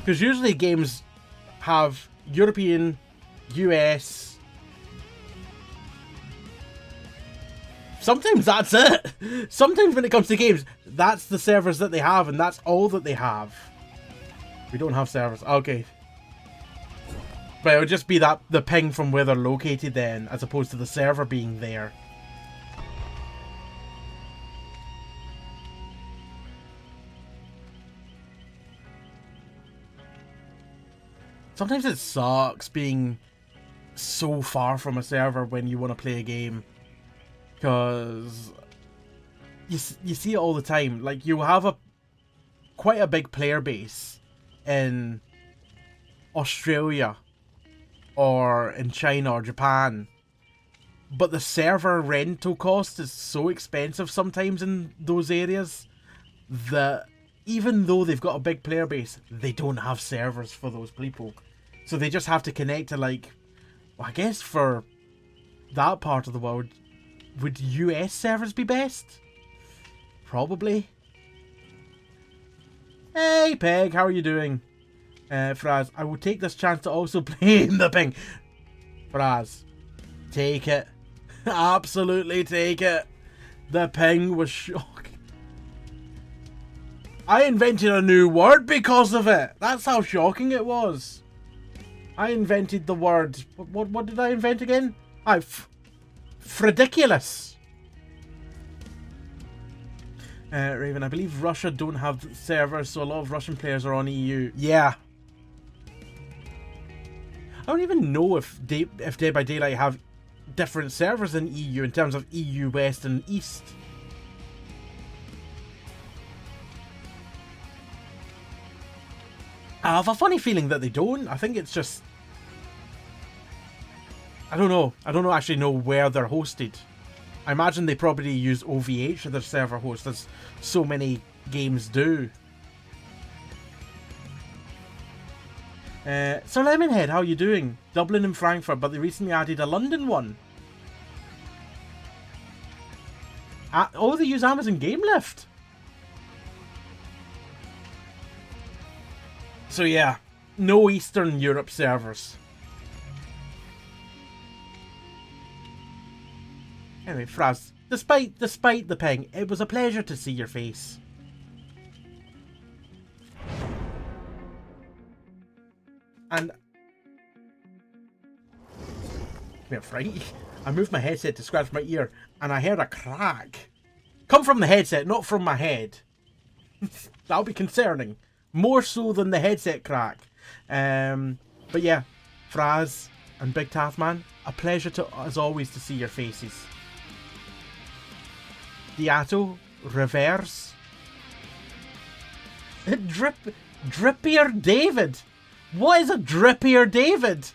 Because usually games have European, US. Sometimes that's it. Sometimes when it comes to games, that's the servers that they have, and that's all that they have. We don't have servers. Okay. But it would just be that the ping from where they're located then, as opposed to the server being there. Sometimes it sucks being so far from a server when you want to play a game, because you see it all the time. Like, you have quite a big player base in Australia or in China or Japan, but the server rental cost is so expensive sometimes in those areas that even though they've got a big player base, they don't have servers for those people. So they just have to connect to, like, well, I guess for that part of the world, would US servers be best? Probably. Hey, Peg, how are you doing? Fraz, I will take this chance to also play in the ping. Fraz, take it. Absolutely take it. The ping was shocking. I invented a new word because of it. That's how shocking it was. I invented the word. What did I invent again? Fridiculous. Raven, I believe Russia don't have servers, so a lot of Russian players are on EU. Yeah. I don't even know if Dead by Daylight have different servers in EU in terms of EU West and East. I have a funny feeling that they don't. I think it's just... I don't know. I don't actually know where they're hosted. I imagine they probably use OVH as their server host, as so many games do. So Lemonhead, how are you doing? Dublin and Frankfurt, but they recently added a London one. Oh, they use Amazon Game Lift. So yeah, no Eastern Europe servers. Anyway, Fraz, despite the ping, it was a pleasure to see your face. And come here, right? I moved my headset to scratch my ear, and I heard a crack. Come from the headset, not from my head. That'll be concerning. More so than the headset crack. But yeah, Fraz and Big Tathman, a pleasure to, as always, to see your faces. Diato, reverse. Drippier David. What is a Drippier David?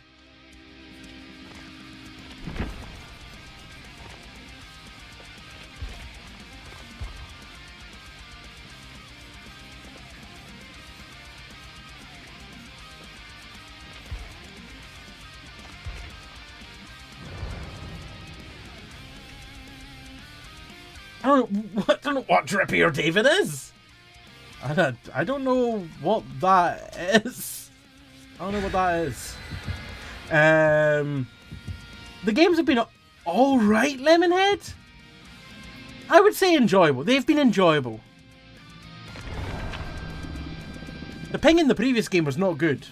I don't know what Drippy or David is. I don't know what that is. I don't know what that is. The games have been alright, Lemonhead. I would say enjoyable. They've been enjoyable. The ping in the previous game was not good.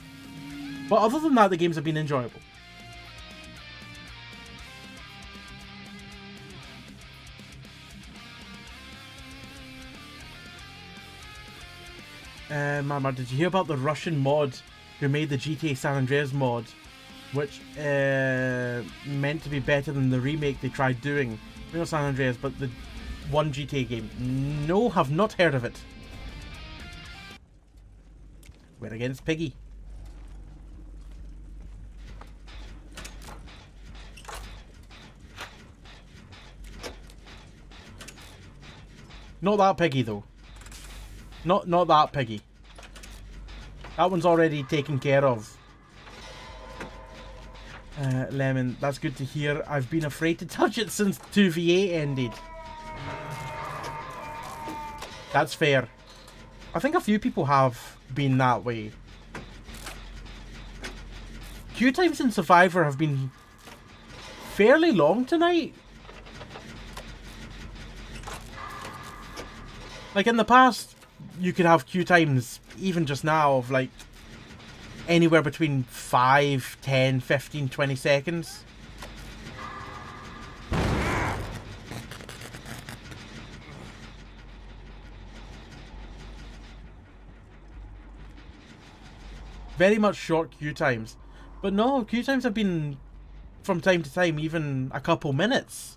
But other than that, the games have been enjoyable. Mama, did you hear about the Russian mod who made the GTA San Andreas mod, which meant to be better than the remake they tried doing? Not San Andreas, but the one GTA game. No, have not heard of it. We're against Piggy. Not that Piggy though. Not that Piggy. That one's already taken care of. Lemon, that's good to hear. I've been afraid to touch it since 2v8 ended. That's fair. I think a few people have been that way. Queue times in Survivor have been fairly long tonight. Like in the past, you could have queue times, even just now, of like anywhere between 5, 10, 15, 20 seconds. Very much short queue times. But no, queue times have been, from time to time, even a couple minutes.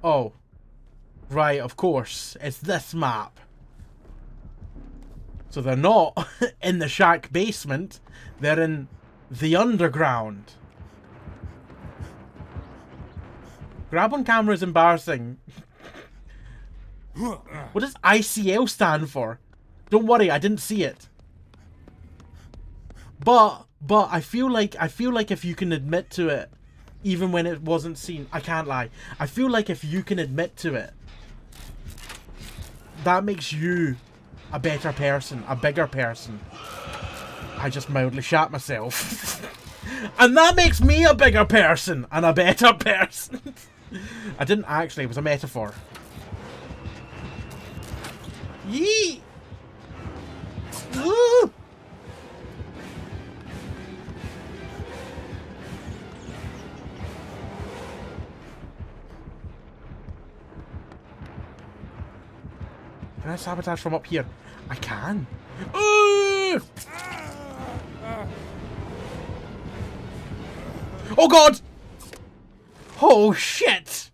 Oh. Right, of course. It's this map. So they're not in the shack basement. They're in the underground. Grab on camera is embarrassing. What does ICL stand for? Don't worry, I didn't see it. But I feel like if you can admit to it, even when it wasn't seen, I can't lie. I feel like if you can admit to it, that makes you a better person, a bigger person. I just mildly shat myself. And that makes me a bigger person and a better person. I didn't actually, it was a metaphor. Yee! Woo! Can I sabotage from up here? I can. Ooh! Oh god! Oh shit!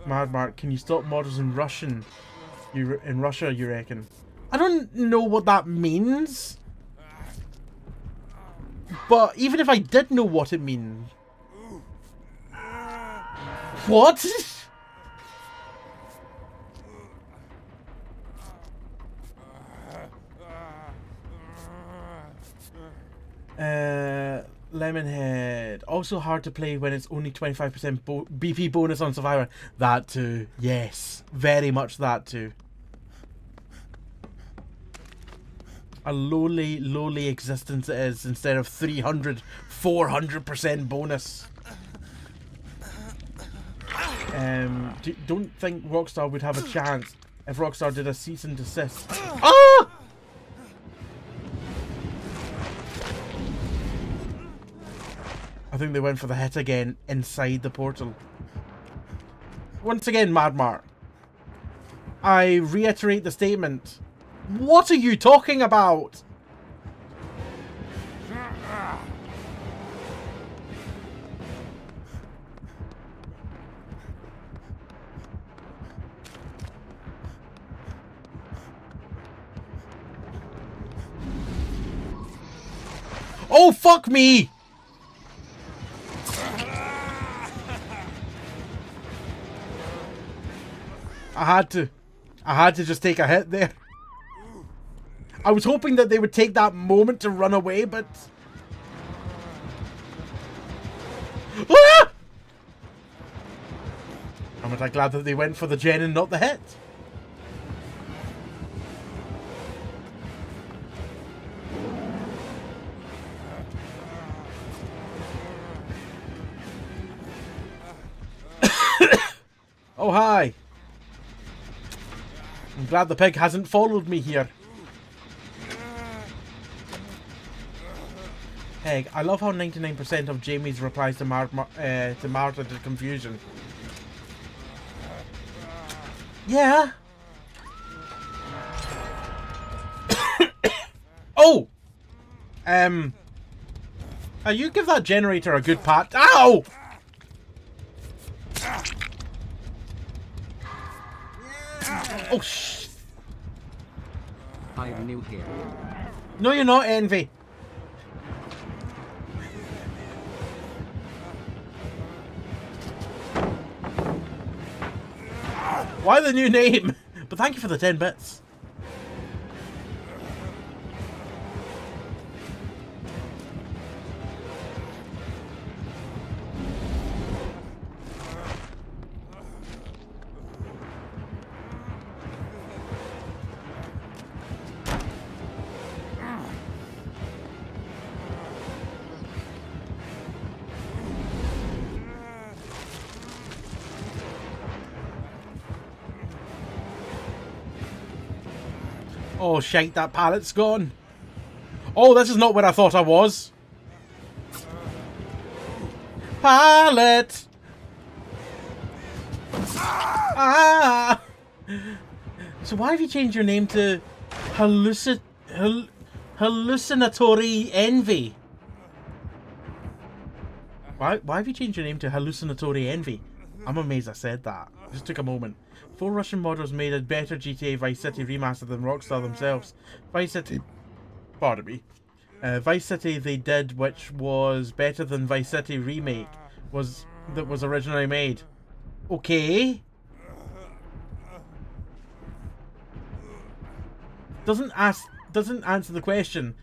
Mad Mark, can you stop models in Russian? In Russia, you reckon? I don't know what that means. But even if I did know what it means. What? Lemonhead. Also hard to play when it's only 25% BP bonus on Survivor. That too. Yes. Very much that too. A lowly existence it is instead of 300, 400% bonus. Don't think Rockstar would have a chance if Rockstar did a cease and desist. Ah! I think they went for the hit again inside the portal. Once again, Madmar, I reiterate the statement. What are you talking about? Oh, fuck me! I had to just take a hit there. I was hoping that they would take that moment to run away, but... Ah! I'm glad that they went for the gen and not the hit. Oh, hi. I'm glad the pig hasn't followed me here. Peg, I love how 99% of Jamie's replies to Martha did confusion. Yeah. Oh! You give that generator a good pat. Ow! Oh, shh. I'm new here. No, you're not, Envy. Why the new name? But thank you for the 10 bits. Oh shite, that pallet's gone. Oh, this is not where I thought I was. Pallet! Ah! So why have you changed your name to Hallucinatory Envy? Why have you changed your name to Hallucinatory Envy? I'm amazed I said that. It just took a moment. 4 Russian modders made a better GTA Vice City remaster than Rockstar themselves. Vice City... Pardon me. Vice City they did, which was better than Vice City Remake that was originally made. Okay. Doesn't answer the question.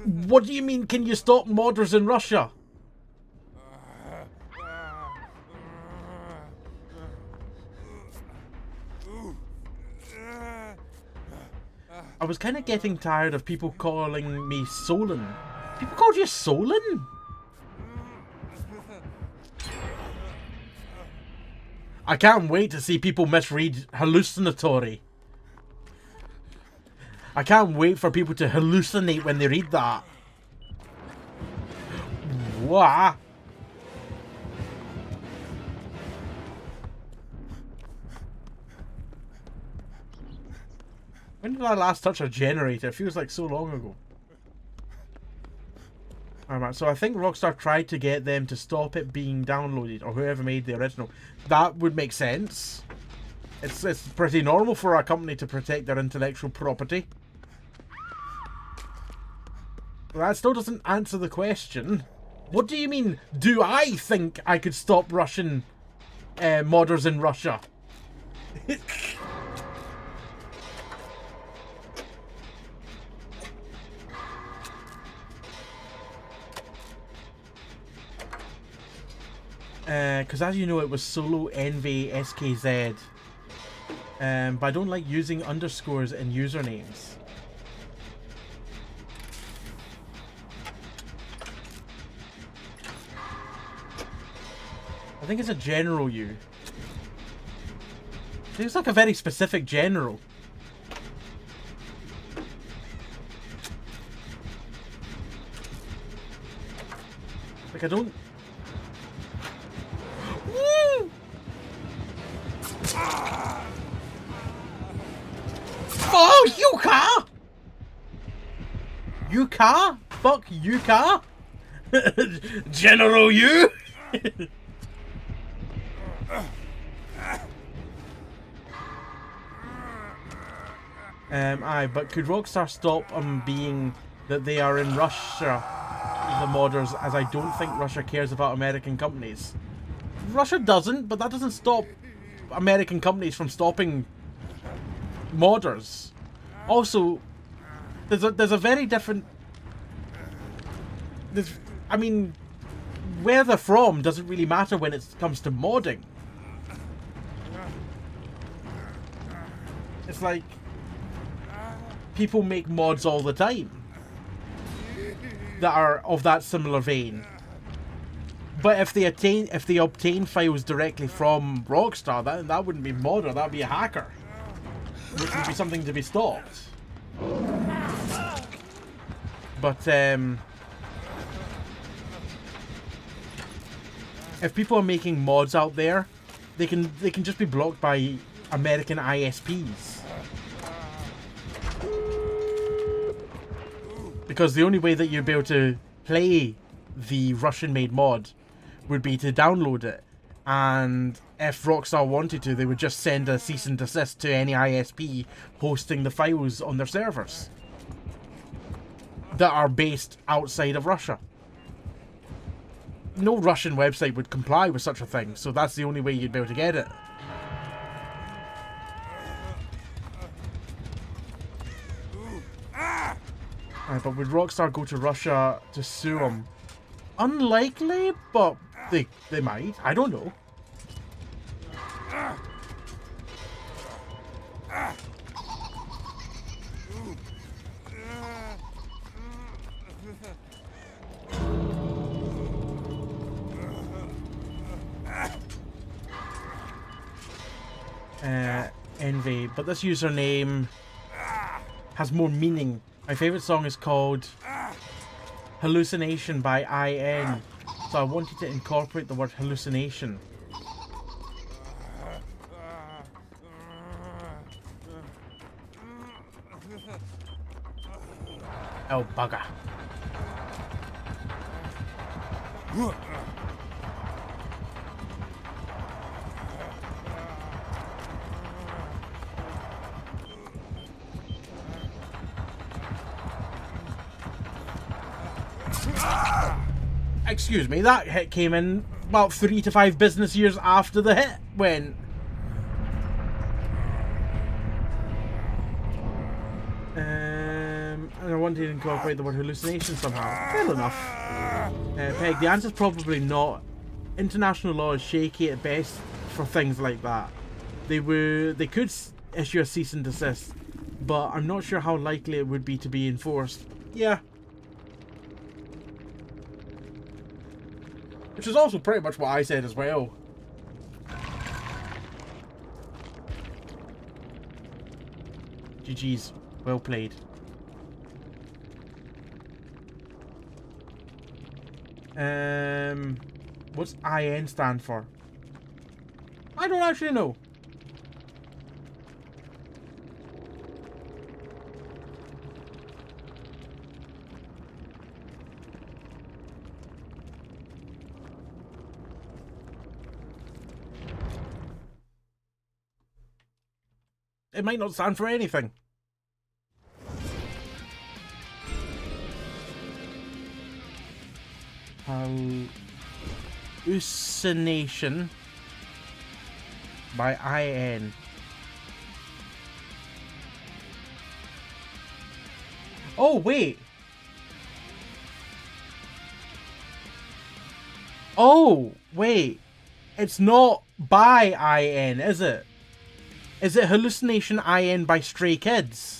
What do you mean, can you stop modders in Russia? I was kind of getting tired of people calling me Solon. People called you Solon? I can't wait to see people misread hallucinatory. I can't wait for people to hallucinate when they read that. What? When did I last touch a generator? It feels like so long ago. Alright, so I think Rockstar tried to get them to stop it being downloaded, or whoever made the original. That would make sense. It's pretty normal for a company to protect their intellectual property. But that still doesn't answer the question. What do you mean, do I think I could stop Russian modders in Russia? Because as you know, it was Solo Envy SKZ. But I don't like using underscores in usernames. I think it's a general U. Seems like a very specific general. Like I don't... Oh, Yuka! Yuka? Fuck Yuka? General you? Aye, but could Rockstar stop being that they are in Russia, the modders, as I don't think Russia cares about American companies. Russia doesn't, but that doesn't stop American companies from stopping modders. Also, there's a very different... I mean, where they're from doesn't really matter when it comes to modding. It's like people make mods all the time that are of that similar vein. But if they obtain files directly from Rockstar, that wouldn't be modder, that'd be a hacker, which would be something to be stopped. But if people are making mods out there, they can just be blocked by American ISPs. Because the only way that you'd be able to play the Russian-made mod would be to download it. And if Rockstar wanted to, they would just send a cease and desist to any ISP hosting the files on their servers that are based outside of Russia. No Russian website would comply with such a thing, so that's the only way you'd be able to get it. But would Rockstar go to Russia to sue them? Unlikely, but they might. I don't know. Envy, but this username has more meaning. My favourite song is called Hallucination by IN, so I wanted to incorporate the word hallucination. Oh, bugger. Excuse me, that hit came in about 3 to 5 business years after the hit went. And I wanted to incorporate the word hallucination somehow. Fair enough. Peg, the answer's probably not. International law is shaky at best for things like that. They could issue a cease and desist, but I'm not sure how likely it would be to be enforced. Yeah. Which is also pretty much what I said as well. GG's. Well played. What's IN stand for? I don't actually know. It might not stand for anything. Hallucination by IN. Oh, wait. Oh, wait. It's not by IN, is it? Is it Hallucination IN by Stray Kids?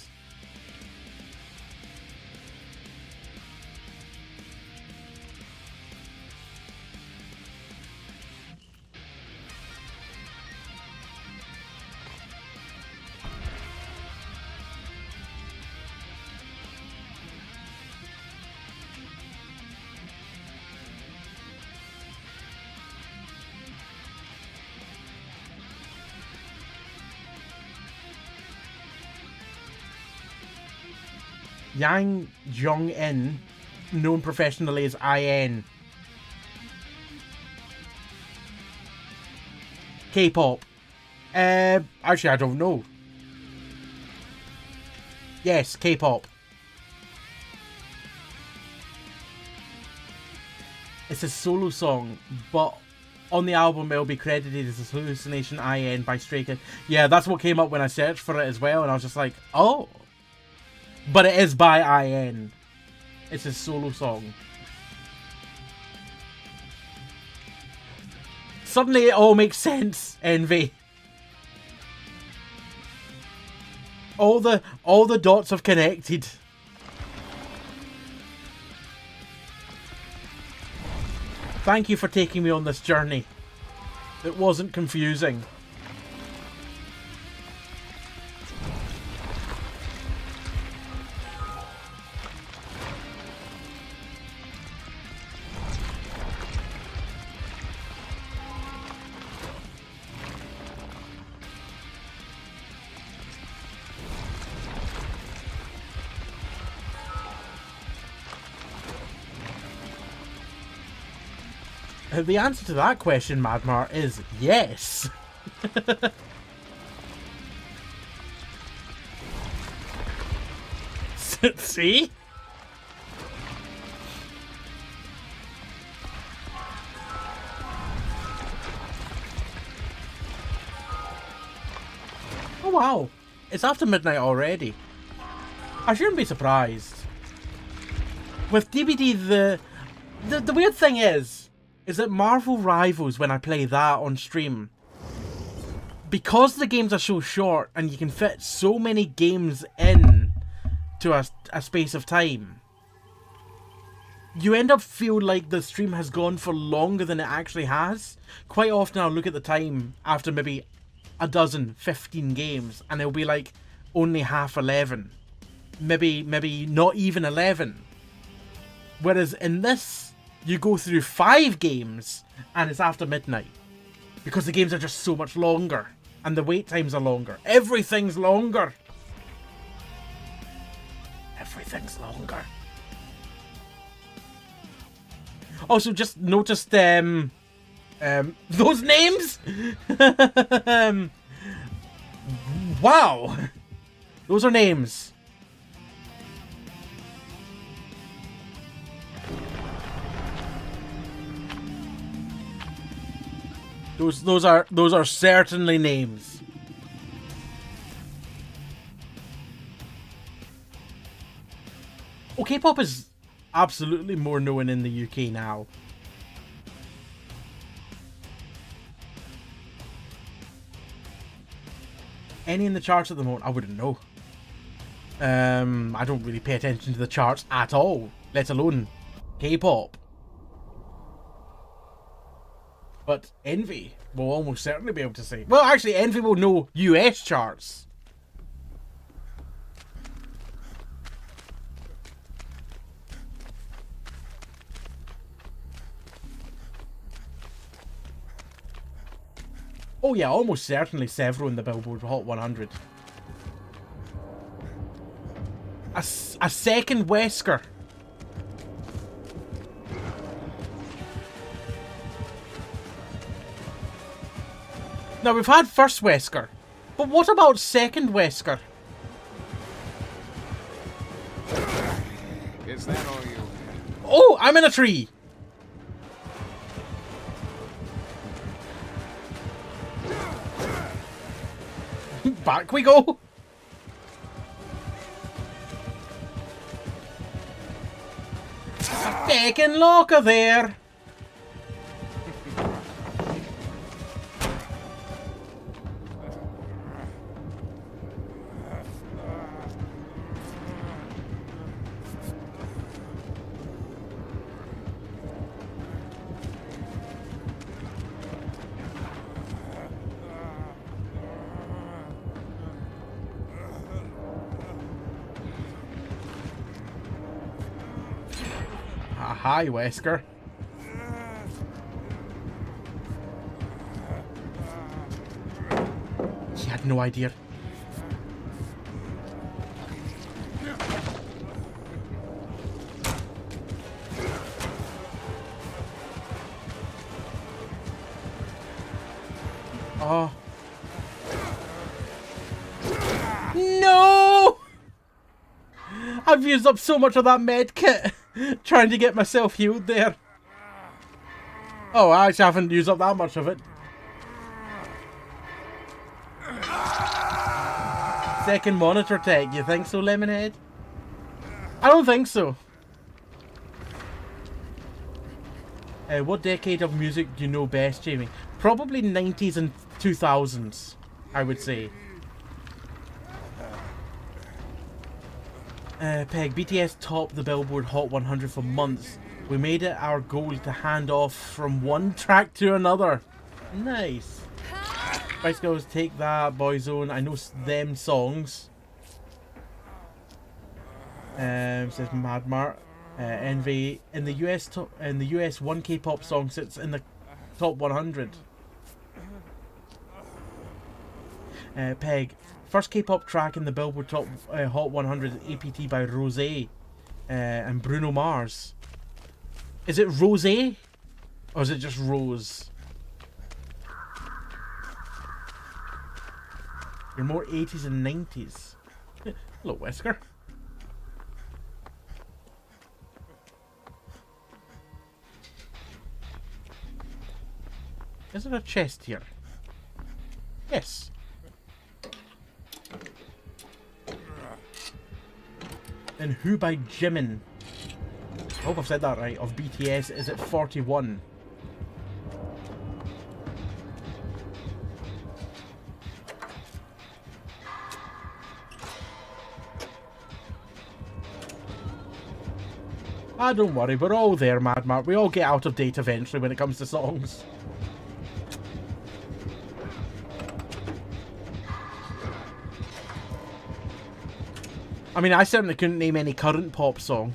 Yang Jong-in, known professionally as IN. K-pop. Actually, I don't know. Yes, K-pop. It's a solo song, but on the album it'll be credited as Hallucination IN by Stray Kids. Yeah, that's what came up when I searched for it as well, and I was just like, oh. But it is by IN. It's a solo song. Suddenly it all makes sense, Envy. All the dots have connected. Thank you for taking me on this journey. It wasn't confusing. The answer to that question, Madmar, is yes. See? Oh wow, it's after midnight already. I shouldn't be surprised. With DBD, the weird thing is that Marvel Rivals, when I play that on stream, because the games are so short and you can fit so many games in to a space of time, you end up feeling like the stream has gone for longer than it actually has. Quite often I'll look at the time after maybe a dozen, 15 games, and it'll be like only half 11. Maybe not even 11. Whereas in this, you go through 5 games and it's after midnight. Because the games are just so much longer. And the wait times are longer. Everything's longer. Everything's longer. Also, just noticed those names. Wow. Those are names. Those are certainly names. Oh, K-pop is absolutely more known in the UK now. Any in the charts at the moment? I wouldn't know. I don't really pay attention to the charts at all, let alone K-pop. But Envy will almost certainly be able to say. Well, actually, Envy will know US charts. Oh yeah, almost certainly several in the Billboard Hot 100. A second Wesker. Now, we've had first Wesker, but what about second Wesker? Is that all you? Oh, I'm in a tree! Back we go! A fucking locker there! Hi, Wesker. He had no idea. Oh. No! I've used up so much of that med kit trying to get myself healed there. Oh, I actually haven't used up that much of it. Second monitor tech, you think so, Lemonhead? I don't think so. What decade of music do you know best, Jamie? Probably 90s and 2000s, I would say. Peg, BTS topped the Billboard Hot 100 for months. We made it our goal to hand off from one track to another. Nice. Spice Girls, Take That, Boyzone. I know them songs. Says Mad Mart. Envy. In the US, one K-pop song sits in the top 100. Peg. First K-pop track in the Billboard Top Hot 100 APT by Rosé and Bruno Mars. Is it Rosé? Or is it just Rose? You're more 80s and 90s. Hello, Wesker. Is there a chest here? Yes. And Who by Jimin. I hope I've said that right. Of BTS is at 41. Ah, don't worry, we're all there, Mad Mark. We all get out of date eventually when it comes to songs. I mean, I certainly couldn't name any current pop song.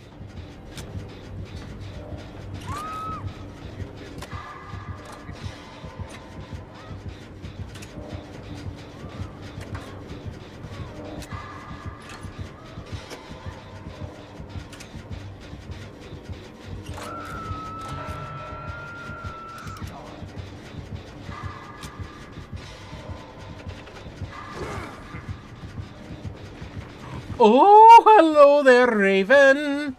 Oh, hello there, Raven.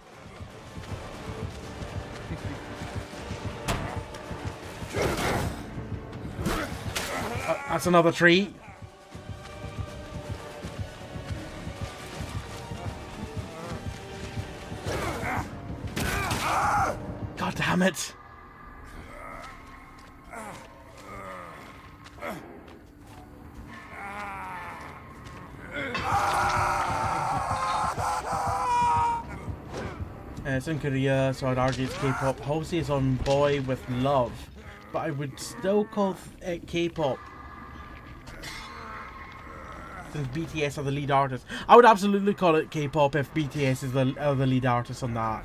That's another treat. God damn it. It's in Korea, so I'd argue it's K-pop. Halsey is on Boy with Love, but I would still call it K-pop since BTS are the lead artist. I would absolutely call it K-pop if BTS is the lead artist on that.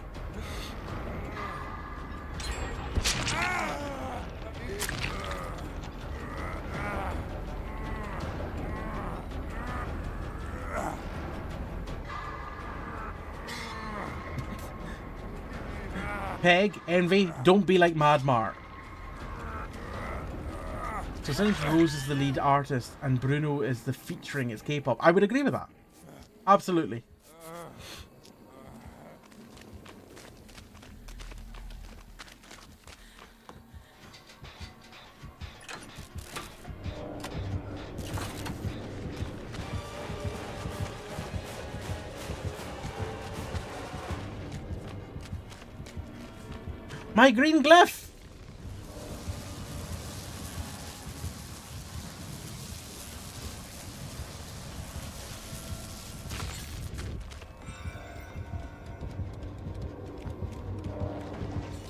Peg, Envy, don't be like Mad Mart. So since Rose is the lead artist and Bruno is the featuring, it's K-pop. I would agree with that. Absolutely. My green glyph!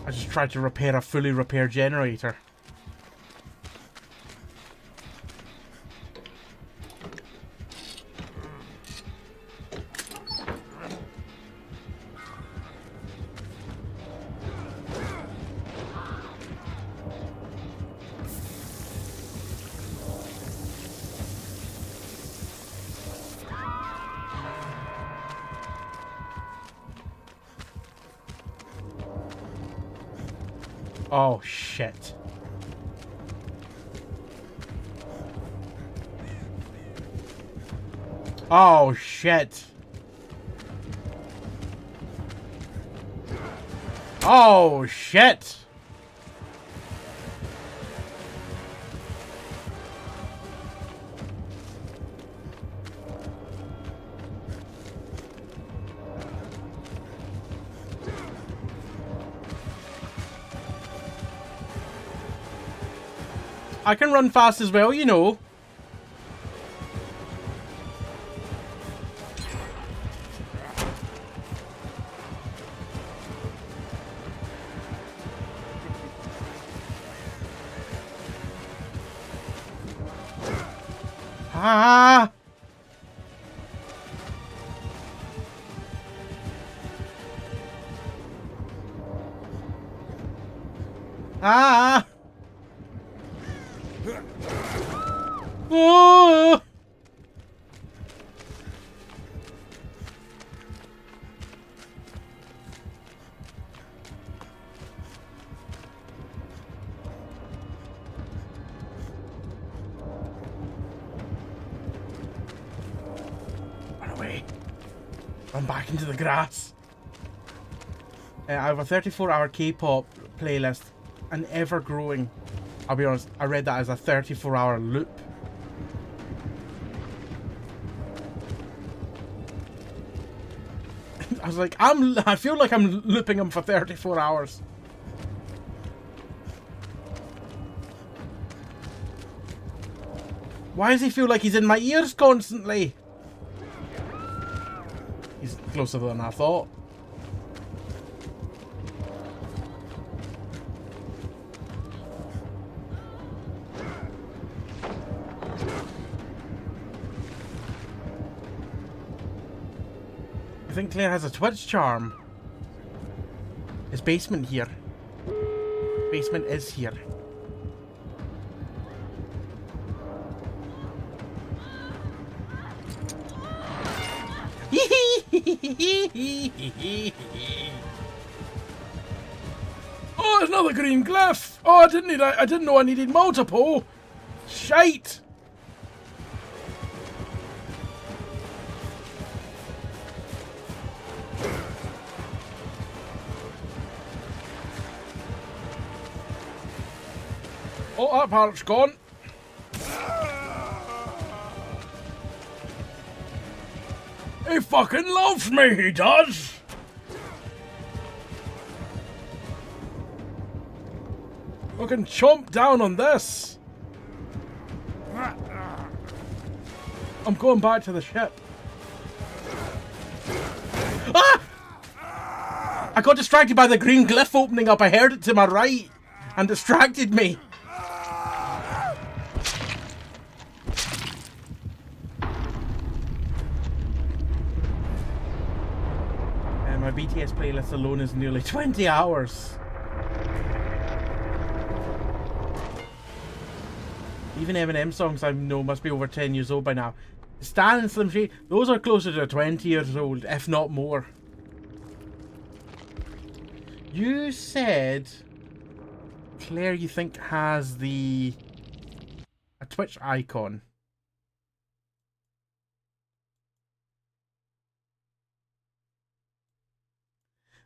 I just tried to repair a fully repaired generator. Oh, shit. Oh, shit. Oh, shit. I can run fast as well, you know. Ah! Ah! Oh! Run away. Run back into the grass. I have a 34-hour K-pop playlist, and ever growing. I'll be honest, I read that as a 34-hour loop. I was like, I feel like I'm looping him for 34 hours. Why does he feel like he's in my ears constantly? He's closer than I thought. I think Claire has a Twitch charm. Is basement here? Basement is here. Oh, there's another green glyph. Oh, I didn't know I needed multiple. Shite. Oh, that part's gone. He fucking loves me, he does. I can chomp down on this. I'm going back to the ship. Ah! I got distracted by the green glyph opening up. I heard it to my right and distracted me. My BTS playlist alone is nearly 20 hours. Even Eminem songs I know must be over 10 years old by now. Stan and Slim Shady, those are closer to 20 years old, if not more. You said Claire, you think, has a Twitch icon.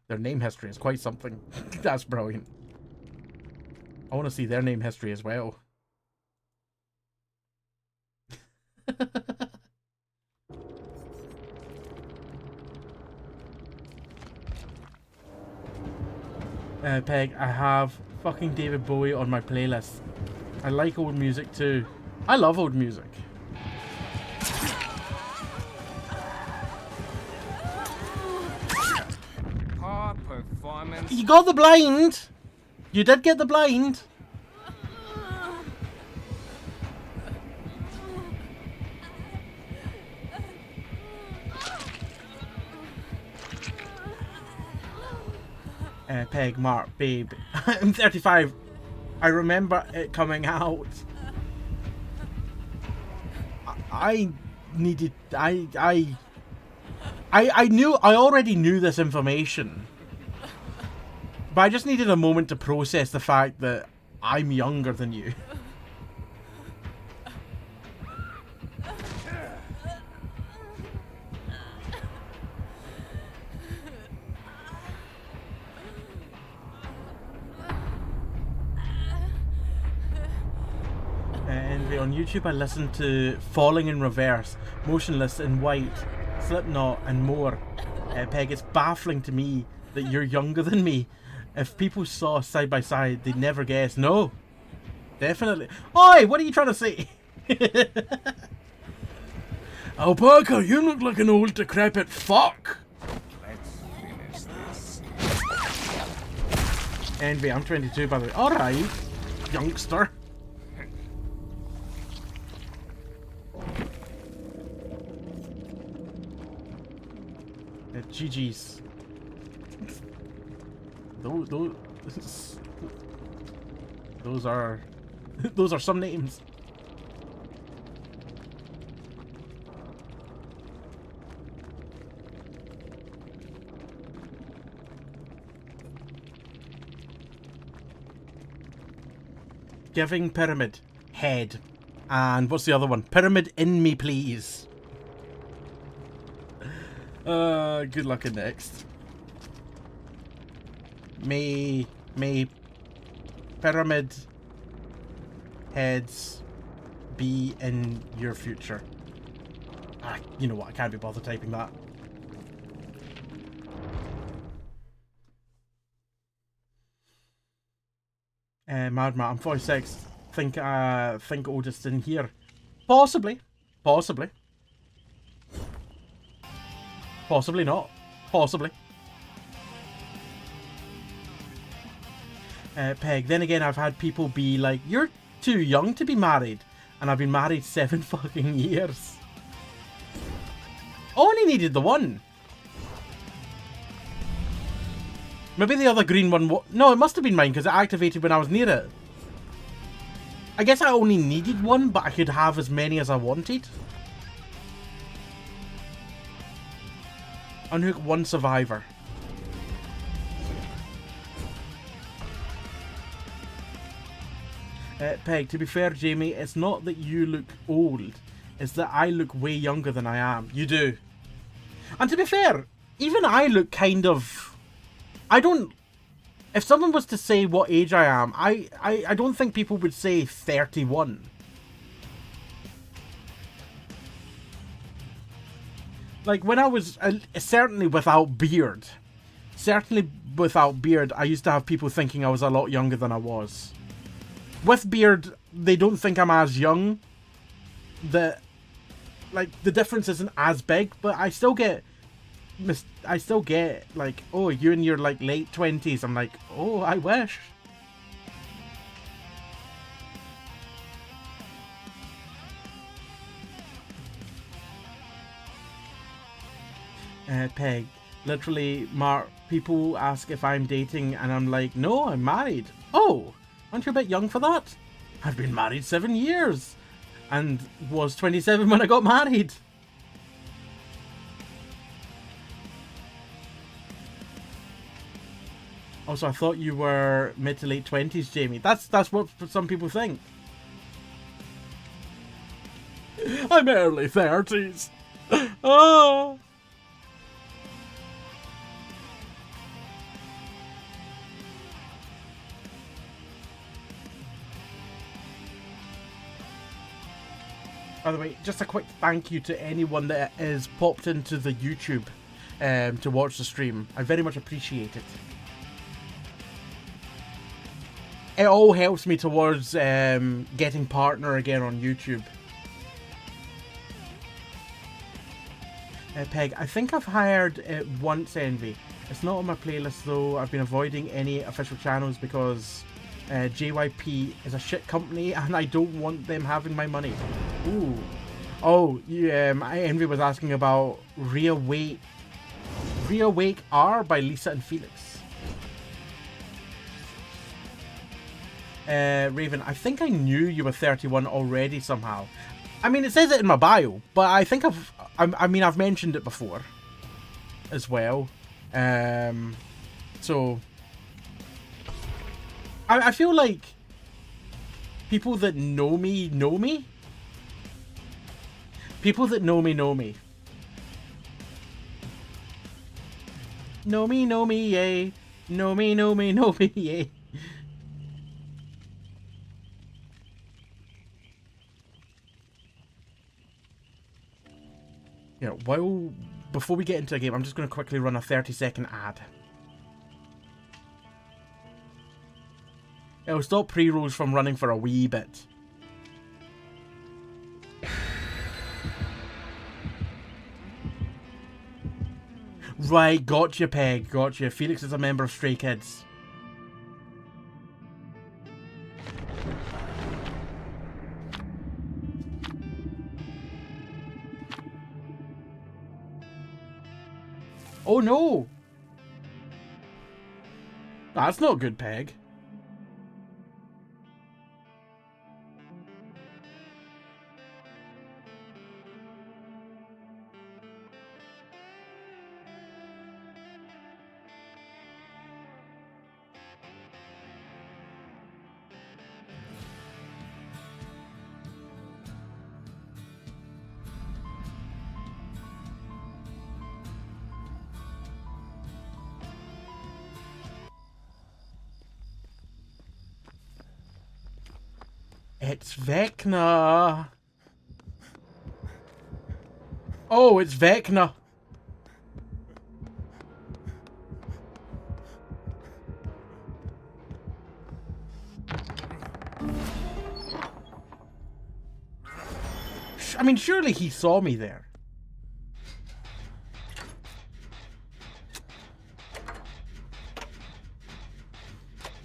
Their name history is quite something. That's brilliant. I want to see their name history as well. Peg, I have fucking David Bowie on my playlist. I like old music too. I love old music. You got the blind! You did get the blind! Peg, Mark, babe. I'm 35. I remember it coming out. I already knew this information. But I just needed a moment to process the fact that I'm younger than you. And on YouTube I listened to Falling in Reverse, Motionless in White, Slipknot and more. Peg, it's baffling to me that you're younger than me. If people saw us side by side, they'd never guess. No. Definitely. Oi, what are you trying to say? Alpaca, you look like an old decrepit fuck. Envy, I'm 22 by the way. Alright, youngster. GG's. Those are those are some names. Giving pyramid head, and what's the other one? Pyramid in me, please. Good luck in next. May pyramid heads be in your future. Ah, you know what? I can't be bothered typing that. Mad Matt, I'm 46. Think Otis in here. Possibly. Possibly. Possibly not. Possibly. Peg, then again, I've had people be like, you're too young to be married. And I've been married 7 fucking years. Only needed the one. Maybe the other green one... No, it must have been mine because it activated when I was near it. I guess I only needed one, but I could have as many as I wanted. Unhook one survivor. Peg, to be fair, Jamie, it's not that you look old. It's that I look way younger than I am. You do. And to be fair, even I look kind of... I don't... If someone was to say what age I am, I don't think people would say 31. Like, when I was... certainly without beard. Certainly without beard, I used to have people thinking I was a lot younger than I was. With beard, they don't think I'm as young. Like, the difference isn't as big, but I still get... like, oh, you're in your like late 20s. I'm like, oh, I wish. Peg, literally, people ask if I'm dating, and I'm like, no, I'm married. Oh, aren't you a bit young for that? I've been married 7 years, and was 27 when I got married. Also, I thought you were mid to late 20s, Jamie. That's what some people think. I'm early 30s. Oh. By the way, just a quick thank you to anyone that is popped into the YouTube to watch the stream. I very much appreciate it. It all helps me towards getting partner again on YouTube. Peg, I think I've hired it once, Envy. It's not on my playlist though. I've been avoiding any official channels because JYP is a shit company and I don't want them having my money. Ooh. Oh, Envy was asking about Reawake R by Lisa and Felix. Raven, I think I knew you were 31 already somehow. I mean, it says it in my bio, but I think I've mentioned it before as well. So I feel like people that know me know me. People that know me know me. Know me, yay. Know me, yay. Yeah, before we get into the game, I'm just going to quickly run a 30-second ad. It'll stop pre-rolls from running for a wee bit. Right, gotcha, Peg, gotcha. Felix is a member of Stray Kids. Oh no! That's not good, Peg. It's Vecna. Oh, it's Vecna. I mean, surely he saw me there.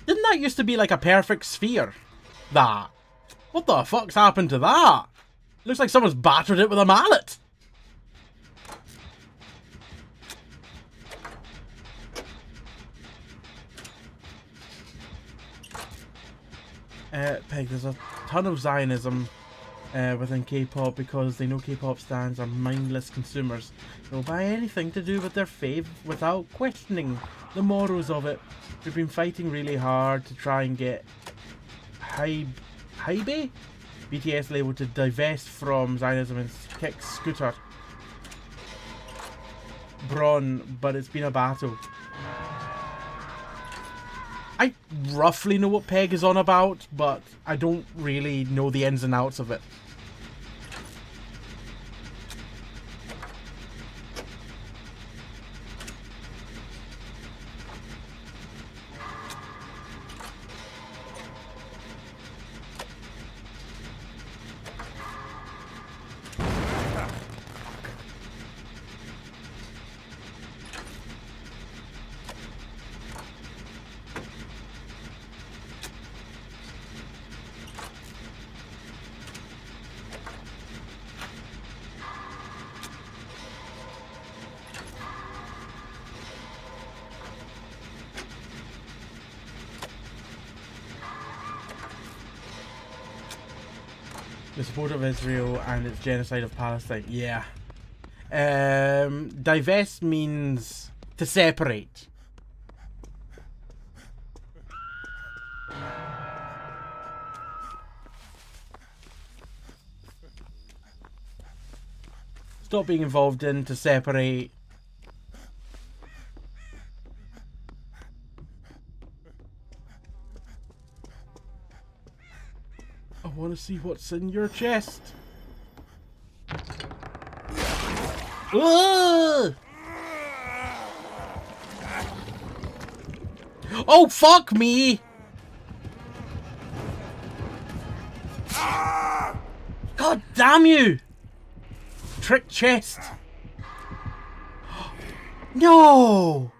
Didn't that used to be like a perfect sphere? That. What the fuck's happened to that? Looks like someone's battered it with a mallet. Peg, there's a ton of Zionism within K-pop because they know K-pop stans are mindless consumers. They'll buy anything to do with their fave without questioning the morals of it. We've been fighting really hard to try and get Hybe? BTS label to divest from Zionism and kick Scooter Braun, but it's been a battle. I roughly know what Peg is on about, but I don't really know the ins and outs of it. The support of Israel and its genocide of Palestine. Yeah. Divest means to separate. Stop being involved in, to separate. I want to see what's in your chest. Ugh! Oh, fuck me! God damn you! Trick chest. No!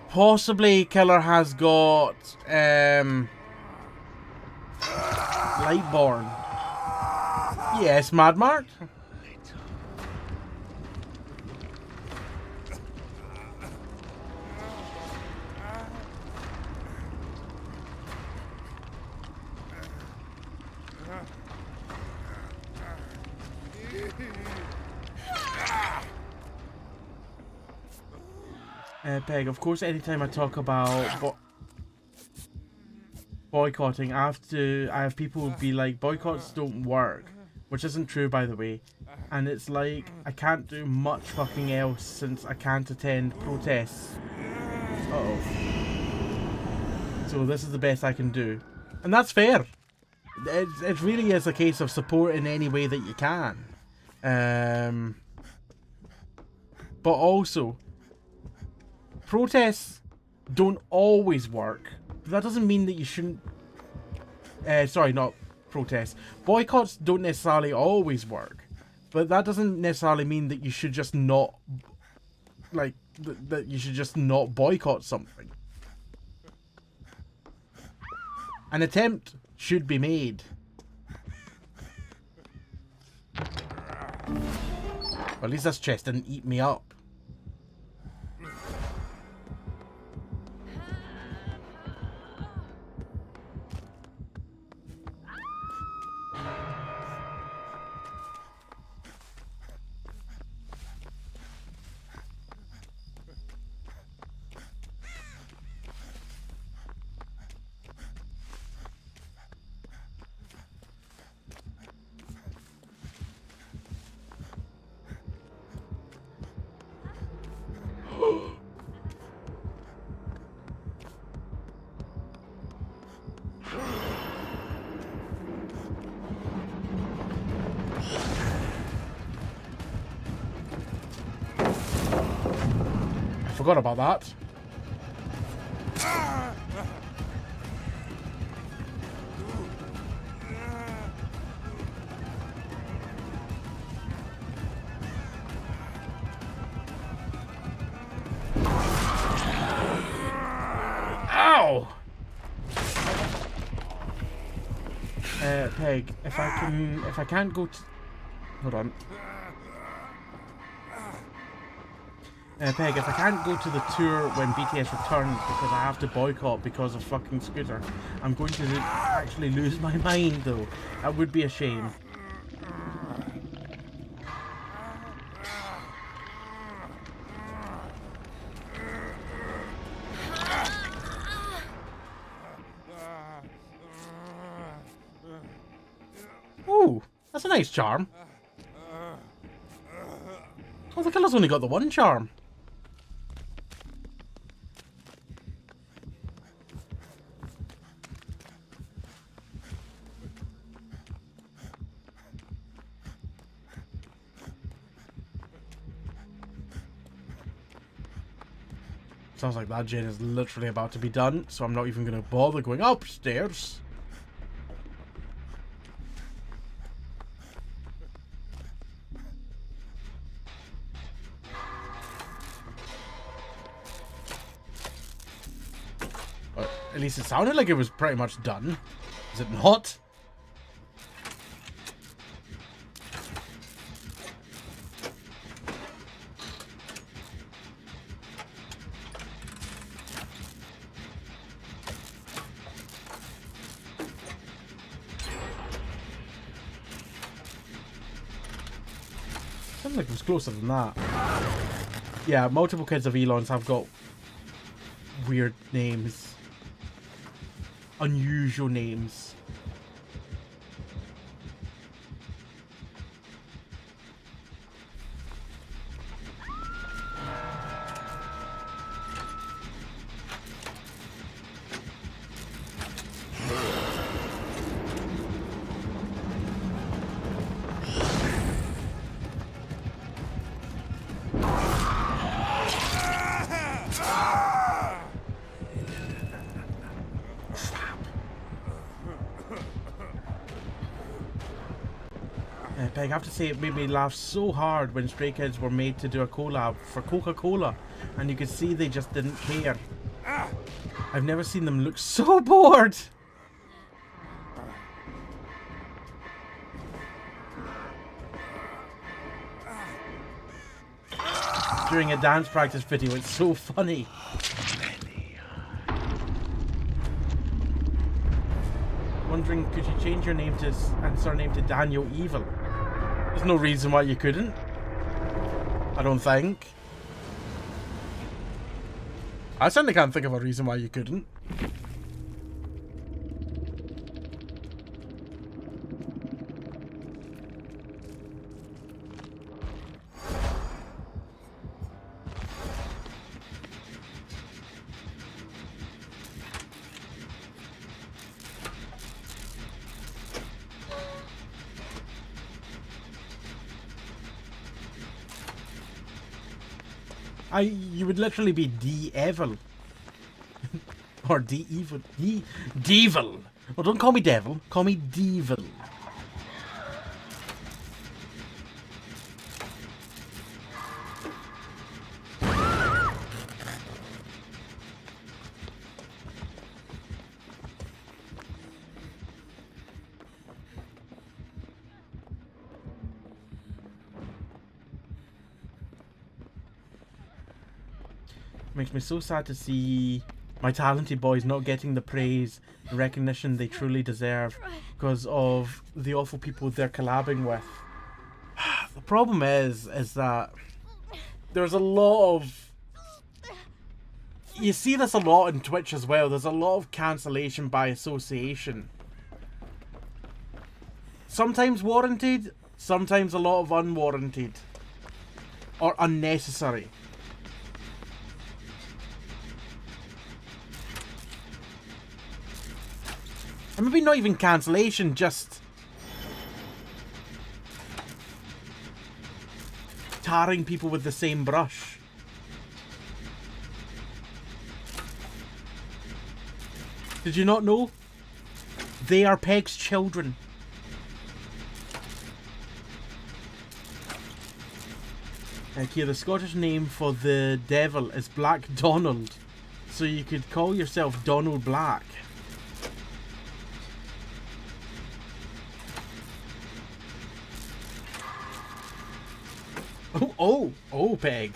Possibly Killer has got Lightborn. Yes, Mad Mark. Peg, of course, anytime I talk about boycotting, I have people be like, boycotts don't work, which isn't true, by the way. And it's like, I can't do much fucking else since I can't attend protests. Uh-oh. So this is the best I can do. And that's fair. It really is a case of support in any way that you can. But also, protests don't always work. But that doesn't mean that you shouldn't... sorry, not protest. Boycotts don't necessarily always work. But that doesn't necessarily mean that you should just not... Like, that you should just not boycott something. An attempt should be made. Well, at least this chest didn't eat me up. Forgot about that. Ow! Peg, if I can't go to... Hold on. Peg, if I can't go to the tour when BTS returns because I have to boycott because of fucking Scooter, I'm going to actually lose my mind though. That would be a shame. Ooh, that's a nice charm. Oh, the killer's only got the one charm. Sounds like that gen is literally about to be done, so I'm not even going to bother going upstairs. But at least it sounded like it was pretty much done. Is it not? Sounds like it was closer than that. Yeah, multiple kids of Elons have got weird names. Unusual names. Peg, I have to say it made me laugh so hard when Stray Kids were made to do a collab for Coca-Cola, and you could see they just didn't care. I've never seen them look so bored! During a dance practice video, it's so funny. Wondering, could you change your name to and surname to Daniel Evil? There's no reason why you couldn't. I don't think. I certainly can't think of a reason why you couldn't. You would literally be D-Evil. Or evil. Devil. Well, don't call me devil. Call me devil. Makes me so sad to see my talented boys not getting the praise and recognition they truly deserve because of the awful people they're collabing with. The problem is that there's a lot of... You see this a lot in Twitch as well. There's a lot of cancellation by association. Sometimes warranted, sometimes a lot of unwarranted. Or unnecessary. And maybe not even cancellation, just tarring people with the same brush. Did you not know? They are Peg's children. Here, the Scottish name for the devil is Black Donald. So you could call yourself Donald Black. Oh, Peg.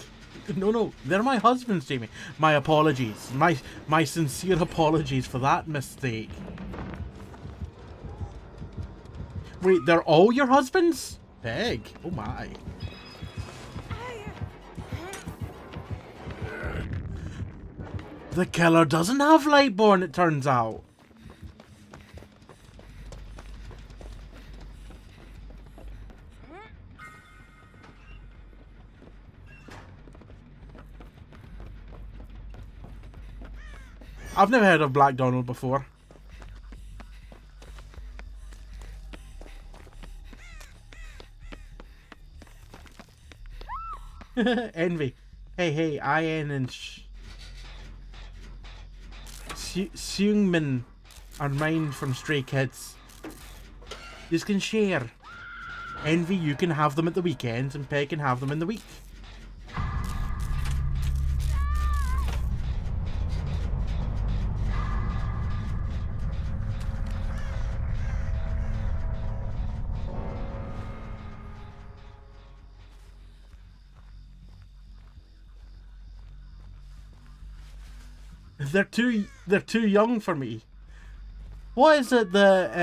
No, they're my husbands, Jamie. My apologies. My sincere apologies for that mistake. Wait, they're all your husbands? Peg. Oh my. The killer doesn't have Lightborn, it turns out. I've never heard of Black Donald before. Envy. Hey, Ian and Seungmin are mine from Stray Kids. You can share. Envy, you can have them at the weekends, and Peg can have them in the week. They're too young for me. What is it that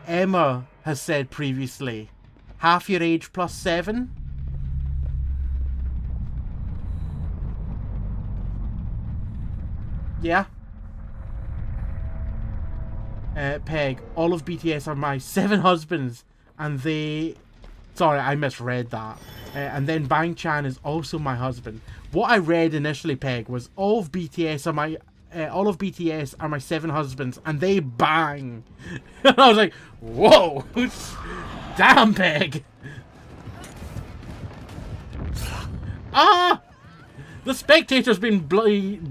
Emma has said previously? Half your age plus 7? Yeah. Peg, all of BTS are my 7 husbands, and they... Sorry, I misread that. And then Bang Chan is also my husband. What I read initially, Peg, was all of BTS are my 7 husbands, and they bang. And I was like, whoa, damn, Peg. Ah, the spectator's been blinded.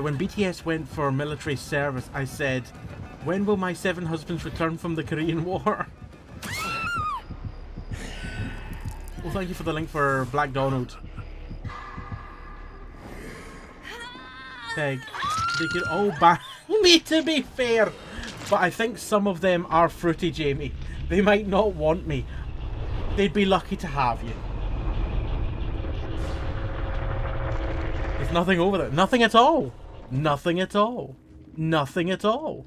When BTS went for military service, I said, when will my 7 husbands return from the Korean War? Well, thank you for the link for Black Donald. Peg, they could all bang me, to be fair. But I think some of them are fruity, Jamie. They might not want me. They'd be lucky to have you. There's nothing over there. Nothing at all. Nothing at all. Nothing at all.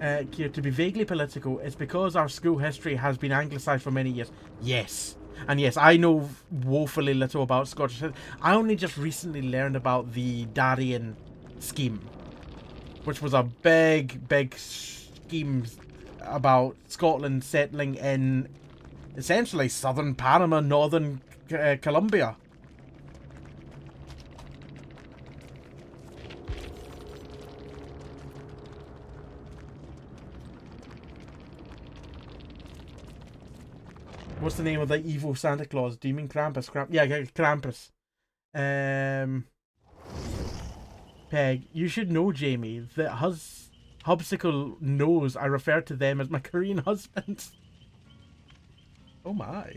To be vaguely political, it's because our school history has been anglicised for many years. Yes. And yes, I know woefully little about Scottish history. I only just recently learned about the Darien scheme, which was a big scheme about Scotland settling in essentially southern Panama, northern Colombia. What's the name of the evil Santa Claus? Demon Krampus? Yeah, Krampus. Peg, you should know, Jamie, that Hubsicle knows I refer to them as my Korean husbands. Oh my.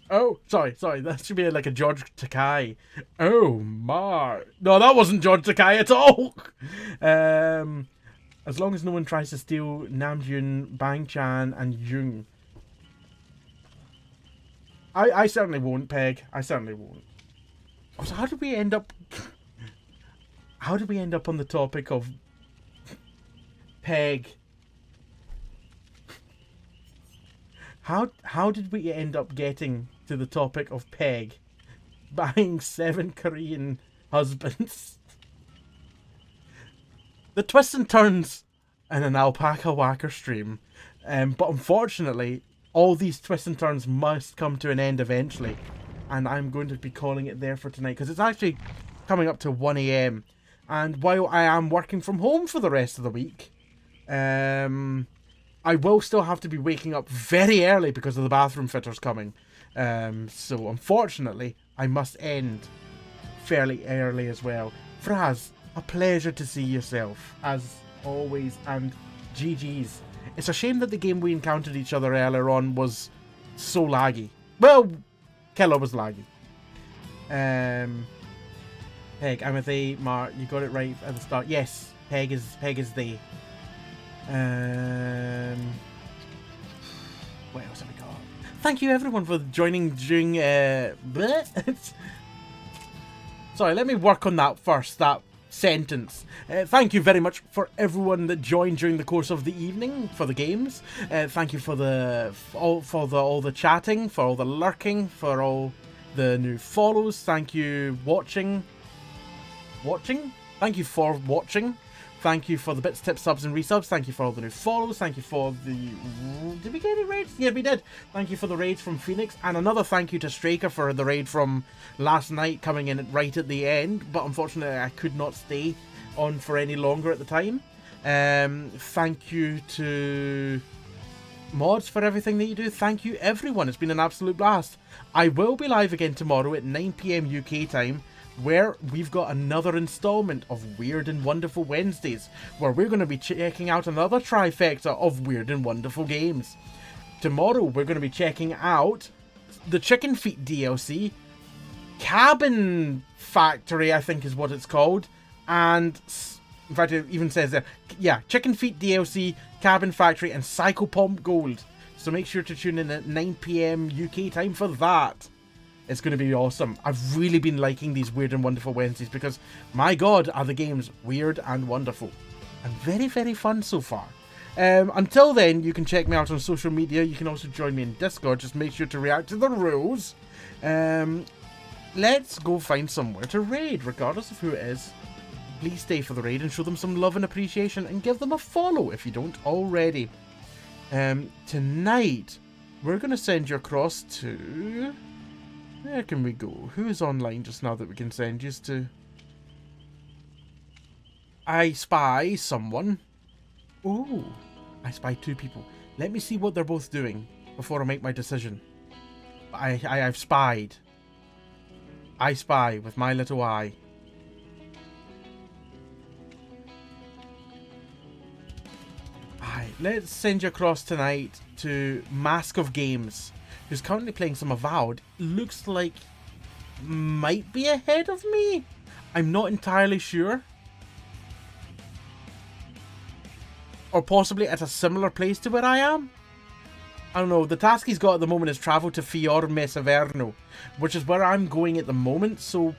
Oh, sorry. That should be like a George Takei. Oh my. No, that wasn't George Takei at all. As long as no one tries to steal Namjoon, Bang-chan, and Jung. I certainly won't, Peg. I certainly won't. So how did we end up... How did we end up on the topic of... Peg? How did we end up getting to the topic of Peg buying 7 Korean husbands? The twists and turns in an alpaca whacker stream. But unfortunately, all these twists and turns must come to an end eventually. And I'm going to be calling it there for tonight, because it's actually coming up to 1 AM. And while I am working from home for the rest of the week, I will still have to be waking up very early because of the bathroom fitters coming. So unfortunately, I must end fairly early as well. Fraz, a pleasure to see yourself, as always, and GG's. It's a shame that the game we encountered each other earlier on was so laggy. Well, Killer was laggy. Peg, I'm with A. Mark, you got it right at the start. Yes, Peg is they. What else have we got? Thank you everyone for joining during sorry, let me work on that first, that sentence. Thank you very much for everyone that joined during the course of the evening for the games. Thank you for all the chatting, for all the lurking, for all the new follows. Thank you watching. Thank you for watching. Thank you for the bits, tips, subs, and resubs. Thank you for all the new follows. Thank you for the... Did we get any raids? Yeah, we did. Thank you for the raids from Phoenix. And another thank you to Straker for the raid from last night coming in right at the end. But unfortunately, I could not stay on for any longer at the time. Thank you to Mods for everything that you do. Thank you, everyone. It's been an absolute blast. I will be live again tomorrow at 9 PM UK time, where we've got another installment of Weird and Wonderful Wednesdays, where we're going to be checking out another trifecta of weird and wonderful games. Tomorrow we're going to be checking out the Chicken Feet DLC, Cabin Factory I think is what it's called, and in fact it even says there, yeah, Chicken Feet DLC, Cabin Factory, and Psychopomp Gold. So make sure to tune in at 9 PM UK time for that. It's going to be awesome. I've really been liking these Weird and Wonderful Wednesdays because, my god, are the games weird and wonderful. And very, very fun so far. Until then, you can check me out on social media. You can also join me in Discord. Just make sure to react to the rules. Let's go find somewhere to raid, regardless of who it is. Please stay for the raid and show them some love and appreciation. And give them a follow if you don't already. Tonight, we're going to send you across to... Where can we go? Who is online just now that we can send you to? I spy someone. Oh, I spy 2 people. Let me see what they're both doing before I make my decision. I've spied. I spy with my little eye. Alright, let's send you across tonight to Mask of Games, who's currently playing some Avowed. Looks like might be ahead of me. I'm not entirely sure. Or possibly at a similar place to where I am. I don't know. The task he's got at the moment is travel to Fiorme Severno, which is where I'm going at the moment. So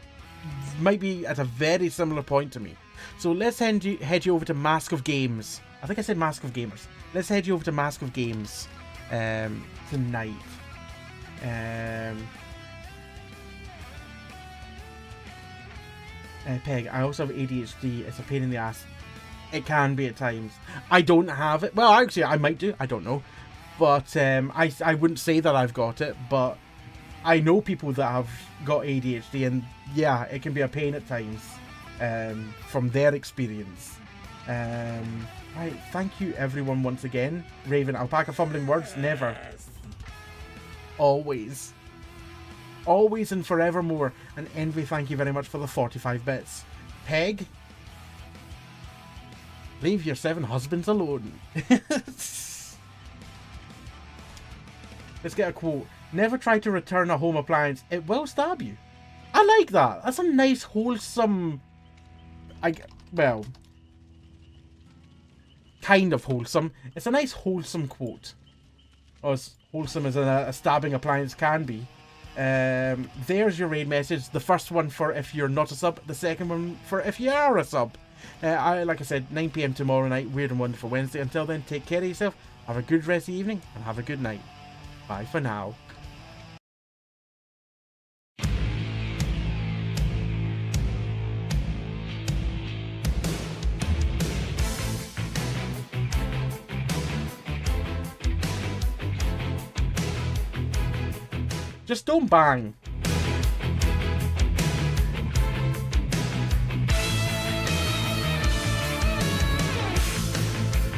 might be at a very similar point to me. So let's head you over to Mask of Games. I think I said Mask of Gamers. Let's head you over to Mask of Games tonight. Peg, I also have ADHD. It's a pain in the ass. It can be at times. I don't have it. Well, actually, I might do. I don't know. But I wouldn't say that I've got it. But I know people that have got ADHD. And yeah, it can be a pain at times from their experience. Right, thank you everyone once again. Raven, alpaca fumbling words? Never. always. Always and forevermore. And Envy, thank you very much for the 45 bits. Peg, leave your 7 husbands alone. Let's get a quote. Never try to return a home appliance. It will stab you. I like that. That's a nice, wholesome... well... kind of wholesome. It's a nice, wholesome quote. Or as wholesome as a stabbing appliance can be. There's your raid message. The first one for if you're not a sub. The second one for if you are a sub. Like I said, 9 PM tomorrow night. Weird and Wonderful Wednesday. Until then, take care of yourself. Have a good rest of the evening. And have a good night. Bye for now. Just don't bang.